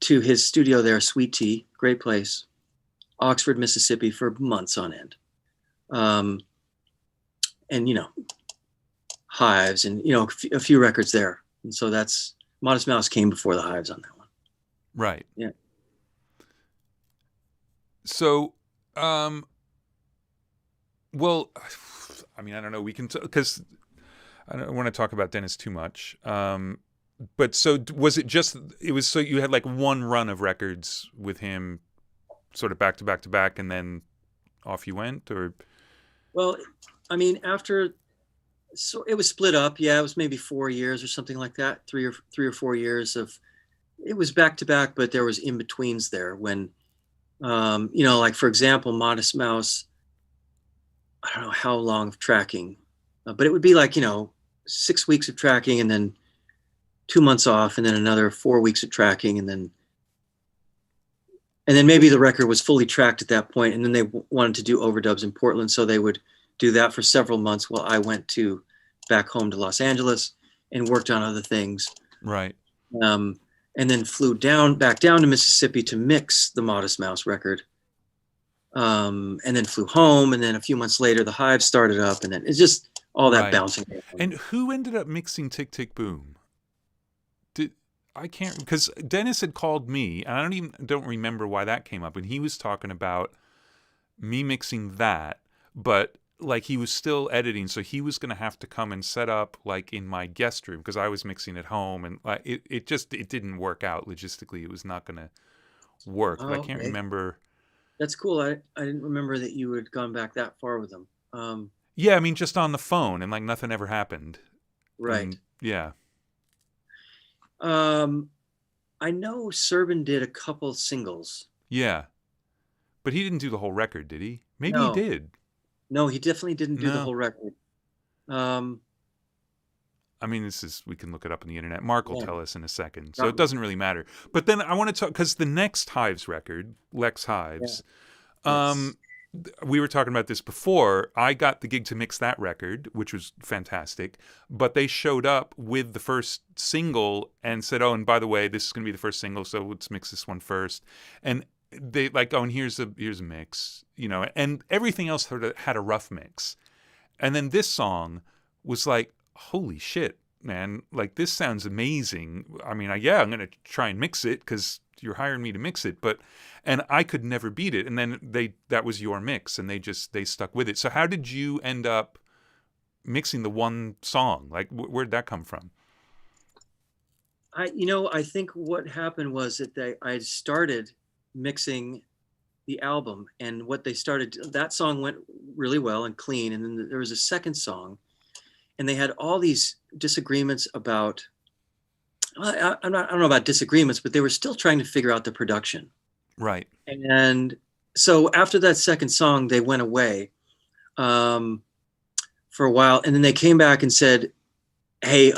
to his studio there, Sweet Tea, great place, Oxford, Mississippi, for months on end. And, you know, Hives and, you know, a few records there. And so that's, Modest Mouse came before the Hives on that one. Right. Yeah. So, well, I mean, I don't know. We can, because I don't want to talk about Dennys too much. But so was it just, it was so you had like one run of records with him sort of back to back to back and then off you went, or? Well, I mean, after, so it was split up. Yeah, it was maybe 4 years or something like that. 3 or 4 years of, it was back to back, but there was in betweens there when, like for example, Modest Mouse, I don't know how long of tracking, but it would be like, 6 weeks of tracking and then 2 months off and then another 4 weeks of tracking and then maybe the record was fully tracked at that point and then they wanted to do overdubs in Portland, so they would do that for several months while I went back home to Los Angeles and worked on other things. Right. And then flew back down to Mississippi to mix the Modest Mouse record. And then flew home, and then a few months later the Hive started up, and then it's just all that bouncing. And who ended up mixing Tick Tick Boom? I can't, because Dennys had called me, and I don't remember why that came up, and he was talking about me mixing that, but like he was still editing, so he was going to have to come and set up like in my guest room because I was mixing at home, and like it didn't work out logistically. It was not going to work. But I can't remember. That's cool. I didn't remember that you had gone back that far with him. Yeah, I mean just on the phone, and like nothing ever happened. Right. And, yeah. I know Serban did a couple singles. Yeah. But he didn't do the whole record, did he? Maybe No. he did. No, he definitely didn't do the whole record. I mean, we can look it up on the internet. Mark will tell us in a second, so it doesn't really matter. But then I want to talk, because the next Hives record, Lex Hives, we were talking about this before. I got the gig to mix that record, which was fantastic, but they showed up with the first single and said, oh, and by the way, this is going to be the first single, so let's mix this one first. And they like, oh, and here's a mix, and everything else had a rough mix. And then this song was like, holy shit, man, like this sounds amazing. I mean, I'm going to try and mix it because you're hiring me to mix it, and I could never beat it. And then that was your mix, and they stuck with it. So how did you end up mixing the one song? Like, where'd that come from? I think what happened was that I started mixing the album, and that song went really well and clean. And then there was a second song, and they had all these disagreements about, I don't know about disagreements, but they were still trying to figure out the production. Right. And so after that second song, they went away for a while. And then they came back and said, hey,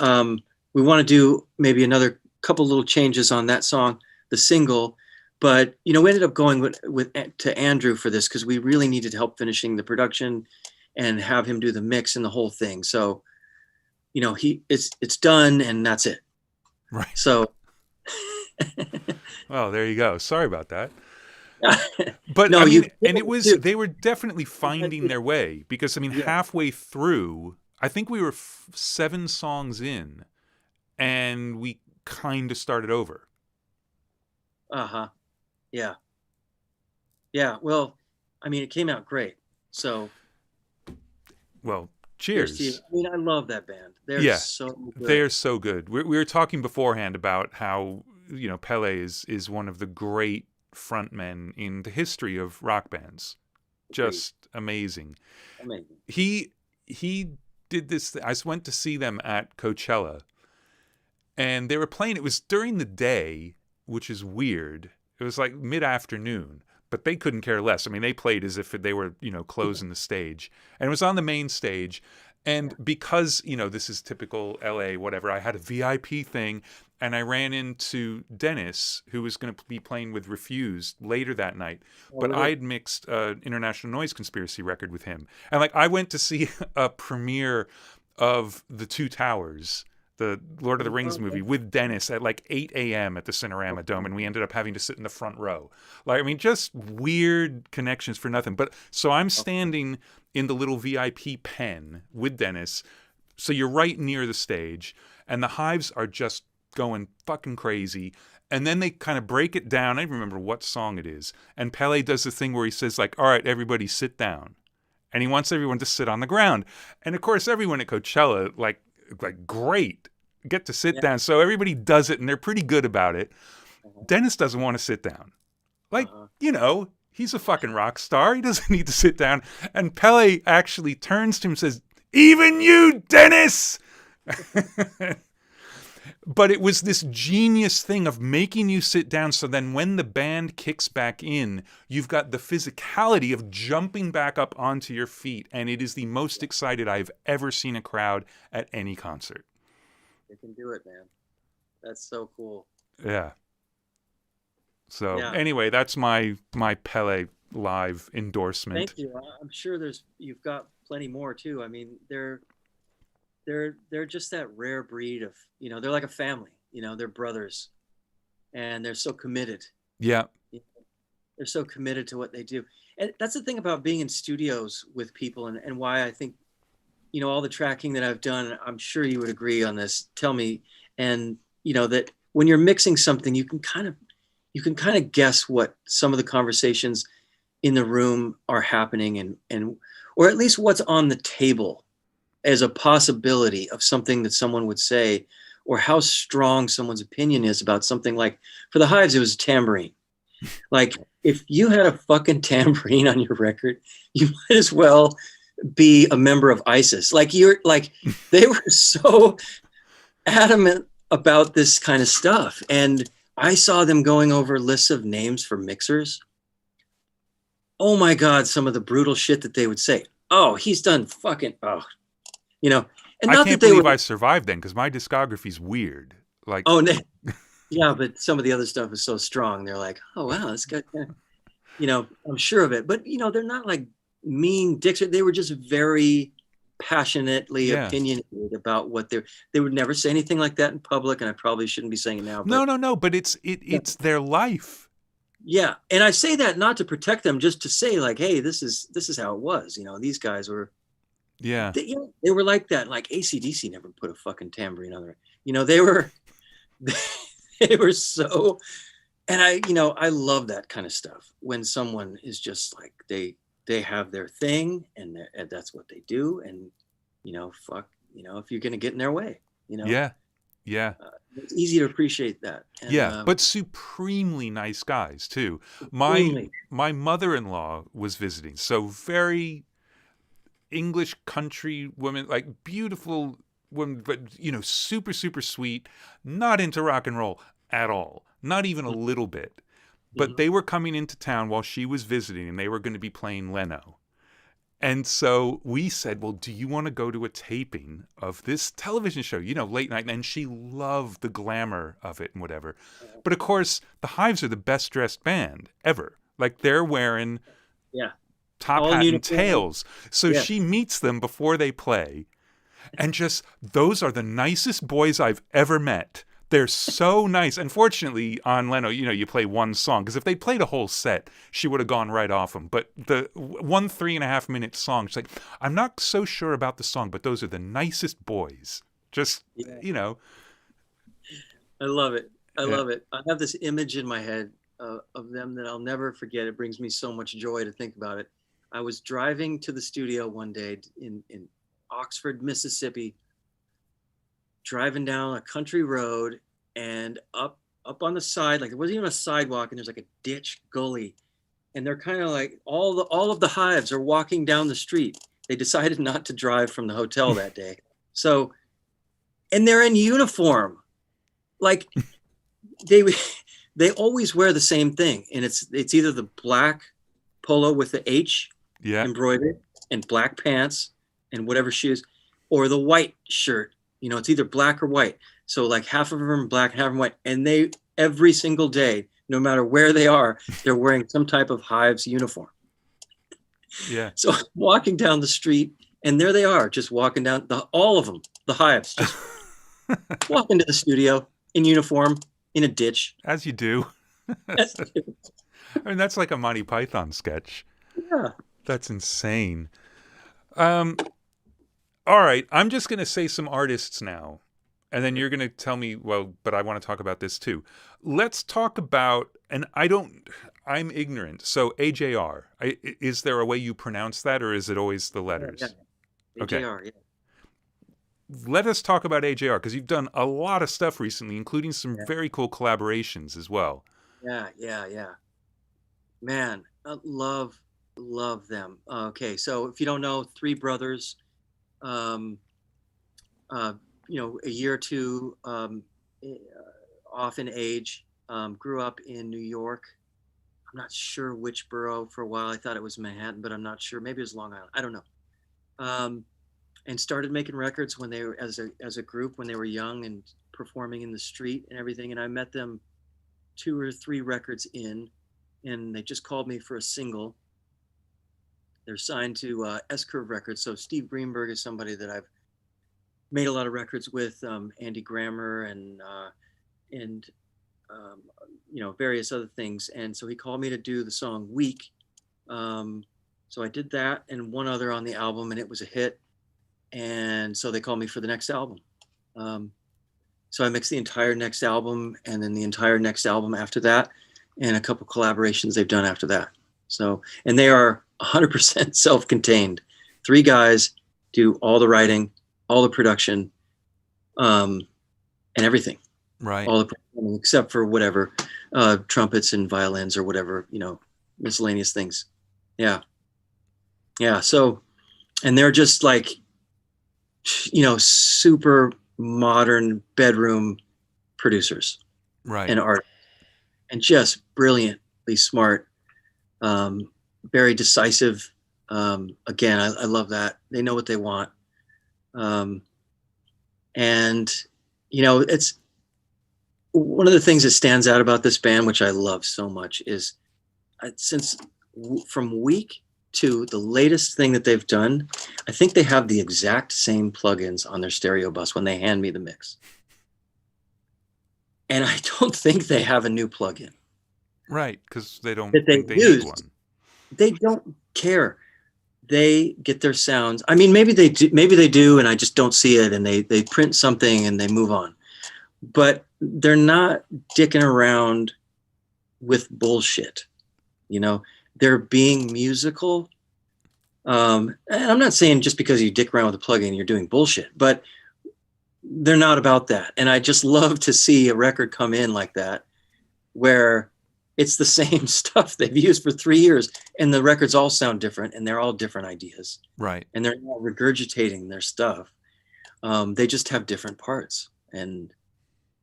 we want to do maybe another couple little changes on that song, the single. But, we ended up going to Andrew for this because we really needed help finishing the production and have him do the mix and the whole thing. So, it's done and that's it. Right. So. Well, there you go. Sorry about that. But no, they were definitely finding their way because, halfway through, I think we were 7 songs in and we kind of started over. Uh-huh. Yeah. Yeah. Well, it came out great. So. Well, cheers. I love that band. They're so good. They're so good. We were talking beforehand about how, Pele is one of the great frontmen in the history of rock bands. Just amazing. Amazing. He did this. I went to see them at Coachella, and they were playing. It was during the day, which is weird. It was like mid-afternoon, but they couldn't care less. They played as if they were, closing the stage, and it was on the main stage. And because, this is typical LA, whatever, I had a VIP thing, and I ran into Dennys, who was going to be playing with Refused later that night. But I had mixed an International Noise Conspiracy record with him. And I went to see a premiere of The Two Towers, the Lord of the Rings movie, with Dennys at 8 a.m. at the Cinerama Dome, and we ended up having to sit in the front row. Just weird connections for nothing. But so I'm standing in the little VIP pen with Dennys, so you're right near the stage, and the Hives are just going fucking crazy. And then they kind of break it down. I don't remember what song it is. And Pele does the thing where he says, all right, everybody sit down. And he wants everyone to sit on the ground. And of course, everyone at Coachella, like, great, get to sit down. So everybody does it, and they're pretty good about it. Dennys doesn't want to sit down. Like, he's a fucking rock star. He doesn't need to sit down. And Pele actually turns to him and says, "Even you, Dennys!" But it was this genius thing of making you sit down, so then when the band kicks back in, you've got the physicality of jumping back up onto your feet, and it is the most excited I've ever seen a crowd at any concert. They can do it, man. That's so cool. Yeah. So anyway, that's my Pele live endorsement. Thank you. I'm sure you've got plenty more too. I mean, they're just that rare breed of, they're like a family, they're brothers, and they're so committed. Yeah. They're so committed to what they do. And that's the thing about being in studios with people, and why I think, all the tracking that I've done, I'm sure you would agree on this. Tell me, and that when you're mixing something, you can kind of guess what some of the conversations in the room are happening, and or at least what's on the table as a possibility of something that someone would say, or how strong someone's opinion is about something. Like for the Hives, it was a tambourine. Like if you had a fucking tambourine on your record, you might as well be a member of ISIS. Like they were so adamant about this kind of stuff. And I saw them going over lists of names for mixers. Oh my God, some of the brutal shit that they would say. Oh, he's done fucking, and I can't believe I survived then, because my discography's weird. Like, yeah, but some of the other stuff is so strong. They're like, oh wow, this guy, I'm sure of it. But they're not like mean dicks. They were just very passionately opinionated about what they would never say anything like that in public, and I probably shouldn't be saying it now. But, no, but it's their life. Yeah, and I say that not to protect them, just to say like, hey, this is how it was. These guys were. Yeah. They were like that. Like AC/DC never put a fucking tambourine on there. They were so, and I love that kind of stuff when someone is just like, they have their thing and that's what they do. And, if you're going to get in their way, Yeah. Yeah. It's easy to appreciate that. And, but supremely nice guys too. My mother-in-law was visiting. So very English country woman, like beautiful woman, but super, super sweet, not into rock and roll at all, not even a little bit. But they were coming into town while she was visiting, and they were going to be playing Leno. And so we said, well, do you want to go to a taping of this television show, late night? And she loved the glamour of it and whatever. But of course, the Hives are the best dressed band ever. Like they're wearing top hat and tails. So she meets them before they play. And just, those are the nicest boys I've ever met. They're so nice. Unfortunately, on Leno, you play one song. Because if they played a whole set, she would have gone right off them. But the 1 3.5-minute song, she's like, I'm not so sure about the song, but those are the nicest boys. Just, I love it. I love it. I have this image in my head of them that I'll never forget. It brings me so much joy to think about it. I was driving to the studio one day in Oxford, Mississippi, driving down a country road, and up on the side, like there wasn't even a sidewalk, and there's like a ditch gully, and they're kind of like all of the Hives are walking down the street. They decided not to drive from the hotel that day. So, and they're in uniform. Like they always wear the same thing, and it's either the black polo with the H embroidered and black pants and whatever shoes, or the white shirt. It's either black or white. So like half of them are black, half of them white, and they every single day, no matter where they are, they're wearing some type of Hives uniform. Yeah. So I'm walking down the street, and there they are, just walking down, all of them, the Hives, just walking to the studio in uniform in a ditch. As you do. I mean, that's like a Monty Python sketch. Yeah. That's insane. All right, I'm just going to say some artists now, and then you're going to tell me, well, but I want to talk about this too. Let's talk about, and I'm ignorant, so AJR. Is there a way you pronounce that, or is it always the letters? Yeah. AJR, okay. let us talk about AJR, because you've done a lot of stuff recently, including some very cool collaborations as well. Yeah. Man, love them. Okay, so if you don't know, three brothers, um, a year or two off in age, grew up in New York. I'm not sure which borough for a while. I thought it was Manhattan, but I'm not sure. Maybe it was Long Island. I don't know. And started making records when they were as a group when they were young and performing in the street and everything. And I met them 2 or 3 records in, and they just called me for a single. They're signed to S-Curve Records. So Steve Greenberg is somebody that I've made a lot of records with, Andy Grammer and various other things. And so he called me to do the song Weak. So I did that and one other on the album, and it was a hit. And so they called me for the next album. So I mixed the entire next album and then the entire next album after that, and a couple collaborations they've done after that. So, and they are 100% self-contained. 3 guys do all the writing, all the production, and everything. Right. All the performing, except for whatever, trumpets and violins or whatever, miscellaneous things. Yeah. So, and they're just like, super modern bedroom producers, right, and art, and just brilliantly smart, very decisive. Again, I love that they know what they want, and it's one of the things that stands out about this band, which I love so much, is since from Week to the latest thing that they've done, I think they have the exact same plugins on their stereo bus when they hand me the mix. And I don't think they have a new plugin. Right, because they don't think they need one. They don't care. They get their sounds. I mean, maybe they do, and I just don't see it, and they print something and they move on. But they're not dicking around with bullshit. They're being musical. And I'm not saying just because you dick around with a plugin, you're doing bullshit, but they're not about that. And I just love to see a record come in like that, where it's the same stuff they've used for 3 years, and the records all sound different, and they're all different ideas. Right. And they're not regurgitating their stuff. They just have different parts, and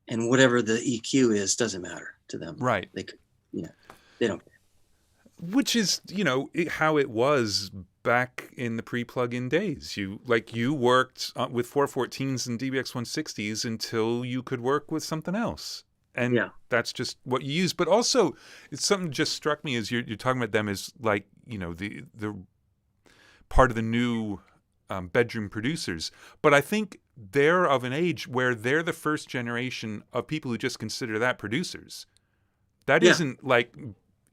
whatever the EQ is doesn't matter to them. Right. They don't care. Which is, how it was back in the pre-plug-in days. You worked with 414s and DBX 160s until you could work with something else. And that's just what you use. But also, it's something just struck me as you're talking about them as the part of the new bedroom producers. But I think they're of an age where they're the first generation of people who just consider that producers. That isn't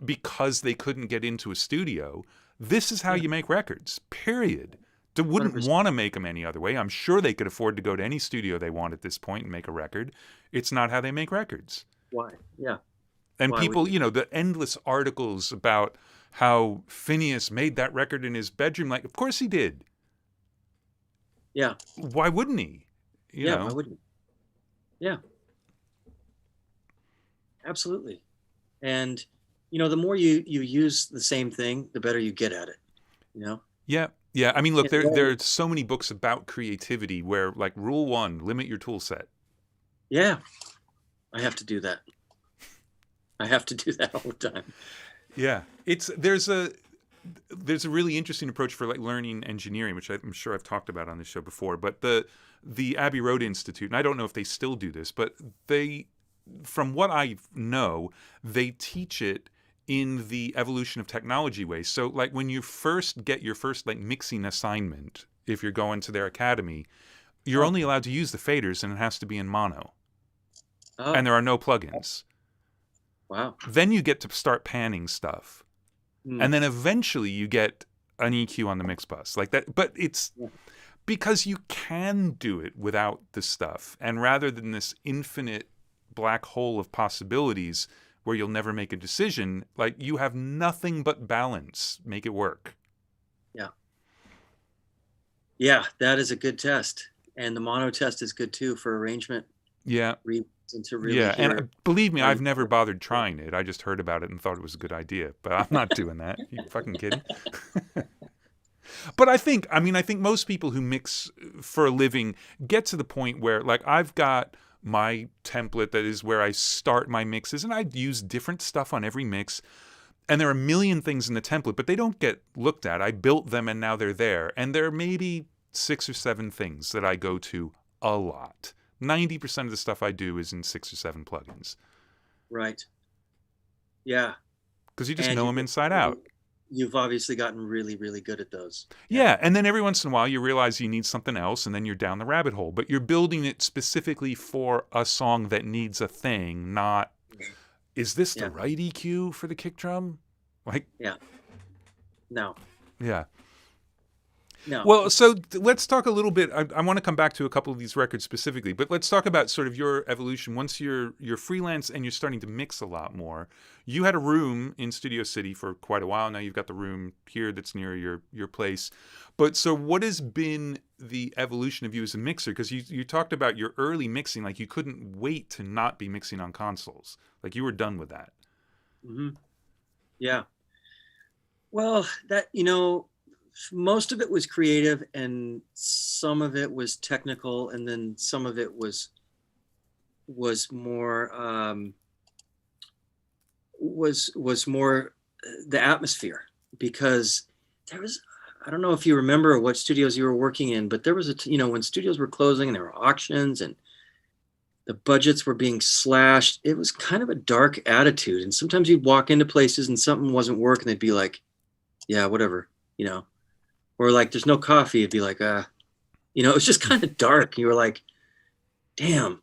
because they couldn't get into a studio. This is how you make records, period. They wouldn't 100%. Want to make them any other way. I'm sure they could afford to go to any studio they want at this point and make a record. It's not how they make records. Why? Yeah. And why people, the endless articles about how Phineas made that record in his bedroom. Of course he did. Yeah. Why wouldn't he? Why wouldn't he? Yeah. Absolutely. And the more you use the same thing, the better you get at it, Yeah. Yeah. I mean, look, there are so many books about creativity where, rule 1, limit your tool set. Yeah. I have to do that. I have to do that all the time. Yeah. There's a really interesting approach for learning engineering, which I'm sure I've talked about on this show before, but the Abbey Road Institute, and I don't know if they still do this, but from what I know, they teach it in the evolution of technology way. So when you first get your first mixing assignment, if you're going to their academy, you're only allowed to use the faders, and it has to be in mono. Oh. And there are no plugins. Wow. Then you get to start panning stuff. And then eventually you get an EQ on the mix bus like that. But it's because you can do it without the stuff. And rather than this infinite black hole of possibilities where you'll never make a decision, you have nothing but balance. Make it work. Yeah. Yeah, that is a good test. And the mono test is good too for arrangement Yeah. reasons to really Yeah, hear. and believe me, how I've you- never bothered trying it. I just heard about it and thought it was a good idea, but I'm not doing that. You fucking kidding? But I think most people who mix for a living get to the point where, like, I've got my template that is where I start my mixes, and I use different stuff on every mix. And there are a million things in the template, but they don't get looked at. I built them and now they're there. And there are maybe 6 or 7 things that I go to a lot. 90% of the stuff I do is in 6 or 7 plugins. Right. Yeah. Because you just And know them inside out. you've obviously gotten really, really good at those. Yeah, and then every once in a while you realize you need something else, and then you're down the rabbit hole. But you're building it specifically for a song that needs a thing, not, is this the right EQ for the kick drum? Like, yeah. No. Yeah. No. Well, so let's talk a little bit. I want to come back to a couple of these records specifically, but let's talk about sort of your evolution. Once you're freelance and you're starting to mix a lot more, you had a room in Studio City for quite a while. Now you've got the room here that's near your place. But so what has been the evolution of you as a mixer? Because you talked about your early mixing, like you couldn't wait to not be mixing on consoles. Like you were done with that. Mm-hmm. Yeah. Well, that, most of it was creative and some of it was technical, and then some of it was more was more the atmosphere, because there was, I don't know if you remember what studios you were working in, but there was when studios were closing and there were auctions and the budgets were being slashed, it was kind of a dark attitude. And sometimes you'd walk into places and something wasn't working, they'd be like, yeah, whatever, or like, there's no coffee. It'd be like, it was just kind of dark. You were like, damn,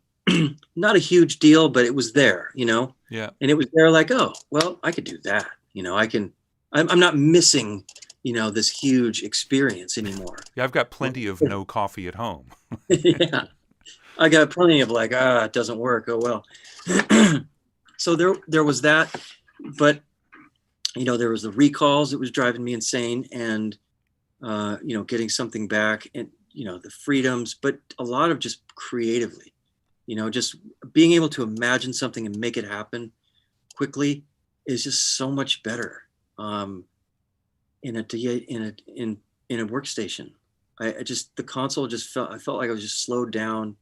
not a huge deal, but it was there, Yeah. And it was there like, oh, well, I could do that. I'm not missing, this huge experience anymore. Yeah, I've got plenty of no coffee at home. Yeah. I got plenty of like, it doesn't work. Oh, well. So there was that, but, there was the recalls. It was driving me insane. And, getting something back and, the freedoms, but a lot of just creatively, just being able to imagine something and make it happen quickly is just so much better in a workstation. The console I felt like I was just slowed down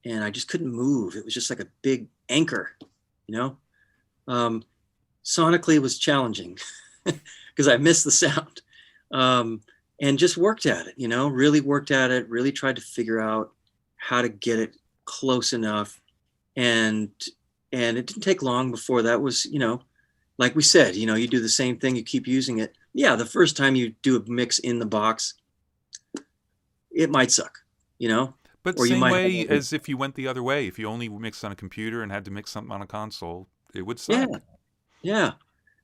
and I just couldn't move. It was just like a big anchor, sonically it was challenging because I missed the sound. And just worked at it, really worked at it, really tried to figure out how to get it close enough. And it didn't take long before that was, like we said, you do the same thing, you keep using it. Yeah, the first time you do a mix in the box, it might suck, But or same way as if you went the other way. If you only mixed on a computer and had to mix something on a console, it would suck. Yeah.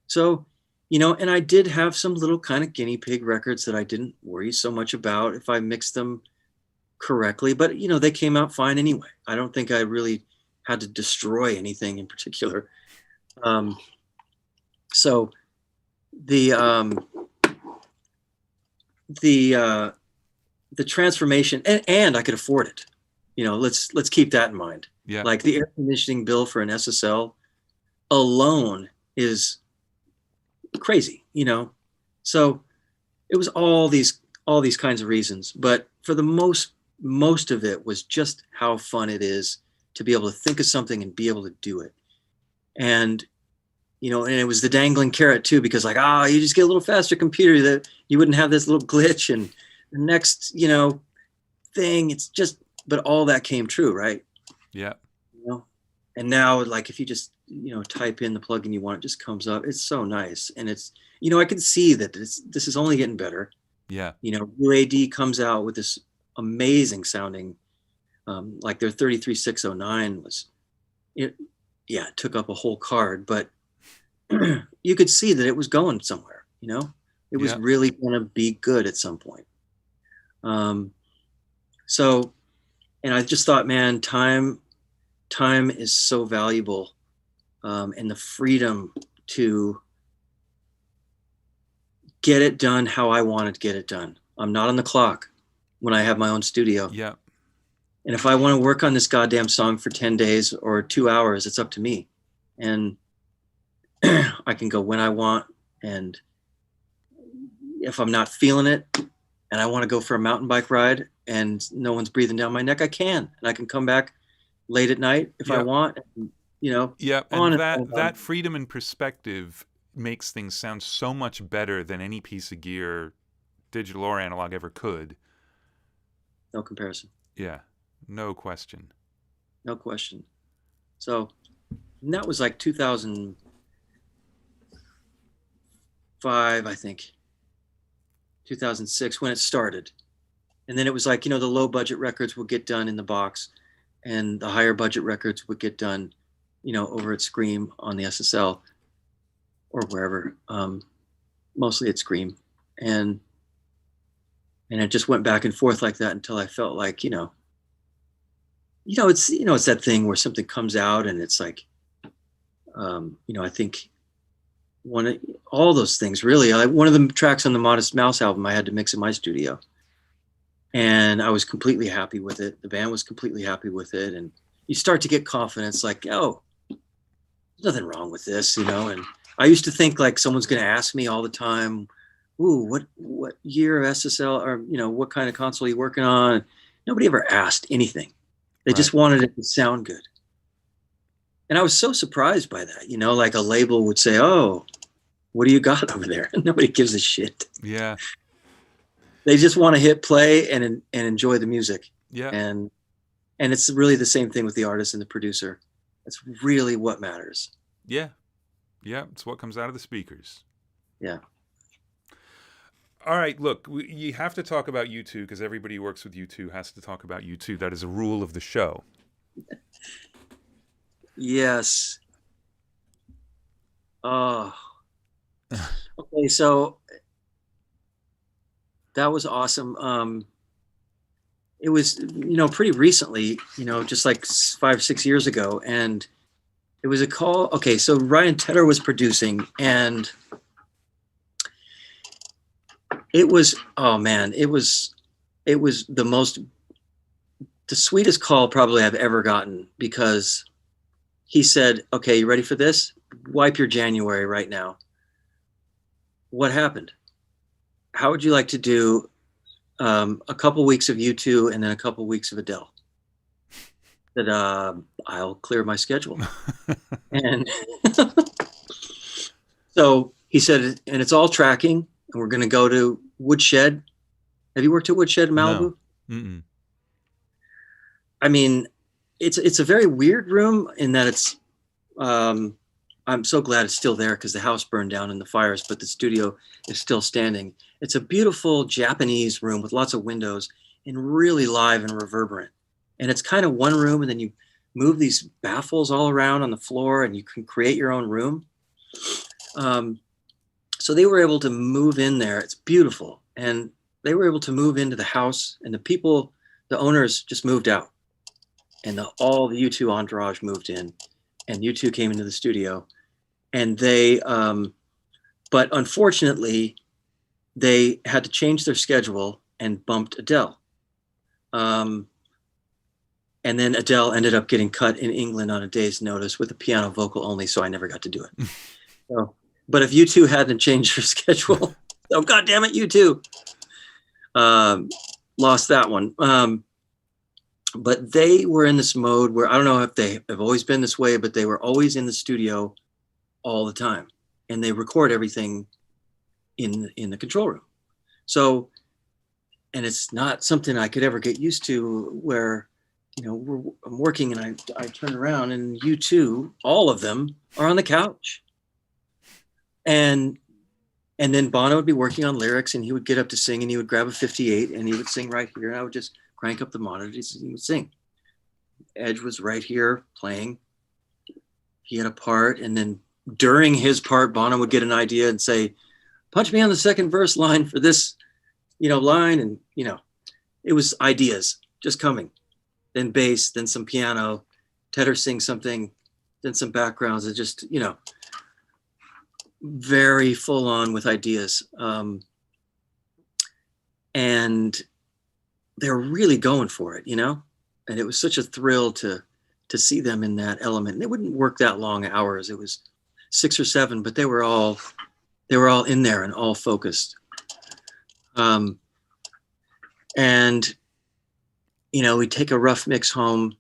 So, and I did have some little kind of guinea pig records that I didn't worry so much about if I mixed them correctly, but they came out fine anyway. I don't think I really had to destroy anything in particular. So the transformation, and I could afford it. Let's keep that in mind. Yeah. Like the air conditioning bill for an SSL alone is crazy, so it was all these kinds of reasons, but for the most of it was just how fun it is to be able to think of something and be able to do it. And and it was the dangling carrot too, because like, you just get a little faster computer that you wouldn't have this little glitch and the next thing, it's just, but all that came true, right? Yeah. And now, like, if you just type in the plugin you want, it just comes up. It's so nice. And it's, I can see that this is only getting better. Yeah. UAD comes out with this amazing sounding, like their 33609 it took up a whole card, but you could see that it was going somewhere, it was really going to be good at some point. So, and I just thought, man, time is so valuable. And the freedom to get it done how I wanted to get it done. I'm not on the clock when I have my own studio. Yeah. And if I want to work on this goddamn song for 10 days or 2 hours, it's up to me. And I can go when I want. And if I'm not feeling it and I want to go for a mountain bike ride and no one's breathing down my neck, I can. And I can come back late at night if I want, and, you know, yeah, on and and that freedom and perspective makes things sound so much better than any piece of gear, digital or analog, ever could. No comparison. Yeah, no question. No question. So that was like 2005, I think, 2006 when it started. And then it was like, you know, the low budget records would get done in the box and the higher budget records would get done, you know, over at Scream on the SSL or wherever, mostly at Scream. And it just went back and forth like that until I felt like, it's that thing where something comes out and it's like, I think all those things really, one of the tracks on the Modest Mouse album, I had to mix in my studio and I was completely happy with it. The band was completely happy with it. And you start to get confidence like, oh, there's nothing wrong with this, and I used to think like someone's going to ask me all the time, ooh, what year of SSL or, what kind of console are you working on? Nobody ever asked anything. They just wanted it to sound good. And I was so surprised by that, like a label would say, oh, what do you got over there? Nobody gives a shit. Yeah. They just want to hit play and enjoy the music. Yeah. And it's really the same thing with the artist and the producer. That's really what matters. Yeah. Yeah. It's what comes out of the speakers. Yeah. All right. Look, you have to talk about U2 because everybody who works with U2 has to talk about U2. That is a rule of the show. Yes. Oh. Okay, so that was awesome. It was, pretty recently, just like 5-6 years ago. And it was a call. Okay, so Ryan Tedder was producing and it was, oh man, it was the sweetest call probably I've ever gotten because he said, okay, you ready for this? Wipe your January right now. What happened? How would you like to do a couple weeks of U2 and then a couple weeks of Adele? That I'll clear my schedule. And so he said, and it's all tracking, and we're going to go to Woodshed. Have you worked at Woodshed in Malibu? No. Mm-mm. I mean, it's a very weird room in that it's. I'm so glad it's still there because the house burned down in the fires, but the studio is still standing. It's a beautiful Japanese room with lots of windows and really live and reverberant. And it's kind of one room, and then you move these baffles all around on the floor, and you can create your own room. So they were able to move in there. It's beautiful. And they were able to move into the house, and the owners just moved out. And all the U2 entourage moved in, and U2 came into the studio. And they, but unfortunately, they had to change their schedule and bumped Adele. And then Adele ended up getting cut in England on a day's notice with a piano vocal only, so I never got to do it. So, but if U2 hadn't changed their schedule, oh God damn it, U2, lost that one. But they were in this mode where I don't know if they have always been this way, but they were always in the studio all the time, and they record everything in the control room. So, and it's not something I could ever get used to where, I'm working and I turn around and U2, all of them are on the couch. And then Bono would be working on lyrics and he would get up to sing and he would grab a 58 and he would sing right here. And I would just crank up the monitors and he would sing. Edge was right here playing. He had a part, and then during his part, Bono would get an idea and say, punch me on the second verse line for this, line. And, it was ideas just coming. Then bass, then some piano, Tedder sings something, then some backgrounds. It just, very full on with ideas. And they're really going for it, and it was such a thrill to see them in that element. And they wouldn't work that long hours. It was 6 or 7, but they were all in there and all focused. And we'd take a rough mix home,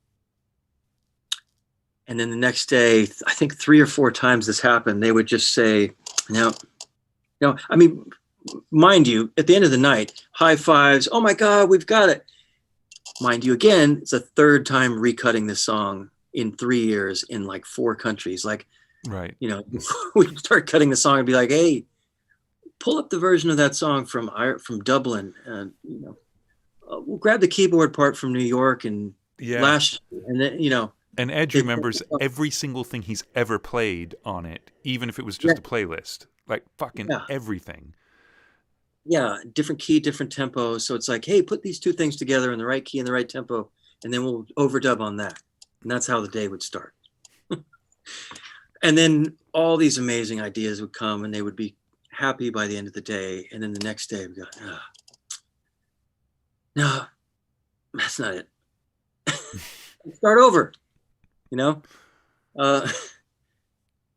and then the next day, I think 3 or 4 times this happened, they would just say, I mean, mind you, at the end of the night, high fives, oh my God, we've got it. Mind you, again, it's a 3rd time recutting this song in 3 years in like 4 countries. Like, right. We'd start cutting the song and be like, hey, pull up the version of that song from Dublin, and we'll grab the keyboard part from New York and last, and then And Edge remembers every single thing he's ever played on it, even if it was just a playlist. Like fucking everything. Yeah, different key, different tempo. So it's like, hey, put these 2 things together in the right key and the right tempo, and then we'll overdub on that. And that's how the day would start. And then all these amazing ideas would come, and they would be happy by the end of the day. And then the next day we go, no, that's not it. Start over,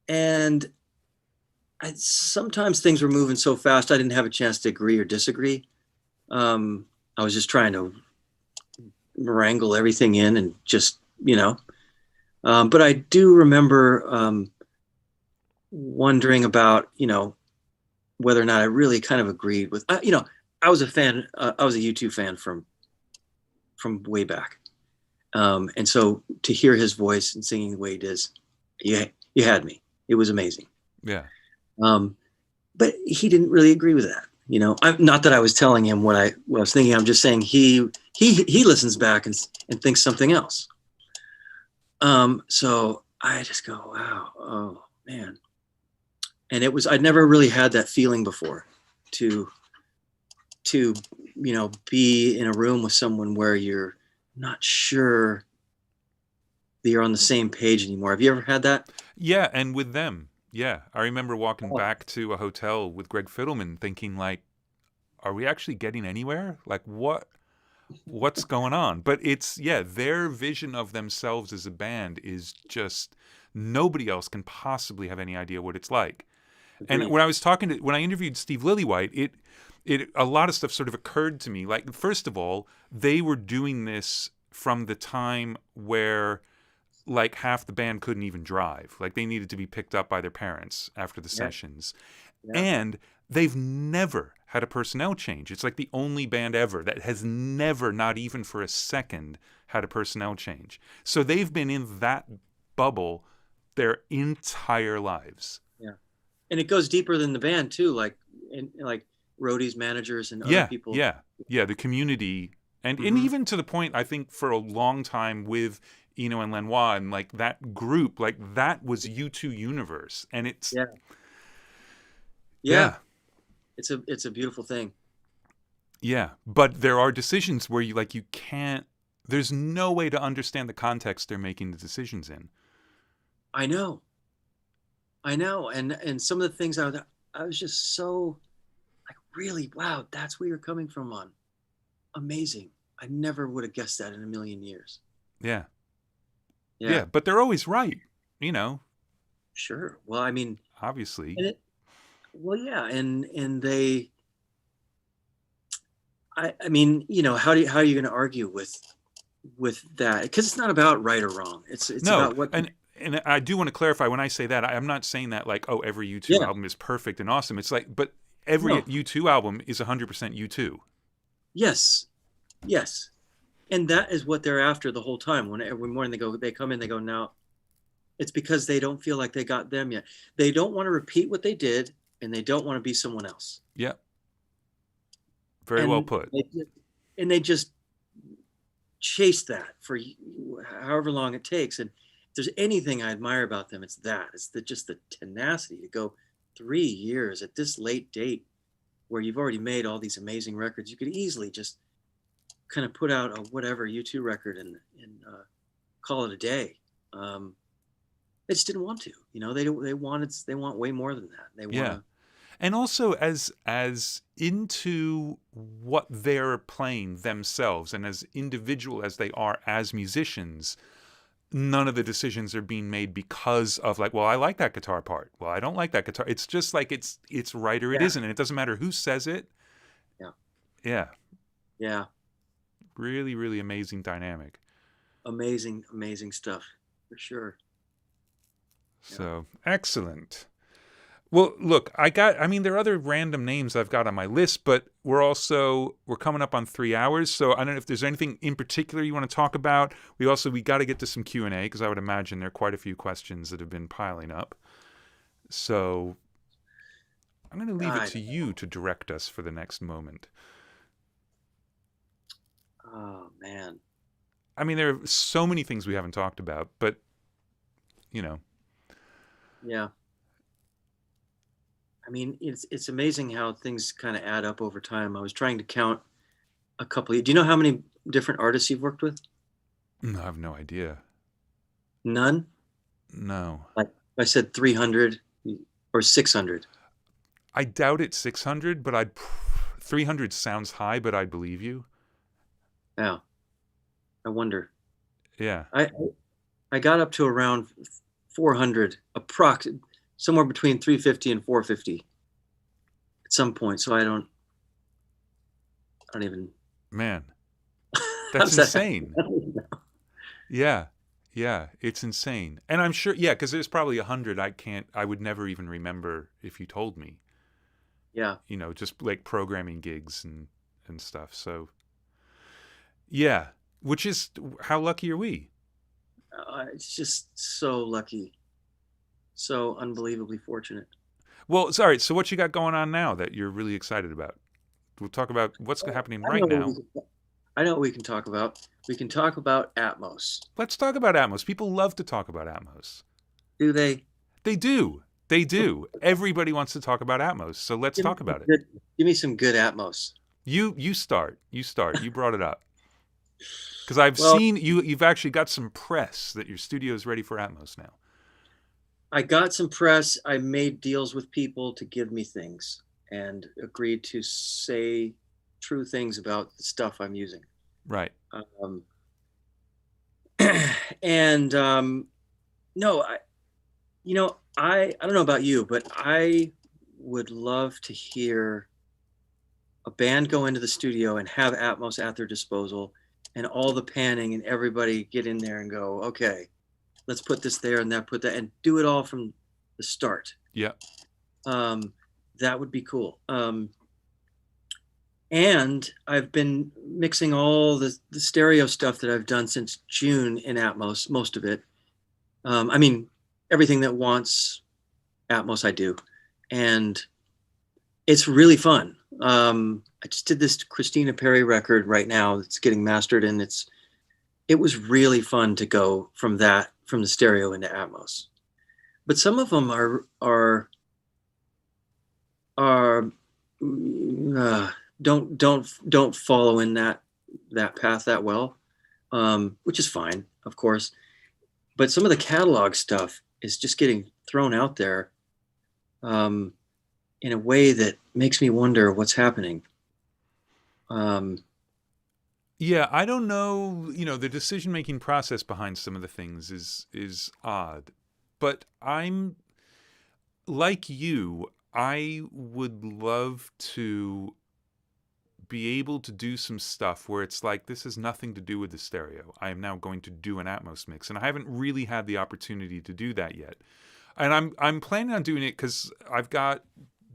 and sometimes things were moving so fast I didn't have a chance to agree or disagree. I was just trying to wrangle everything in and just, but I do remember wondering about, whether or not I really kind of agreed with, I was a fan, I was a U2 fan from way back. And so to hear his voice and singing the way he does, you had me. It was amazing. Yeah. But he didn't really agree with that. Not that I was telling him what I was thinking. I'm just saying he listens back and thinks something else. So I just go, wow, oh man. And I'd never really had that feeling before to be in a room with someone where you're not sure that you're on the same page anymore. Have you ever had that? Yeah, and with them. Yeah, I remember walking back to a hotel with Greg Fiddleman thinking like, are we actually getting anywhere? Like what's going on? But it's, their vision of themselves as a band is just, nobody else can possibly have any idea what it's like. Agreed. And when I interviewed Steve Lillywhite, a lot of stuff sort of occurred to me. Like, first of all, they were doing this from the time where like half the band couldn't even drive. Like they needed to be picked up by their parents after the sessions. Yeah. And they've never had a personnel change. It's like the only band ever that has never, not even for a second, had a personnel change. So they've been in that bubble their entire lives. Yeah. And it goes deeper than the band too, like roadies, managers, and other people. Yeah. The community. And even to the point, I think, for a long time with Eno and Lenoir and like that group, like that was U2 universe. And it's it's a beautiful thing. Yeah, but there are decisions where you can't, there's no way to understand the context they're making the decisions in. I know. And some of the things I was just so like, really, wow, that's where you're coming from on. Amazing. I never would have guessed that in a million years. Yeah, but they're always right, Sure. Well, I mean, obviously. And they, I mean, how are you going to argue with that? Because it's not about right or wrong. It's about what. And I do want to clarify, when I say that, I'm not saying that like, oh, every U2 album is perfect and awesome. It's like, but every U2 album is 100% U2. Yes. And that is what they're after the whole time. When every morning they come in, they go, now it's because they don't feel like they got them yet. They don't want to repeat what they did, and they don't want to be someone else. Yeah. Very well put. They just chase that for however long it takes. And if there's anything I admire about them, it's that. It's just the tenacity to go 3 years at this late date where you've already made all these amazing records. You could easily just kind of put out a whatever U2 record and call it a day. They just didn't want to. They want way more than that. They want And also as into what they're playing themselves and as individual as they are as musicians, none of the decisions are being made because of like, well, I like that guitar part. Well, I don't like that guitar. It's just like it's right or it Yeah. isn't, and it doesn't matter who says it. Yeah. Yeah. Yeah. Really, really amazing dynamic. Amazing, amazing stuff for sure. So excellent. Well, look, I mean, there are other random names I've got on my list, but we're coming up on 3 hours. So I don't know if there's anything in particular you want to talk about. We got to get to some Q&A because I would imagine there are quite a few questions that have been piling up. So I'm going to leave it to you to direct us for the next moment. Oh, man. I mean, there are so many things we haven't talked about, but, you know. Yeah. I mean, it's amazing how things kind of add up over time. I was trying to count a couple. Do you know how many different artists you've worked with? No, I have no idea. None? No. Like I said 300 or 600. I doubt it's 600, but 300 sounds high, but I'd believe you. Yeah. I wonder. Yeah. I got up to around 400, somewhere between 350 and 450 at some point. So I don't even. Man, that's insane. Yeah. Yeah. It's insane. And I'm sure, yeah, because there's probably 100 I would never even remember if you told me. Yeah. You know, just like programming gigs and stuff. So, yeah. Which is, how lucky are we? It's just so lucky. So unbelievably fortunate. Well, sorry. So what you got going on now that you're really excited about? We'll talk about what's happening right now. I know what we can talk about. We can talk about Atmos. Let's talk about Atmos. People love to talk about Atmos. Do they? They do. They do. Everybody wants to talk about Atmos. So let's talk about it. Give me some good Atmos. You start. You brought it up. Because I've seen you've actually got some press that your studio is ready for Atmos now. I got some press. I made deals with people to give me things and agreed to say true things about the stuff I'm using. Right. No, I don't know about you, but I would love to hear a band go into the studio and have Atmos at their disposal and all the panning and everybody get in there and go, okay, let's put this there and that, put that, and do it all from the start. Yeah. That would be cool. And I've been mixing all the stereo stuff that I've done since June in Atmos, most of it. I mean, everything that wants Atmos, I do. And it's really fun. I just did this Katy Perry record right now. It's getting mastered, and it was really fun to go from the stereo into Atmos. But some of them don't follow in that path that well, which is fine, of course. But some of the catalog stuff is just getting thrown out there in a way that makes me wonder what's happening. Yeah, I don't know. You know, the decision-making process behind some of the things is odd. But I'm like you. I would love to be able to do some stuff where it's like, this has nothing to do with the stereo. I am now going to do an Atmos mix, and I haven't really had the opportunity to do that yet. And I'm planning on doing it because I've got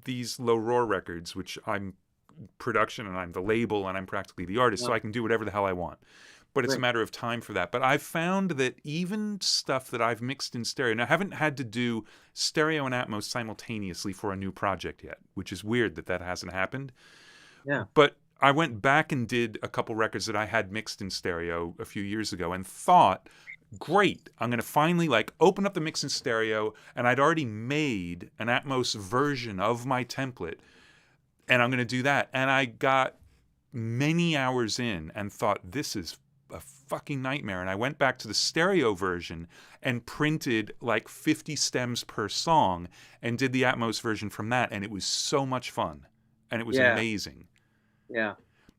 these low roar records, which I'm production and I'm the label and I'm practically the artist, so I can do whatever the hell I want. But it's a matter of time for that. But I've found that even stuff that I've mixed in stereo, now I haven't had to do stereo and Atmos simultaneously for a new project yet, which is weird that hasn't happened. Yeah. But I went back and did a couple records that I had mixed in stereo a few years ago and thought, great, I'm going to finally like open up the mix in stereo, and I'd already made an Atmos version of my template, and I'm going to do that. And I got many hours in and thought, this is a fucking nightmare. And I went back to the stereo version and printed like 50 stems per song and did the Atmos version from that. And it was so much fun. And it was amazing. Yeah.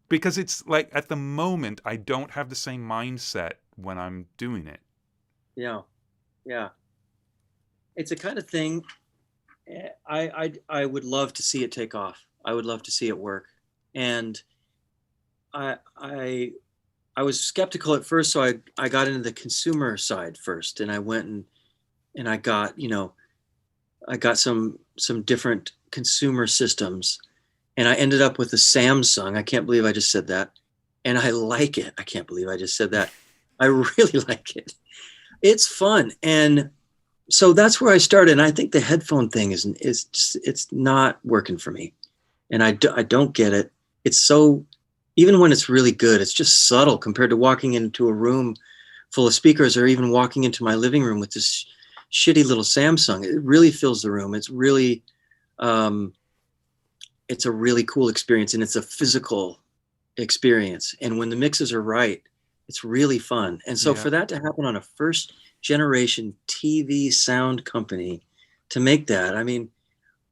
Because it's like at the moment, I don't have the same mindset when I'm doing it. Yeah. Yeah. It's a kind of thing I would love to see it take off. I would love to see it work. And I was skeptical at first, so I got into the consumer side first, and I went and I got, I got some different consumer systems, and I ended up with a Samsung. I can't believe I just said that. And I like it. I can't believe I just said that. I really like it. It's fun. And so that's where I started. And I think the headphone thing is just, it's not working for me. And I don't get it. It's so, even when it's really good, it's just subtle compared to walking into a room full of speakers, or even walking into my living room with this shitty little Samsung. It really fills the room. It's really, it's a really cool experience, and it's a physical experience. And when the mixes are right, it's really fun. And so for that to happen on a first generation TV sound company, to make that, I mean,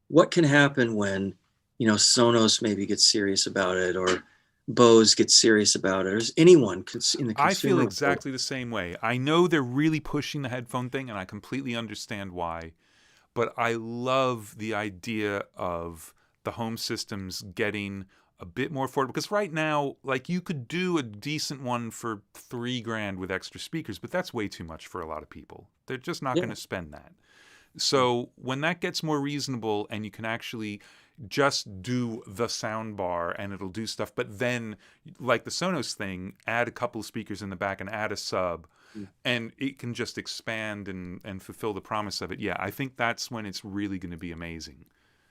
what can happen when, Sonos maybe gets serious about it, or Bose gets serious about it, or anyone in the consumer I feel exactly the same way. I know they're really pushing the headphone thing, and I completely understand why. But I love the idea of the home systems getting a bit more affordable. Because right now, like, you could do a decent one for $3,000 with extra speakers, but that's way too much for a lot of people. They're just not going to spend that. So when that gets more reasonable, and you can actually just do the sound bar and it'll do stuff, but then, like the Sonos thing, add a couple of speakers in the back and add a sub, and it can just expand and fulfill the promise of it. Yeah, I think that's when it's really going to be amazing.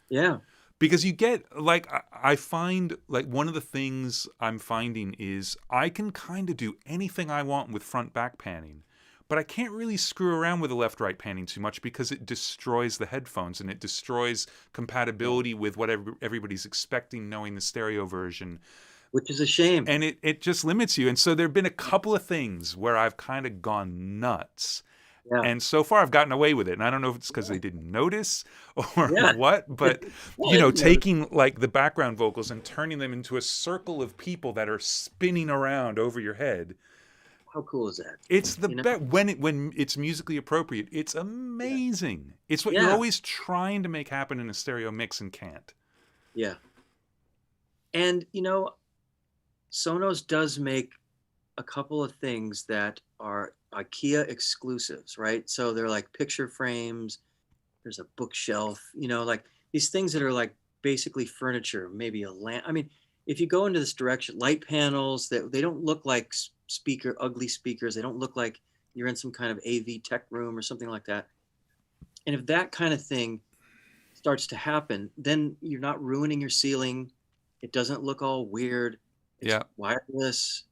Yeah. Because you get, like, I find, like, one of the things I'm finding is I can kind of do anything I want with front-back panning, but I can't really screw around with the left-right panning too much, because it destroys the headphones, and it destroys compatibility with what everybody's expecting, knowing the stereo version. Which is a shame. And it just limits you. And so there have been a couple of things where I've kind of gone nuts. Yeah. And so far I've gotten away with it. And I don't know if it's because they didn't notice or what, but, taking, like, the background vocals and turning them into a circle of people that are spinning around over your head. How cool is that? It's the best when it's musically appropriate. It's amazing. Yeah. It's what you're always trying to make happen in a stereo mix and can't. Yeah. And Sonos does make a couple of things that are IKEA exclusives, right? So they're like picture frames. There's a bookshelf. Like these things that are like basically furniture. Maybe a lamp. I mean, if you go into this direction, light panels that they don't look like ugly speakers. They don't look like you're in some kind of AV tech room or something like that. And if that kind of thing starts to happen, then you're not ruining your ceiling. It doesn't look all weird. It's wireless,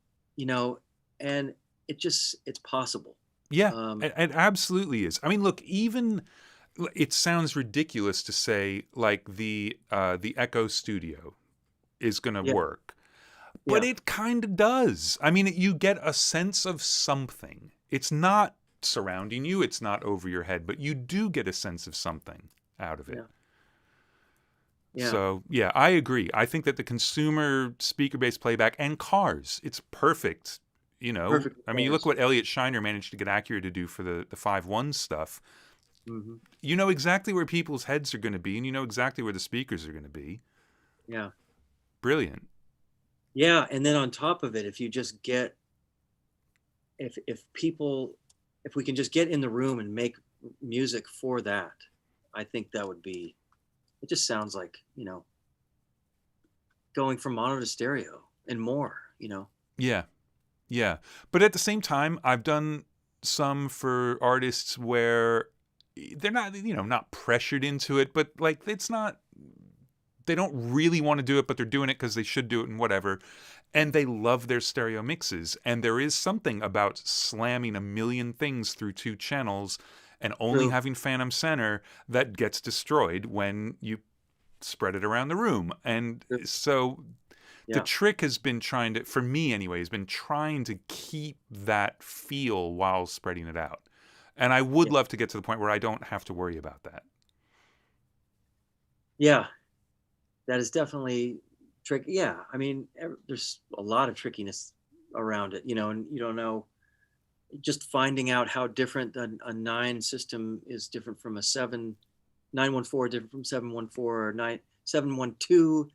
and it's possible. Yeah, it absolutely is. I mean, look, even it sounds ridiculous to say, like, the Echo Studio is going to work. But it kind of does. I mean, you get a sense of something. It's not surrounding you. It's not over your head. But you do get a sense of something out of it. Yeah. So, yeah, I agree. I think that the consumer speaker-based playback and cars, it's perfect. Perfect. I mean, you look what Elliot Shiner managed to get Acura to do for the 5.1 stuff. Mm-hmm. You know exactly where people's heads are going to be, and you know exactly where the speakers are going to be. Yeah. Brilliant. Yeah, and then on top of it, if you just get, if we can just get in the room and make music for that, I think that would be, it just sounds like, going from mono to stereo and more, Yeah. Yeah. But at the same time, I've done some for artists where they're not, not pressured into it, but like they don't really want to do it, but they're doing it because they should do it and whatever. And they love their stereo mixes. And there is something about slamming a million things through two channels and only having Phantom Center that gets destroyed when you spread it around the room. And so The trick has been for me anyway, has been trying to keep that feel while spreading it out. And I would love to get to the point where I don't have to worry about that. Yeah, that is definitely tricky. Yeah, I mean, there's a lot of trickiness around it, and you don't know. Just finding out how different a 9 system is different from a 914, different from 714 or 712.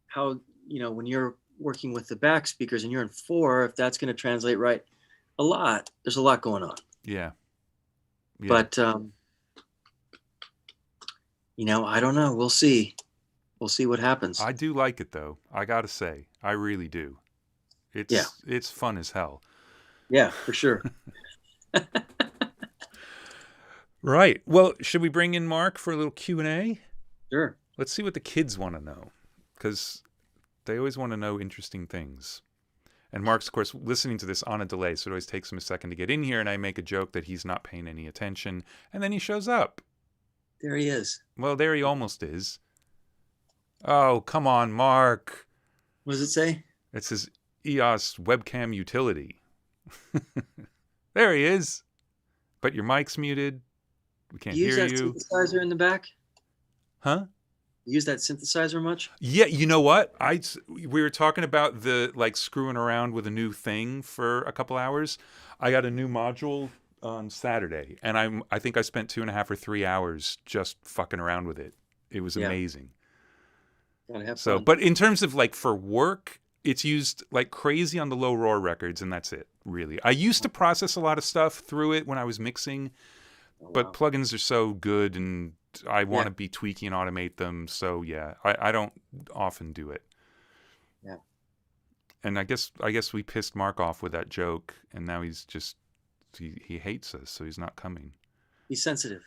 How, when you're working with the back speakers and you're in 4, if that's going to translate right, there's a lot going on. Yeah. But, I don't know. We'll see. We'll see what happens. I do like it though. I got to say, I really do. It's fun as hell. Yeah, for sure. Right. Well, should we bring in Mark for a little Q&A? Sure. Let's see what the kids want to know, because they always want to know interesting things. And Mark's, of course, listening to this on a delay, so it always takes him a second to get in here, and I make a joke that he's not paying any attention, and then he shows up. There he is. Well, there he almost is. Oh, come on, Mark. What does it say? It says EOS webcam utility. There he is. But your mic's muted. We can't hear you. Use that synthesizer in the back? Huh? Use that synthesizer much? Yeah, you know what? We were talking about the screwing around with a new thing for a couple hours. I got a new module on Saturday, and I think I spent 2.5 or 3 hours just fucking around with it. It was amazing. Gotta have fun. But in terms of for work, it's used like crazy on the low roar records, and that's it, really. I used to process a lot of stuff through it when I was mixing, but plugins are so good, and I want to be tweaking and automate them. So yeah, I don't often do it. Yeah. And I guess we pissed Mark off with that joke, and now he's just he hates us, so he's not coming. He's sensitive.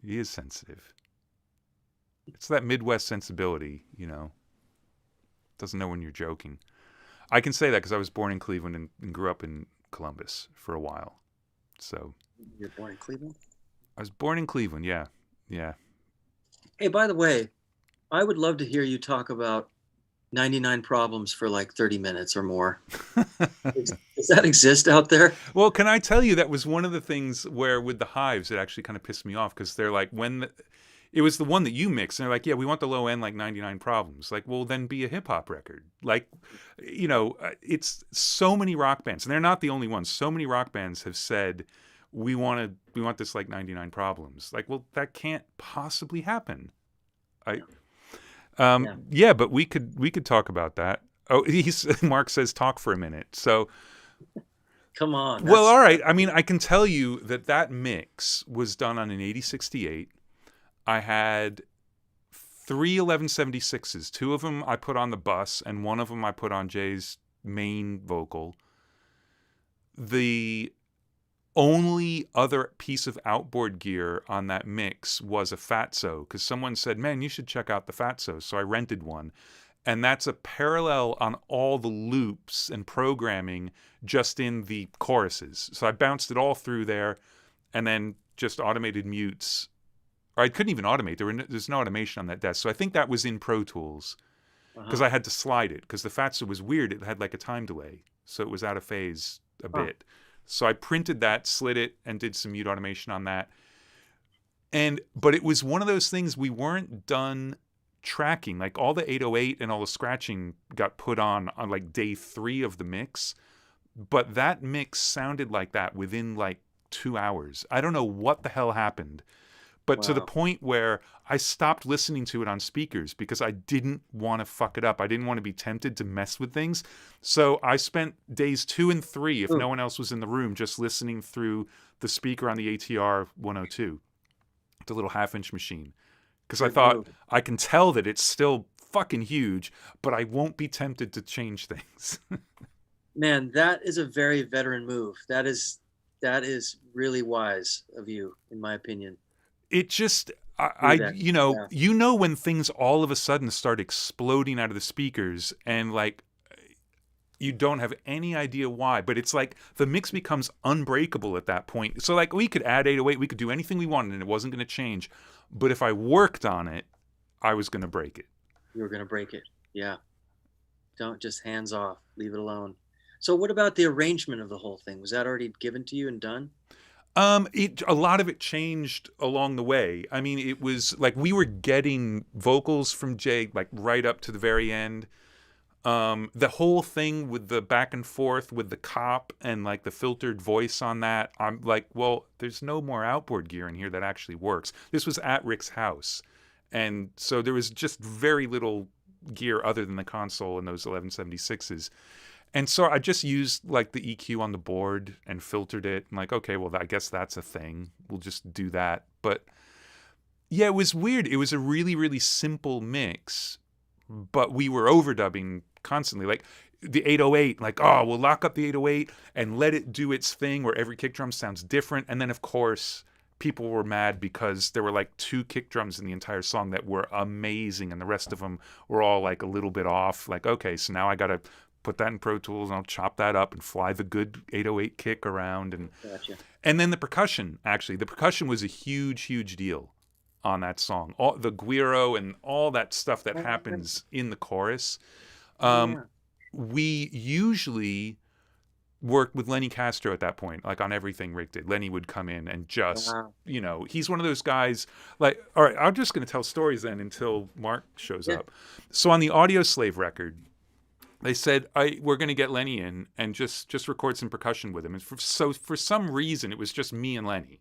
He is sensitive. It's that Midwest sensibility, Doesn't know when you're joking. I can say that because I was born in Cleveland and grew up in Columbus for a while. So. You're born in Cleveland? I was born in Cleveland, yeah. Yeah. Hey, by the way, I would love to hear you talk about 99 Problems for 30 minutes or more. Does that exist out there? Well, can I tell you, that was one of the things where with the Hives, it actually kind of pissed me off, because they're like, it was the one that you mixed, and they're like, yeah, we want the low end 99 Problems. Well, then be a hip hop record. It's so many rock bands, and they're not the only ones. So many rock bands have said, we want this 99 Problems. Well, that can't possibly happen. Yeah, but we could talk about that. Oh, Mark says talk for a minute. So come on. Well, all right. I mean, I can tell you that mix was done on an 8068. I had 3 1176s. 2 of them I put on the bus, and 1 of them I put on Jay's main vocal. The only other piece of outboard gear on that mix was a Fatso, because someone said, man, you should check out the Fatso. So I rented one. And that's a parallel on all the loops and programming just in the choruses. So I bounced it all through there, and then just automated mutes. Or I couldn't even automate. There's no automation on that desk. So I think that was in Pro Tools, because I had to slide it, because the Fatso was weird. It had a time delay. So it was out of phase a bit. So I printed that, slid it, and did some mute automation on that. But it was one of those things we weren't done tracking. All the 808 and all the scratching got put on day 3 of the mix. But that mix sounded like that within 2 hours. I don't know what the hell happened. But to the point where I stopped listening to it on speakers, because I didn't want to fuck it up. I didn't want to be tempted to mess with things. So I spent days 2 and 3, if no one else was in the room, just listening through the speaker on the ATR 102, the little 1/2-inch machine. Because I thought, I can tell that it's still fucking huge, but I won't be tempted to change things. Man, that is a very veteran move. That is really wise of you, in my opinion. It just, when things all of a sudden start exploding out of the speakers, and you don't have any idea why, but it's the mix becomes unbreakable at that point. So we could add 808, we could do anything we wanted, and it wasn't going to change. But if I worked on it, I was going to break it. You were going to break it. Yeah. Don't, just hands off, leave it alone. So what about the arrangement of the whole thing? Was that already given to you and done? A lot of it changed along the way. I mean, it was like we were getting vocals from Jay like right up to the very end. The whole thing with the back and forth with the cop and like the filtered voice on that, I'm like, well, there's no more outboard gear in here that actually works. This was at Rick's house, and so there was just very little gear other than the console and those 1176s. And so I just used like the EQ on the board and filtered it. And like, okay, well, I guess that's a thing. We'll just do that. But yeah, it was weird. It was a really, really simple mix, but we were overdubbing constantly. Like the 808, like, oh, we'll lock up the 808 and let it do its thing where every kick drum sounds different. And then, of course, people were mad because there were like 2 kick drums in the entire song that were amazing. And the rest of them were all like a little bit off. Like, okay, so now I got to put that in Pro Tools and I'll chop that up and fly the good 808 kick around. And Gotcha. And then the percussion, actually. The percussion was a huge, huge deal on that song. All the guiro and all that stuff that happens in the chorus. We usually worked with Lenny Castro at that point, like on everything Rick did. Lenny would come in and just, you know, he's one of those guys, like, all right, I'm just going to tell stories then until Mark shows up. So on the Audio Slave record, they said, we're going to get Lenny in and just record some percussion with him. And so for some reason, it was just me and Lenny.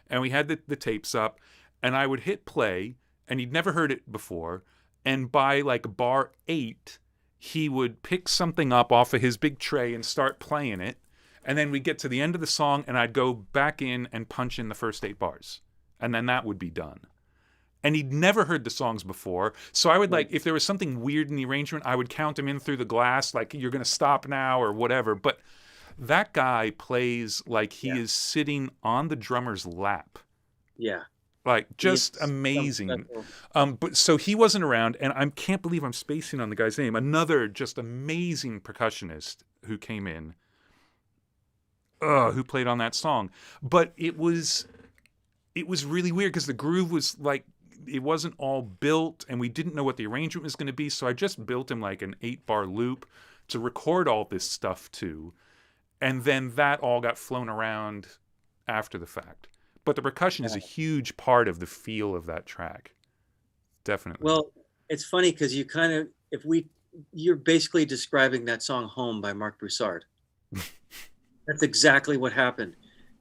And we had the tapes up, and I would hit play, and he'd never heard it before. And by like bar 8, he would pick something up off of his big tray and start playing it. And then we'd get to the end of the song, and I'd go back in and punch in the first 8 bars. And then that would be done. And he'd never heard the songs before. So I would like, if there was something weird in the arrangement, I would count him in through the glass, like, you're going to stop now or whatever. But that guy plays like he is sitting on the drummer's lap. Yeah. Like, just amazing. But so he wasn't around, and I can't believe I'm spacing on the guy's name. Another just amazing percussionist who came in, who played on that song. But it was really weird because the groove was like, it wasn't all built, and we didn't know what the arrangement was going to be. So I just built him like an 8-bar loop to record all this stuff to. And then that all got flown around after the fact. But the percussion is a huge part of the feel of that track. Definitely. Well, it's funny because you kind of, you're basically describing that song Home by Mark Broussard. That's exactly what happened.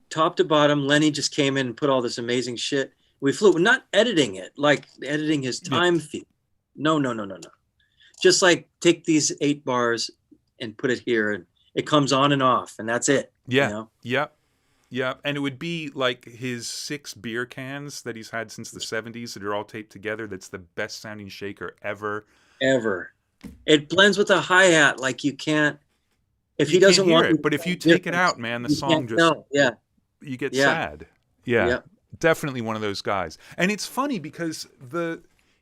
Top to bottom, Lenny just came in and put all this amazing shit. We flew, not editing it, like editing his time feed. No. Just like take these 8 bars and put it here, and it comes on and off, and that's it. Yeah. You know? Yeah. And it would be like his 6 beer cans that he's had since the 70s that are all taped together. That's the best sounding shaker ever. It blends with a hi-hat like you can't, if he doesn't want it. But if you take it out, man, the song just, you get sad. Yeah. Definitely one of those guys. And it's funny because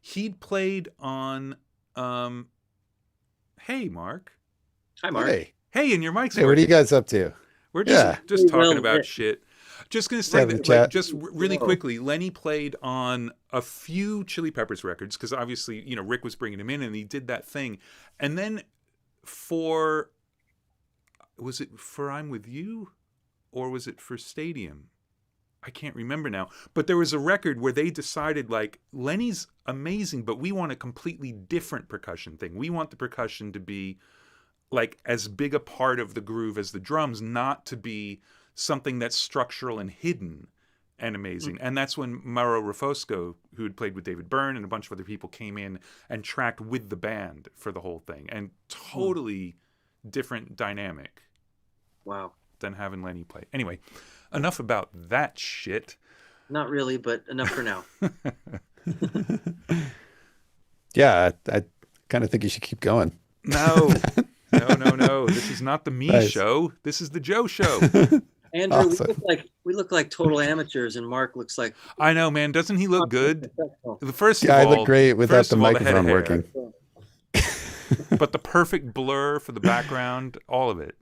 he'd played on, hey, Mark. Hi, Mark. Hey, and your mic's what are you guys up to? We're just talking about shit. Just going to say that, like, just really quickly, Lenny played on a few Chili Peppers records because obviously, you know, Rick was bringing him in and he did that thing. And then was it for I'm With You or was it for Stadium? I can't remember now. But there was a record where they decided, like, Lenny's amazing, but we want a completely different percussion thing. We want the percussion to be like as big a part of the groove as the drums, not to be something that's structural and hidden and amazing. And that's when Mauro Rafosco, who had played with David Byrne and a bunch of other people, came in and tracked with the band for the whole thing. And totally different dynamic. Wow. Than having Lenny play. Anyway, enough about that shit. Not really, but enough for now. Yeah, I kind of think you should keep going. No. This is not the me show. This is the Joe show. Andrew, awesome. we look like total amateurs, and Mark looks like. I know, man. Doesn't he look good? The first I look great without the microphone working. But the perfect blur for the background, all of it.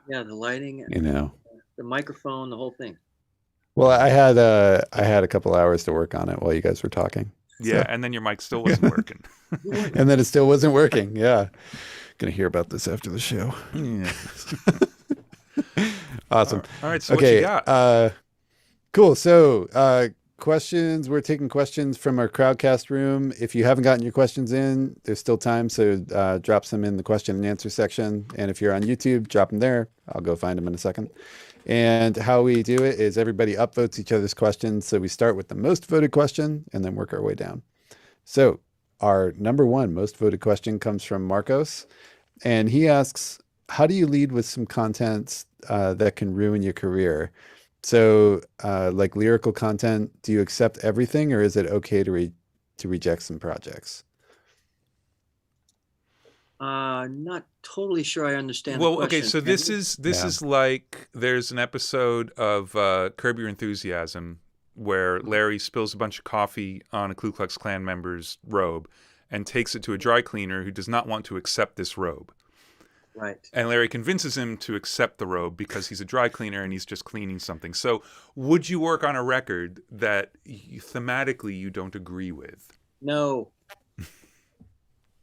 Yeah, the lighting. You know, the microphone, the whole thing. Well, I had a couple hours to work on it while you guys were talking. Yeah, and then your mic still wasn't working. And then it still wasn't working. Yeah. Gonna hear about this after the show. Yeah. Awesome. All right, so what you got? Cool. So questions. We're taking questions from our Crowdcast room. If you haven't gotten your questions in, there's still time. So drop some in the question and answer section. And if you're on YouTube, drop them there. I'll go find them in a second. And how we do it is everybody upvotes each other's questions. So we start with the most voted question and then work our way down. So our number one most voted question comes from Marcos. And he asks, how do you lead with some content that can ruin your career? So like lyrical content, do you accept everything or is it okay to reject some projects? Not totally sure I understand. Well, the question. okay, so this is like there's an episode of Curb Your Enthusiasm where Larry spills a bunch of coffee on a Ku Klux Klan member's robe and takes it to a dry cleaner who does not want to accept this robe. Right. And Larry convinces him to accept the robe because he's a dry cleaner and he's just cleaning something. So would you work on a record that thematically you don't agree with? No.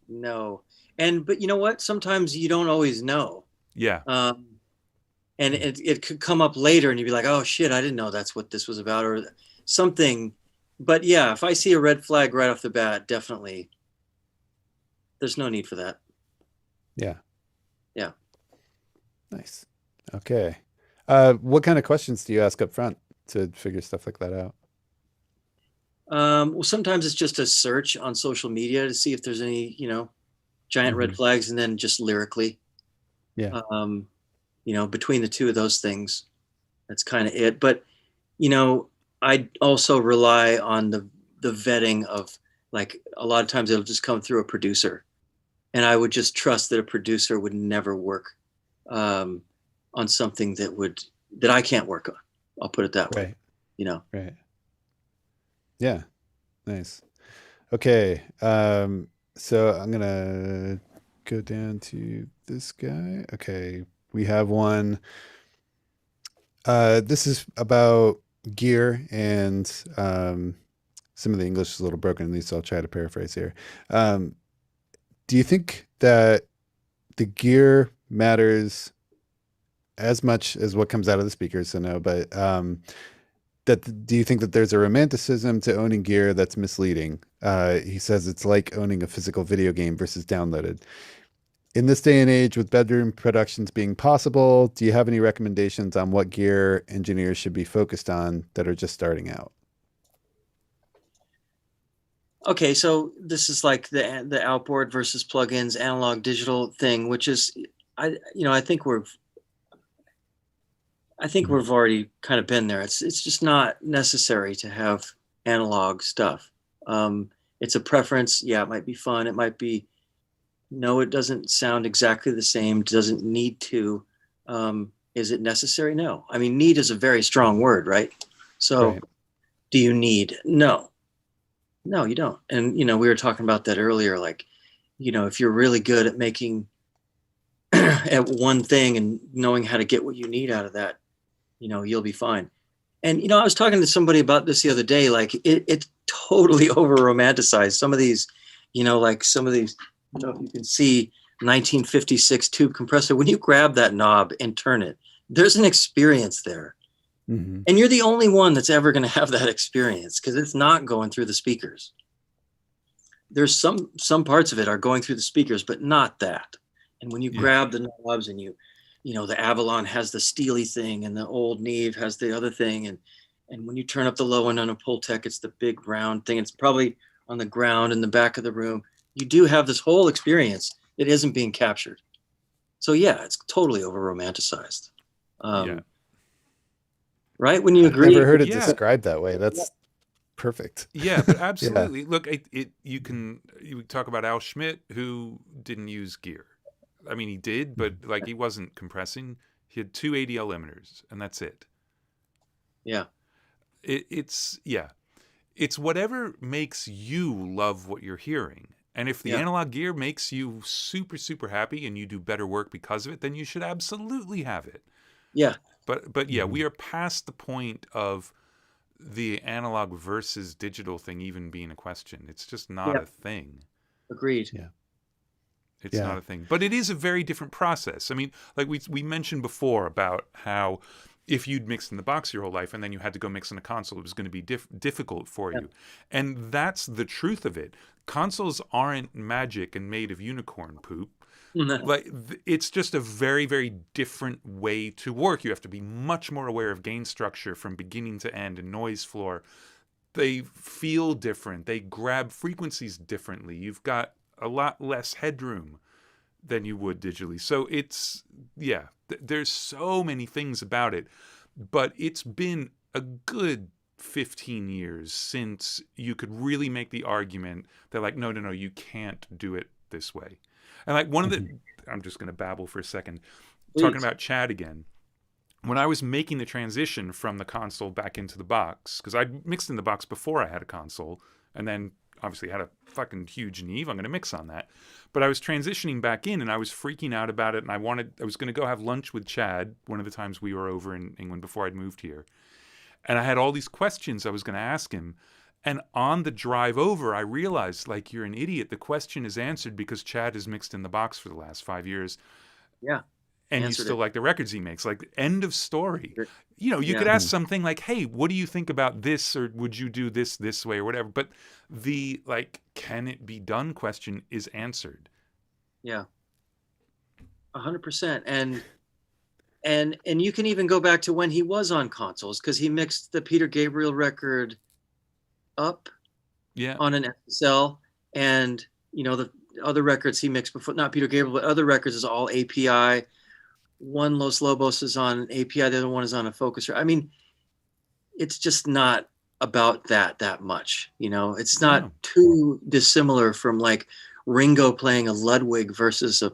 No. But you know what? Sometimes you don't always know. Yeah. And it could come up later and you'd be like, oh shit, I didn't know that's what this was about or something. But yeah, if I see a red flag right off the bat, definitely there's no need for that. Yeah. Yeah. Nice. Okay. What kind of questions do you ask up front to figure stuff like that out? Well, sometimes it's just a search on social media to see if there's any, giant red flags, and then just lyrically. Yeah. Between the two of those things, that's kind of it. But, I also rely on the vetting of, like, a lot of times it'll just come through a producer. And I would just trust that a producer would never work on something that I can't work on. I'll put it that way. Right. Yeah. Nice. Okay. So I'm gonna go down to this guy. Okay. We have one. This is about gear and some of the English is a little broken, at least I'll try to paraphrase here. Do you think that the gear matters as much as what comes out of the speakers? So no, but do you think that there's a romanticism to owning gear that's misleading? He says it's like owning a physical video game versus downloaded. In this day and age, with bedroom productions being possible, do you have any recommendations on what gear engineers should be focused on that are just starting out? Okay, so this is like the outboard versus plugins, analog digital thing, which is, I think we've already kind of been there. It's just not necessary to have analog stuff. It's a preference. Yeah, it might be fun. It might be, no, it doesn't sound exactly the same. Doesn't need to. Is it necessary? No. I mean, need is a very strong word, right? So right. Do you need? No, you don't. And, we were talking about that earlier. Like, if you're really good at making at one thing and knowing how to get what you need out of that, you'll be fine. And, I was talking to somebody about this the other day, like it's totally over romanticized. Some of these, like some of these, you can see 1956 tube compressor. When you grab that knob and turn it, there's an experience there. Mm-hmm. And you're the only one that's ever going to have that experience because it's not going through the speakers. There's some parts of it are going through the speakers, but not that. And when you grab the knobs and the Avalon has the steely thing and the old Neve has the other thing. And when you turn up the low end on a Pultec, it's the big round thing. It's probably on the ground in the back of the room. You do have this whole experience that isn't being captured. So yeah, it's totally over romanticized. Right? When you agree. I've never heard it described that way. That's perfect. Yeah, but absolutely. Look, you talk about Al Schmidt, who didn't use gear. I mean, he did, but like he wasn't compressing. He had 2 ADL limiters, and that's it. Yeah. It's whatever makes you love what you're hearing. And if the analog gear makes you super, super happy and you do better work because of it, then you should absolutely have it. Yeah. But yeah, we are past the point of the analog versus digital thing even being a question. It's just not a thing. Agreed. Yeah. It's not a thing. But it is a very different process. I mean, like we mentioned before about how if you'd mixed in the box your whole life and then you had to go mix in a console, it was going to be difficult for you. And that's the truth of it. Consoles aren't magic and made of unicorn poop. Like it's just a very, very different way to work. You have to be much more aware of gain structure from beginning to end and noise floor. They feel different. They grab frequencies differently. You've got a lot less headroom than you would digitally. So it's, there's so many things about it, but it's been a good 15 years since you could really make the argument that like, no, you can't do it this way. And like one of the, I'm just going to babble for a second, talking about Tchad again. When I was making the transition from the console back into the box, because I mixed in the box before I had a console, and then obviously had a fucking huge Neve, I'm going to mix on that. But I was transitioning back in, and I was freaking out about it, and I was going to go have lunch with Tchad one of the times we were over in England before I'd moved here. And I had all these questions I was going to ask him. And on the drive over, I realized, like, you're an idiot. The question is answered because Tchad has mixed in the box for the last 5 years. Yeah. And you still like the records he makes. Like, end of story. You know, you could ask something like, hey, what do you think about this? Or would you do this way or whatever? But the, like, can it be done question is answered. Yeah. 100%. And you can even go back to when he was on consoles, because he mixed the Peter Gabriel record up on an SSL, and the other records he mixed before, not Peter Gabriel, but other records is all API. One Los Lobos is on an API, the other one is on a focuser. I mean, it's just not about that much. It's not too dissimilar from like Ringo playing a Ludwig versus a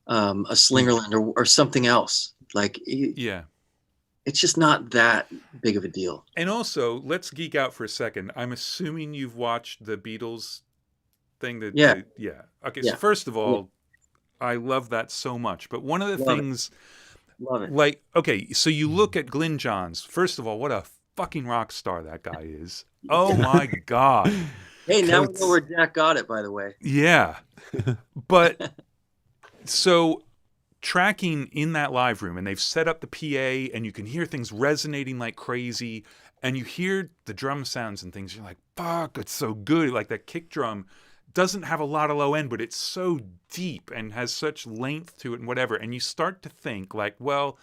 Slingerland or something else. Like it's just not that big of a deal. And also, let's geek out for a second. I'm assuming you've watched the Beatles thing. Okay, so first of all, I love that so much. But one of the things, like, okay, so you look at Glyn Johns. First of all, what a fucking rock star that guy is. Oh my God. Hey, now we know where Jack got it, by the way. Yeah. But so tracking in that live room, and they've set up the PA, and you can hear things resonating like crazy, and you hear the drum sounds and things. You're like, fuck, it's so good. Like that kick drum doesn't have a lot of low end, but it's so deep and has such length to it and whatever. And you start to think like, well,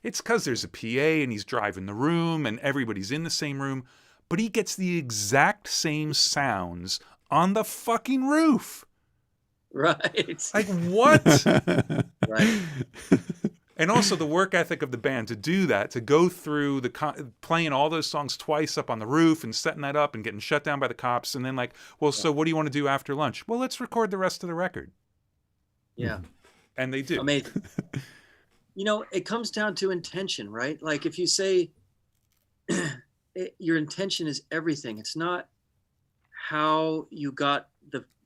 it's because there's a PA and he's driving the room and everybody's in the same room, but he gets the exact same sounds on the fucking roof. Right. Like, what? Right. And also the work ethic of the band to do that, to go through playing all those songs twice up on the roof and setting that up and getting shut down by the cops. And then like, well, so what do you want to do after lunch? Well, let's record the rest of the record. Yeah. And they do. Amazing. It comes down to intention, right? Like if you say your intention is everything, it's not how you got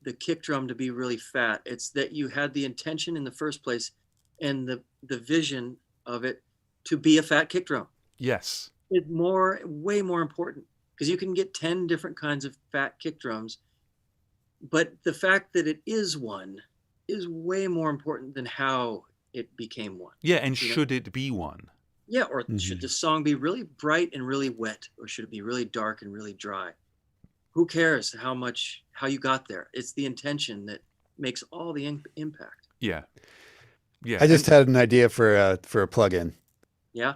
the kick drum to be really fat. It's that you had the intention in the first place and the vision of it to be a fat kick drum. Yes. It's way more important, because you can get 10 different kinds of fat kick drums, but the fact that it is one is way more important than how it became one. Yeah, and should it be one? Yeah, or should the song be really bright and really wet, or should it be really dark and really dry? Who cares how you got there? It's the intention that makes all the impact. Yeah. Yeah. I just had an idea for a plugin. Yeah.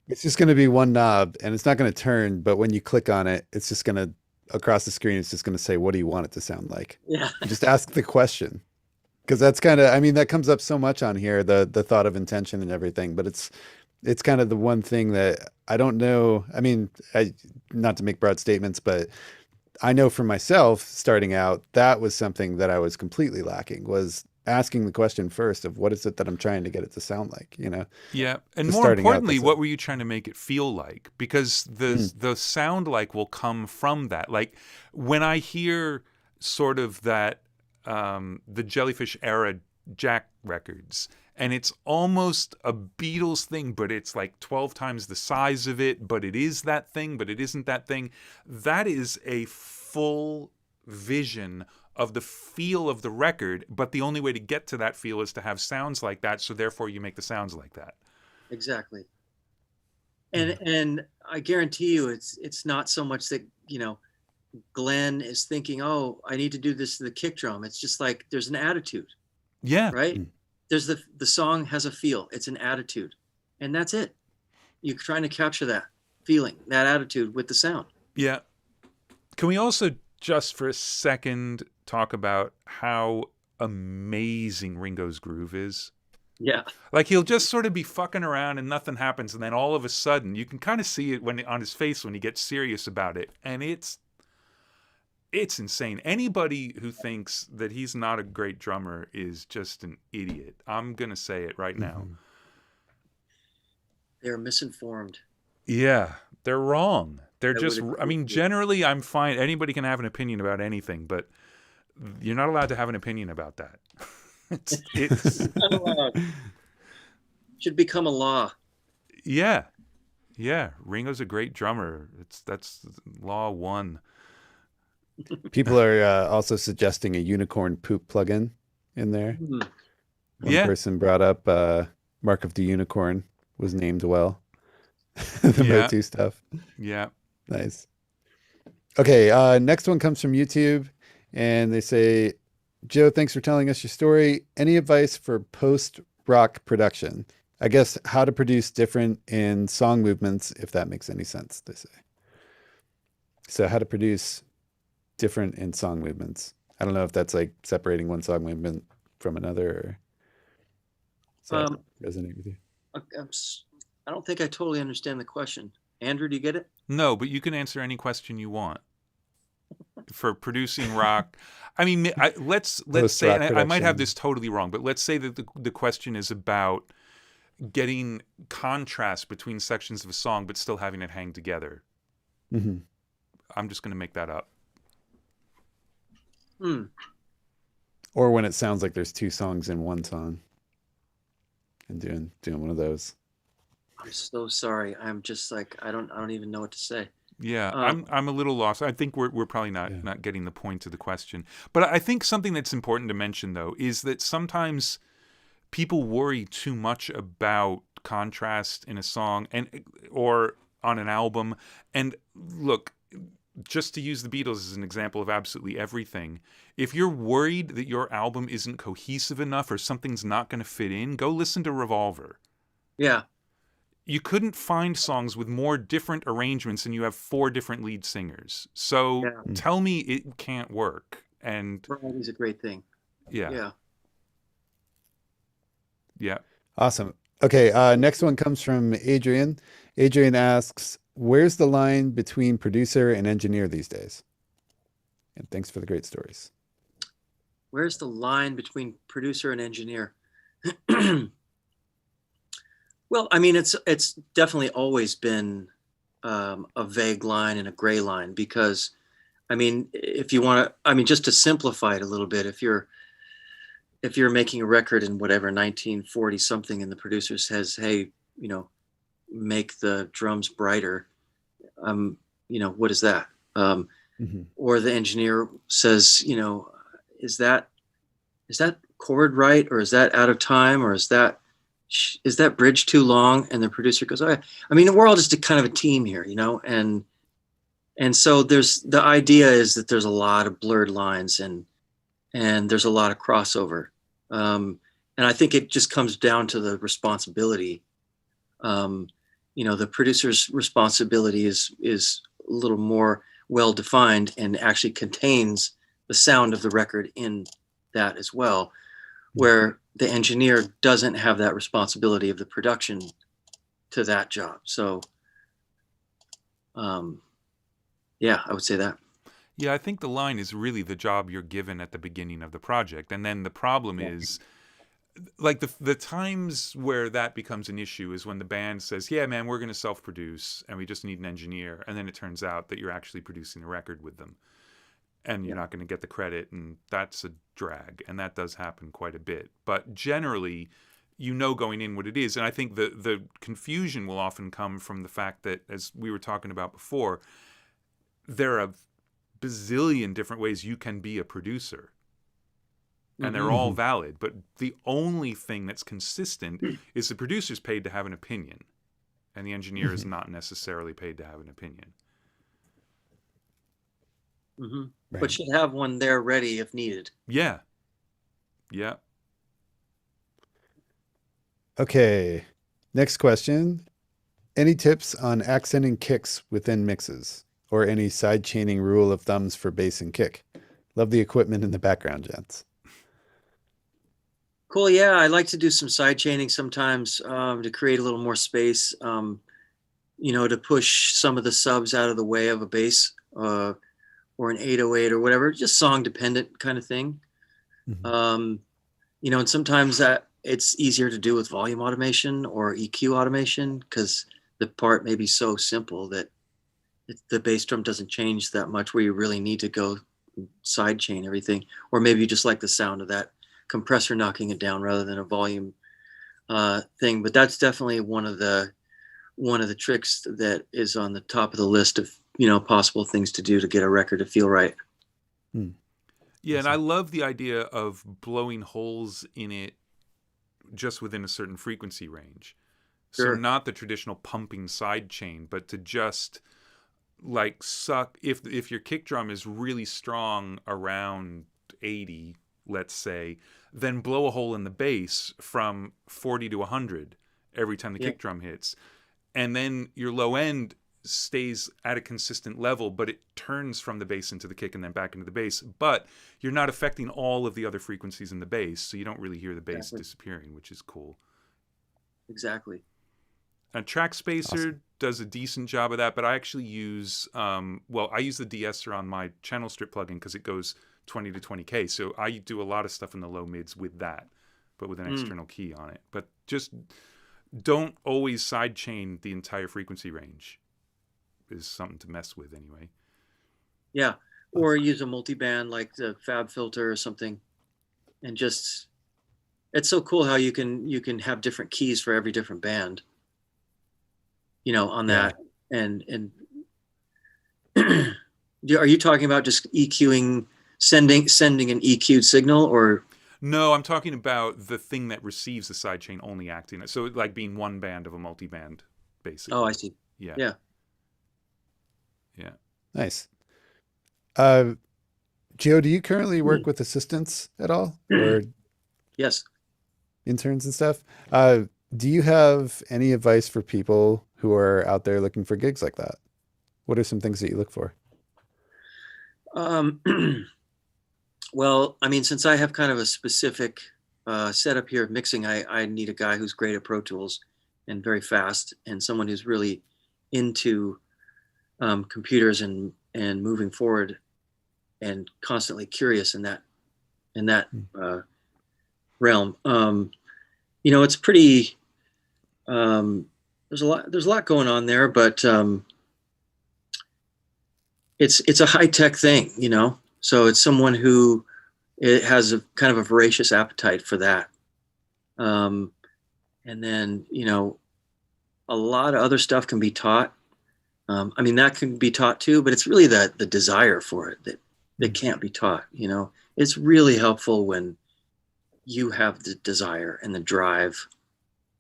It's just going to be one knob, and it's not going to turn, but when you click on it, it's just going to, across the screen, it's just going to say, what do you want it to sound like? Yeah. Just ask the question. Because that's kind of, I mean, that comes up so much on here, the thought of intention and everything, but it's kind of the one thing that I don't know. I mean, not to make broad statements, but I know for myself starting out, that was something that I was completely lacking, was asking the question first of what is it that I'm trying to get it to sound like, Yeah. And more importantly, what were you trying to make it feel like? Because the sound like will come from that. Like when I hear sort of that, the Jellyfish era Jack records, and it's almost a Beatles thing, but it's like 12 times the size of it, but it is that thing, but it isn't that thing. That is a full vision of the feel of the record, but the only way to get to that feel is to have sounds like that, so therefore you make the sounds like that. Exactly. And I guarantee you it's not so much that, Glenn is thinking, oh, I need to do this to the kick drum. It's just like there's an attitude. Yeah. Right? There's the song has a feel. It's an attitude. And that's it. You're trying to capture that feeling, that attitude with the sound. Yeah. Can we also just for a second talk about how amazing Ringo's groove is? Yeah. Like he'll just sort of be fucking around and nothing happens, and then all of a sudden you can kind of see it on his face when he gets serious about it, and it's insane. Anybody who thinks that he's not a great drummer is just an idiot. I'm gonna say it right now. They're misinformed. Yeah, they're wrong. They're generally I'm fine. Anybody can have an opinion about anything, but you're not allowed to have an opinion about that. It's not allowed. Should become a law. Yeah. Ringo's a great drummer. That's law 1. People are also suggesting a unicorn poop plugin in there. One person brought up Mark of the Unicorn was named well. The Motu stuff. Yeah. Nice. Okay, next one comes from YouTube, and they say, Joe, thanks for telling us your story. Any advice for post-rock production? I guess how to produce different in song movements, if that makes any sense, they say. So how to produce different in song movements. I don't know if that's like separating one song movement from another, or does that resonate with you? I don't think I totally understand the question. Andrew, do you get it? No, but you can answer any question you want. For producing rock, I mean, let's say, and I might have this totally wrong, but let's say that the question is about getting contrast between sections of a song, but still having it hang together. Mm-hmm. I'm just going to make that up. Or when it sounds like there's 2 songs in one song, and doing one of those. I'm so sorry. I'm just like I don't even know what to say. Yeah, I'm a little lost. I think we're probably not getting the point of the question. But I think something that's important to mention, though, is that sometimes people worry too much about contrast in a song or on an album. And look, just to use the Beatles as an example of absolutely everything, if you're worried that your album isn't cohesive enough or something's not going to fit in, go listen to Revolver. Yeah. You couldn't find songs with more different arrangements and you have 4 different lead singers. So tell me it can't work. And variety's a great thing. Yeah. Awesome. Okay, next one comes from Adrian. Adrian asks, where's the line between producer and engineer these days? And thanks for the great stories. Where's the line between producer and engineer? Well, I mean, it's definitely always been a vague line and a gray line because, I mean, if you want to, I mean, just to simplify it a little bit, if you're making a record in whatever 1940 something, and the producer says, "Hey, make the drums brighter," what is that? Or the engineer says, is that chord right, or is that out of time, or is that bridge too long? And the producer goes, "Oh, I mean, we're all just a kind of a team here, and so the idea is that there's a lot of blurred lines and there's a lot of crossover. And I think it just comes down to the responsibility. The producer's responsibility is a little more well-defined and actually contains the sound of the record in that as well, where the engineer doesn't have that responsibility of the production to that job. So, I would say that. Yeah, I think the line is really the job you're given at the beginning of the project. And then the problem is, like, the times where that becomes an issue is when the band says, yeah, man, we're going to self-produce and we just need an engineer. And then it turns out that you're actually producing a record with them. And you're not going to get the credit, and that's a drag, and that does happen quite a bit. But generally, you know going in what it is. And I think the confusion will often come from the fact that, as we were talking about before, there are a bazillion different ways you can be a producer. And they're all valid. But the only thing that's consistent is the producer's paid to have an opinion. And the engineer is not necessarily paid to have an opinion. Right. But should have one there ready if needed. Yeah. Yeah. Okay. Next question. Any tips on accenting kicks within mixes? Or any side chaining rule of thumbs for bass and kick? Love the equipment in the background, gents. Cool. Yeah, I like to do some side chaining sometimes to create a little more space, to push some of the subs out of the way of a bass or an 808 or whatever, just song dependent kind of thing. And sometimes that it's easier to do with volume automation or EQ automation because the part may be so simple that the bass drum doesn't change that much where you really need to go side chain everything. Or maybe you just like the sound of that compressor knocking it down rather than a volume thing. But that's definitely one of the tricks that is on the top of the list of possible things to do to get a record to feel right. Yeah, and I love the idea of blowing holes in it just within a certain frequency range. Sure. So not the traditional pumping side chain, but to just like suck if your kick drum is really strong around 80, let's say, then blow a hole in the bass from 40 to 100 every time the kick drum hits. And then your low end stays at a consistent level, but it turns from the bass into the kick and then back into the bass. But you're not affecting all of the other frequencies in the bass, so you don't really hear the bass disappearing, which is cool. Exactly. And Track Spacer does a decent job of that, but I actually use, I use the de-esser on my channel strip plugin because it goes 20 to 20K. So I do a lot of stuff in the low mids with that, but with an external key on it. But just don't always sidechain the entire frequency range is something to mess with anyway. Yeah. Or use a multiband like the Fab Filter or something. And just, it's so cool how you can have different keys for every different band, on that. And are you talking about just EQing, sending an EQ'd signal or? No, I'm talking about the thing that receives the sidechain only acting. So like being one band of a multiband, basically. Oh, I see. Yeah. Yeah. Yeah. Nice. Joe, do you currently work with assistants at all? Or yes. Interns and stuff? Do you have any advice for people who are out there looking for gigs like that? What are some things that you look for? Well, I mean, since I have kind of a specific setup here of mixing, I need a guy who's great at Pro Tools and very fast, and someone who's really into computers and moving forward and constantly curious in that realm. It's pretty. There's a lot going on there, but it's a high tech thing, So it's someone who has a kind of a voracious appetite for that. And then, a lot of other stuff can be taught. That can be taught too, but it's really the desire for it that can't be taught. It's really helpful when you have the desire and the drive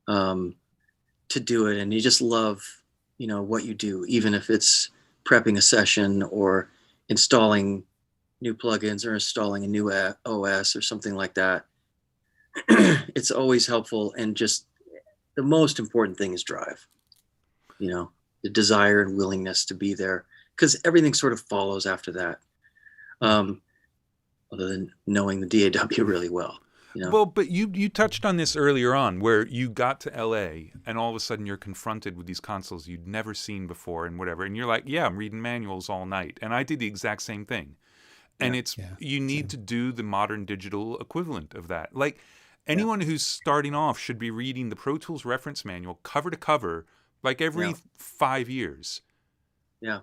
to do it. And you just love, what you do, even if it's prepping a session or installing new plugins or installing a new OS or something like that. It's always helpful. And just the most important thing is drive, the desire and willingness to be there, because everything sort of follows after that. Other than knowing the DAW really well. Well, but you touched on this earlier on, where you got to LA and all of a sudden you're confronted with these consoles you'd never seen before and whatever, and you're like, yeah, I'm reading manuals all night. And I did the exact same thing. And you need to do the modern digital equivalent of that. Like anyone who's starting off should be reading the Pro Tools reference manual cover to cover, like every 5 years. Yeah.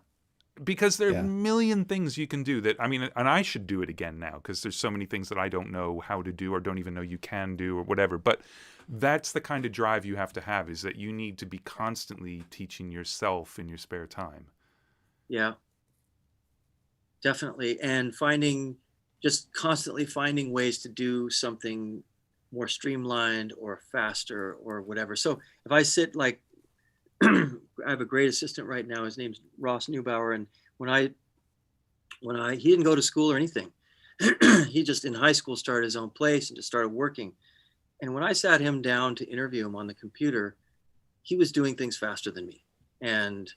Because there are a million things you can do that, and I should do it again now because there's so many things that I don't know how to do or don't even know you can do or whatever. But that's the kind of drive you have to have, is that you need to be constantly teaching yourself in your spare time. Yeah, definitely. And just constantly finding ways to do something more streamlined or faster or whatever. So if I sit like, I have a great assistant right now. His name's Ross Neubauer. And he didn't go to school or anything. He just in high school started his own place and just started working. And when I sat him down to interview him on the computer, he was doing things faster than me. And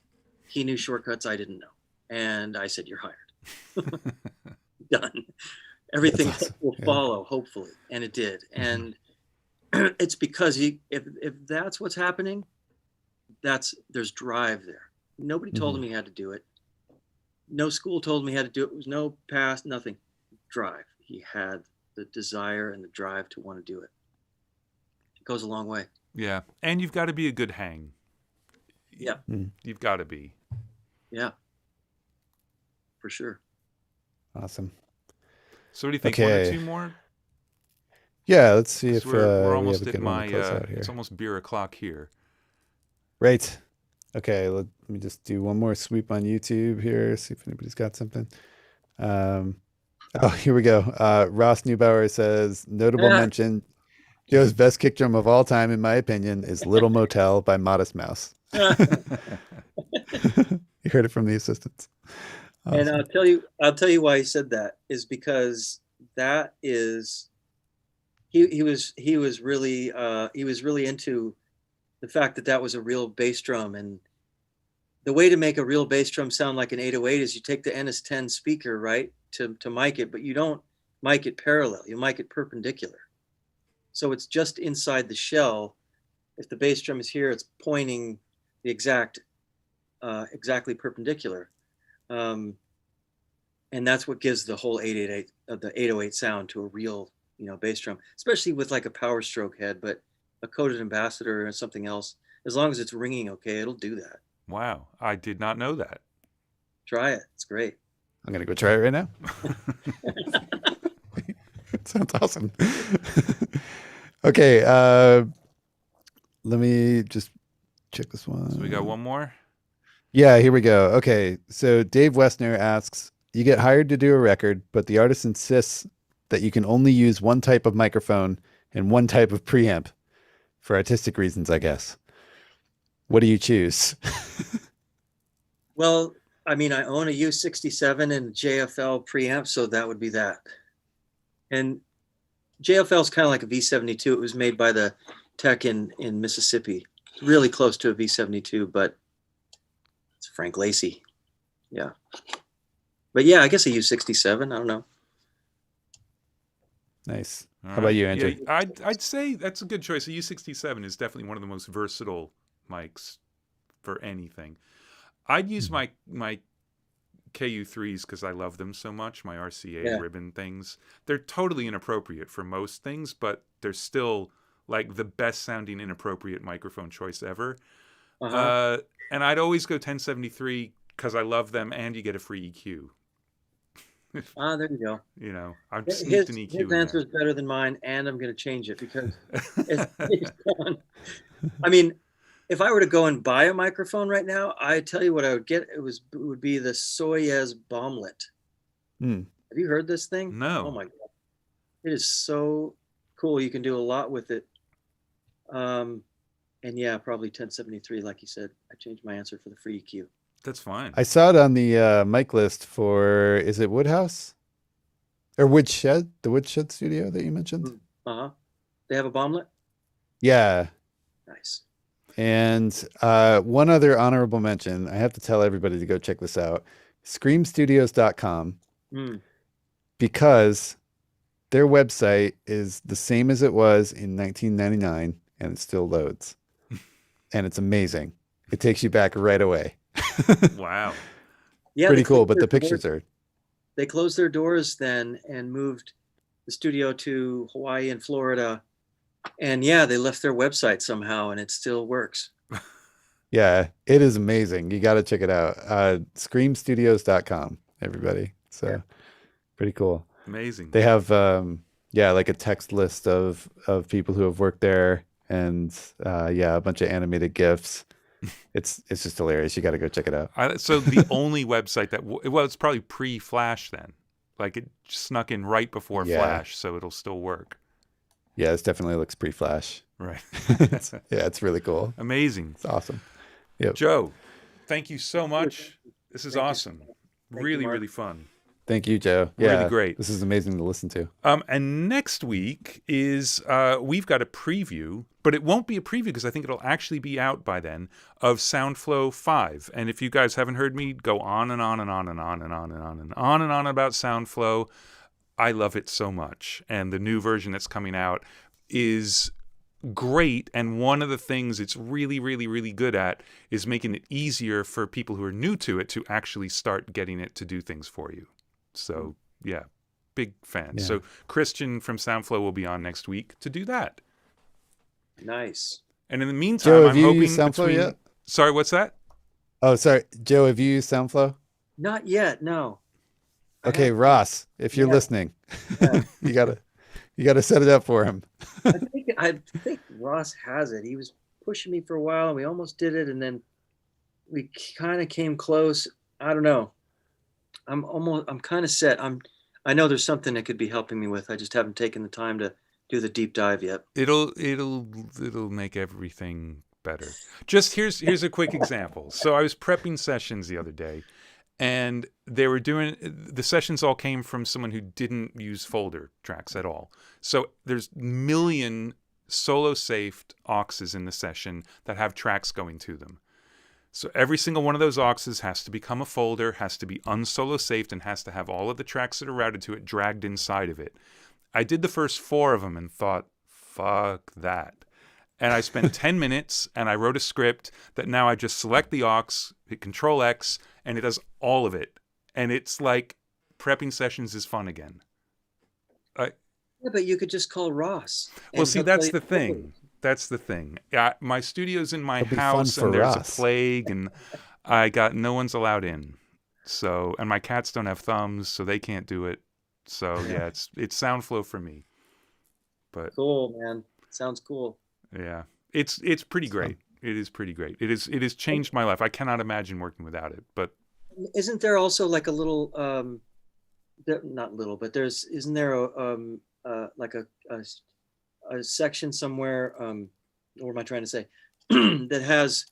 he knew shortcuts I didn't know. And I said, "You're hired." Done. Everything awesome. Will follow, hopefully. And it did. And it's because if that's what's happening, there's drive there. Nobody told him he had to do it. No school told him he had to do it. There was no past, nothing. Drive. He had the desire and the drive to want to do it. It goes a long way. Yeah. And you've got to be a good hang. Yeah. You've got to be. Yeah. For sure. Awesome. So what do you think? Okay. 1 or 2 more? Yeah, let's see if we're almost at my. It's almost beer o'clock here. Right. Okay. Let me just do one more sweep on YouTube here. See if anybody's got something. Here we go. Ross Neubauer says, notable mention. Joe's best kick drum of all time, in my opinion, is "Little Motel" by Modest Mouse. You heard it from the assistants. Awesome. And I'll tell you why he said that is because that is he was really into the fact that was a real bass drum. And the way to make a real bass drum sound like an 808 is you take the NS10 speaker, right, to mic it, but you don't mic it parallel, you mic it perpendicular. So it's just inside the shell. If the bass drum is here, it's pointing the exactly perpendicular. And that's what gives the whole 888 the 808 sound to a real, bass drum, especially with like a power stroke head, but a coated ambassador or something else, as long as it's ringing okay, it'll do that. Wow. I did not know that. Try it. It's great. I'm going to go try it right now. It sounds awesome. Okay. Let me just check this one. So we got one more? Yeah, here we go. Okay. So Dave Westner asks, you get hired to do a record, but the artist insists that you can only use one type of microphone and one type of preamp for artistic reasons, I guess. What do you choose? Well, I mean, I own a U67 and JFL preamp, so that would be that. And JFL is kind of like a V72. It was made by the tech in Mississippi. It's really close to a V72, but it's Frank Lacey. Yeah. But yeah, I guess a U67. I don't know. Nice. How about you, Andrew? Yeah, I'd say that's a good choice. A U67 is definitely one of the most versatile mics for anything. I'd use my KU3s because I love them so much, my RCA ribbon things. They're totally inappropriate for most things, but they're still like the best sounding inappropriate microphone choice ever. And I'd always go 1073 because I love them, and you get a free EQ. There you go. I'm sneaked an EQ. His answer is better than mine, and I'm going to change it because it's gone. I mean, if I were to go and buy a microphone right now, I tell you what I would get. It would be the Soyez Bomblet. Have you heard this thing? No. Oh my God. It is so cool. You can do a lot with it. And yeah, probably 1073, like you said. I changed my answer for the free EQ. That's fine. I saw it on the mic list for, is it Woodhouse? Or Woodshed? The Woodshed studio that you mentioned? They have a Bomblet? Yeah. Nice. And one other honorable mention. I have to tell everybody to go check this out. Screamstudios.com. Because their website is the same as it was in 1999, and it still loads. And it's amazing. It takes you back right away. Wow. Yeah, pretty cool, but the pictures are... They closed their doors then and moved the studio to Hawaii and Florida. And yeah, they left their website somehow, and it still works. Yeah, it is amazing. You got to check it out. Screamstudios.com, everybody. So pretty cool. Amazing. They have, like a text list of people who have worked there. and yeah, a bunch of animated GIFs. It's just hilarious. You got to go check it out. So the only website that well, it's probably pre-Flash then. Like it snuck in right before Flash, so it'll still work. Yeah, this definitely looks pre-Flash. Right. Yeah, it's really cool. Amazing. It's awesome. Yep. Joe, thank you so much. This is awesome. Really, Mark. really fun. Thank you, Joe. Yeah, Really great. This is amazing to listen to. And next week is we've got a preview, but it won't be a preview because I think it'll actually be out by then, of SoundFlow 5. And if you guys haven't heard me go on and on and on and on and on and on and on and on about SoundFlow, I love it so much. And the new version that's coming out is great. And one of the things it's really, really, really good at is making it easier for people who are new to it to actually start getting it to do things for you. So, yeah, big fan. Yeah. So Christian from SoundFlow will be on next week to do that. Nice. And in the meantime, Joe, I'm have you hoping used SoundFlow yet? Sorry, what's that? Oh, sorry. Joe, have you used SoundFlow? Not yet. No. Okay, Ross, if you're listening, you gotta set it up for him. I think Ross has it. He was pushing me for a while, and we almost did it, and then we kind of came close. I don't know. I'm kind of set. I know there's something it could be helping me with. I just haven't taken the time to do the deep dive yet. It'll make everything better. Just here's a quick example. So I was prepping sessions the other day, and they were doing the sessions all came from someone who didn't use folder tracks at all. So there's million solo safed auxes in the session that have tracks going to them. So every single one of those auxes has to become a folder, has to be unsolo safed, and has to have all of the tracks that are routed to it dragged inside of it. I did the first 4 of them and thought, fuck that. And I spent 10 minutes and I wrote a script that now I just select the aux, hit Control X, and it does all of it. And it's like prepping sessions is fun again. Yeah, but you could just call Ross. Well, see, that's the thing. That's the thing. My studio's in my house, and there's a plague, and I got no one's allowed in. So, and my cats don't have thumbs, so they can't do it. So, yeah, it's SoundFlow for me. But cool, man. Sounds cool. Yeah, it's pretty great. It is pretty great. It has changed my life. I cannot imagine working without it. But isn't there also like a little, not little, but isn't there like a section somewhere, what am I trying to say, that has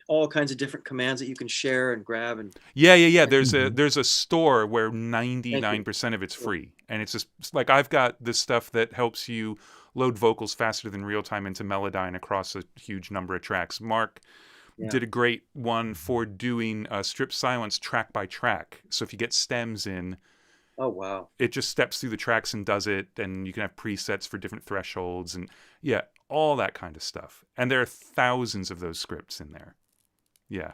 all kinds of different commands that you can share and grab and yeah. There's a store where 99% of it's free, and it's just like I've got this stuff that helps you load vocals faster than real time into Melodyne across a huge number of tracks. Mark did a great one for doing strip silence track by track. So if you get stems in, oh wow, it just steps through the tracks and does it, and you can have presets for different thresholds and all that kind of stuff. And there are thousands of those scripts in there. Yeah.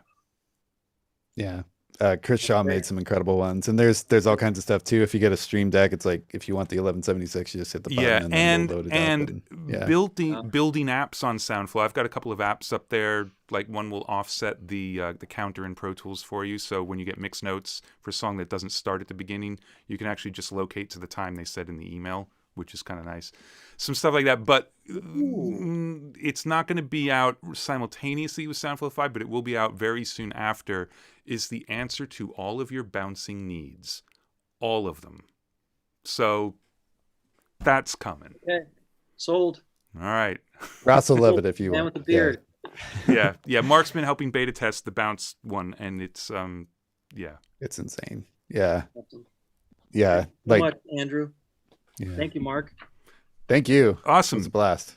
Chris Shaw made some incredible ones, and there's all kinds of stuff too. If you get a Stream Deck, it's like if you want the 1176, you just hit the button and then and building apps on SoundFlow. I've got a couple of apps up there. Like one will offset the counter in Pro Tools for you, so when you get mix notes for a song that doesn't start at the beginning, you can actually just locate to the time they said in the email, which is kind of nice. Some stuff like that, but it's not going to be out simultaneously with SoundFlow 5, but it will be out very soon after, is the answer to all of your bouncing needs. All of them. So that's coming. Okay. Sold. All right. Ross will love it if you Man want. with the beard. Yeah. Mark's been helping beta test the bounce one, and it's It's insane. Yeah. Awesome. Yeah. So Like much, Andrew. yeah. Thank you, Mark. Thank you. awesome. It was a blast.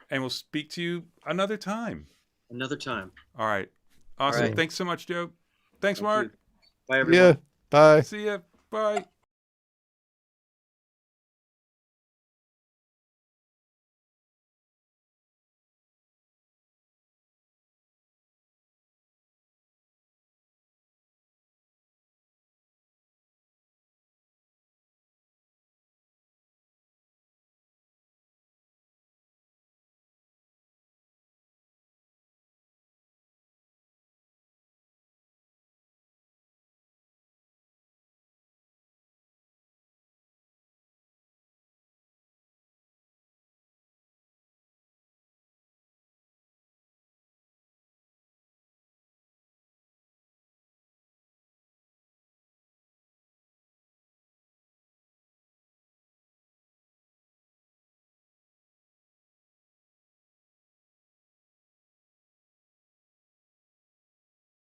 And we'll speak to you another time. Another time. All right. Awesome. All right. Thanks so much, Joe. Thanks, Thank Mark. you. Bye, everyone. Yeah. Bye. See ya. Bye.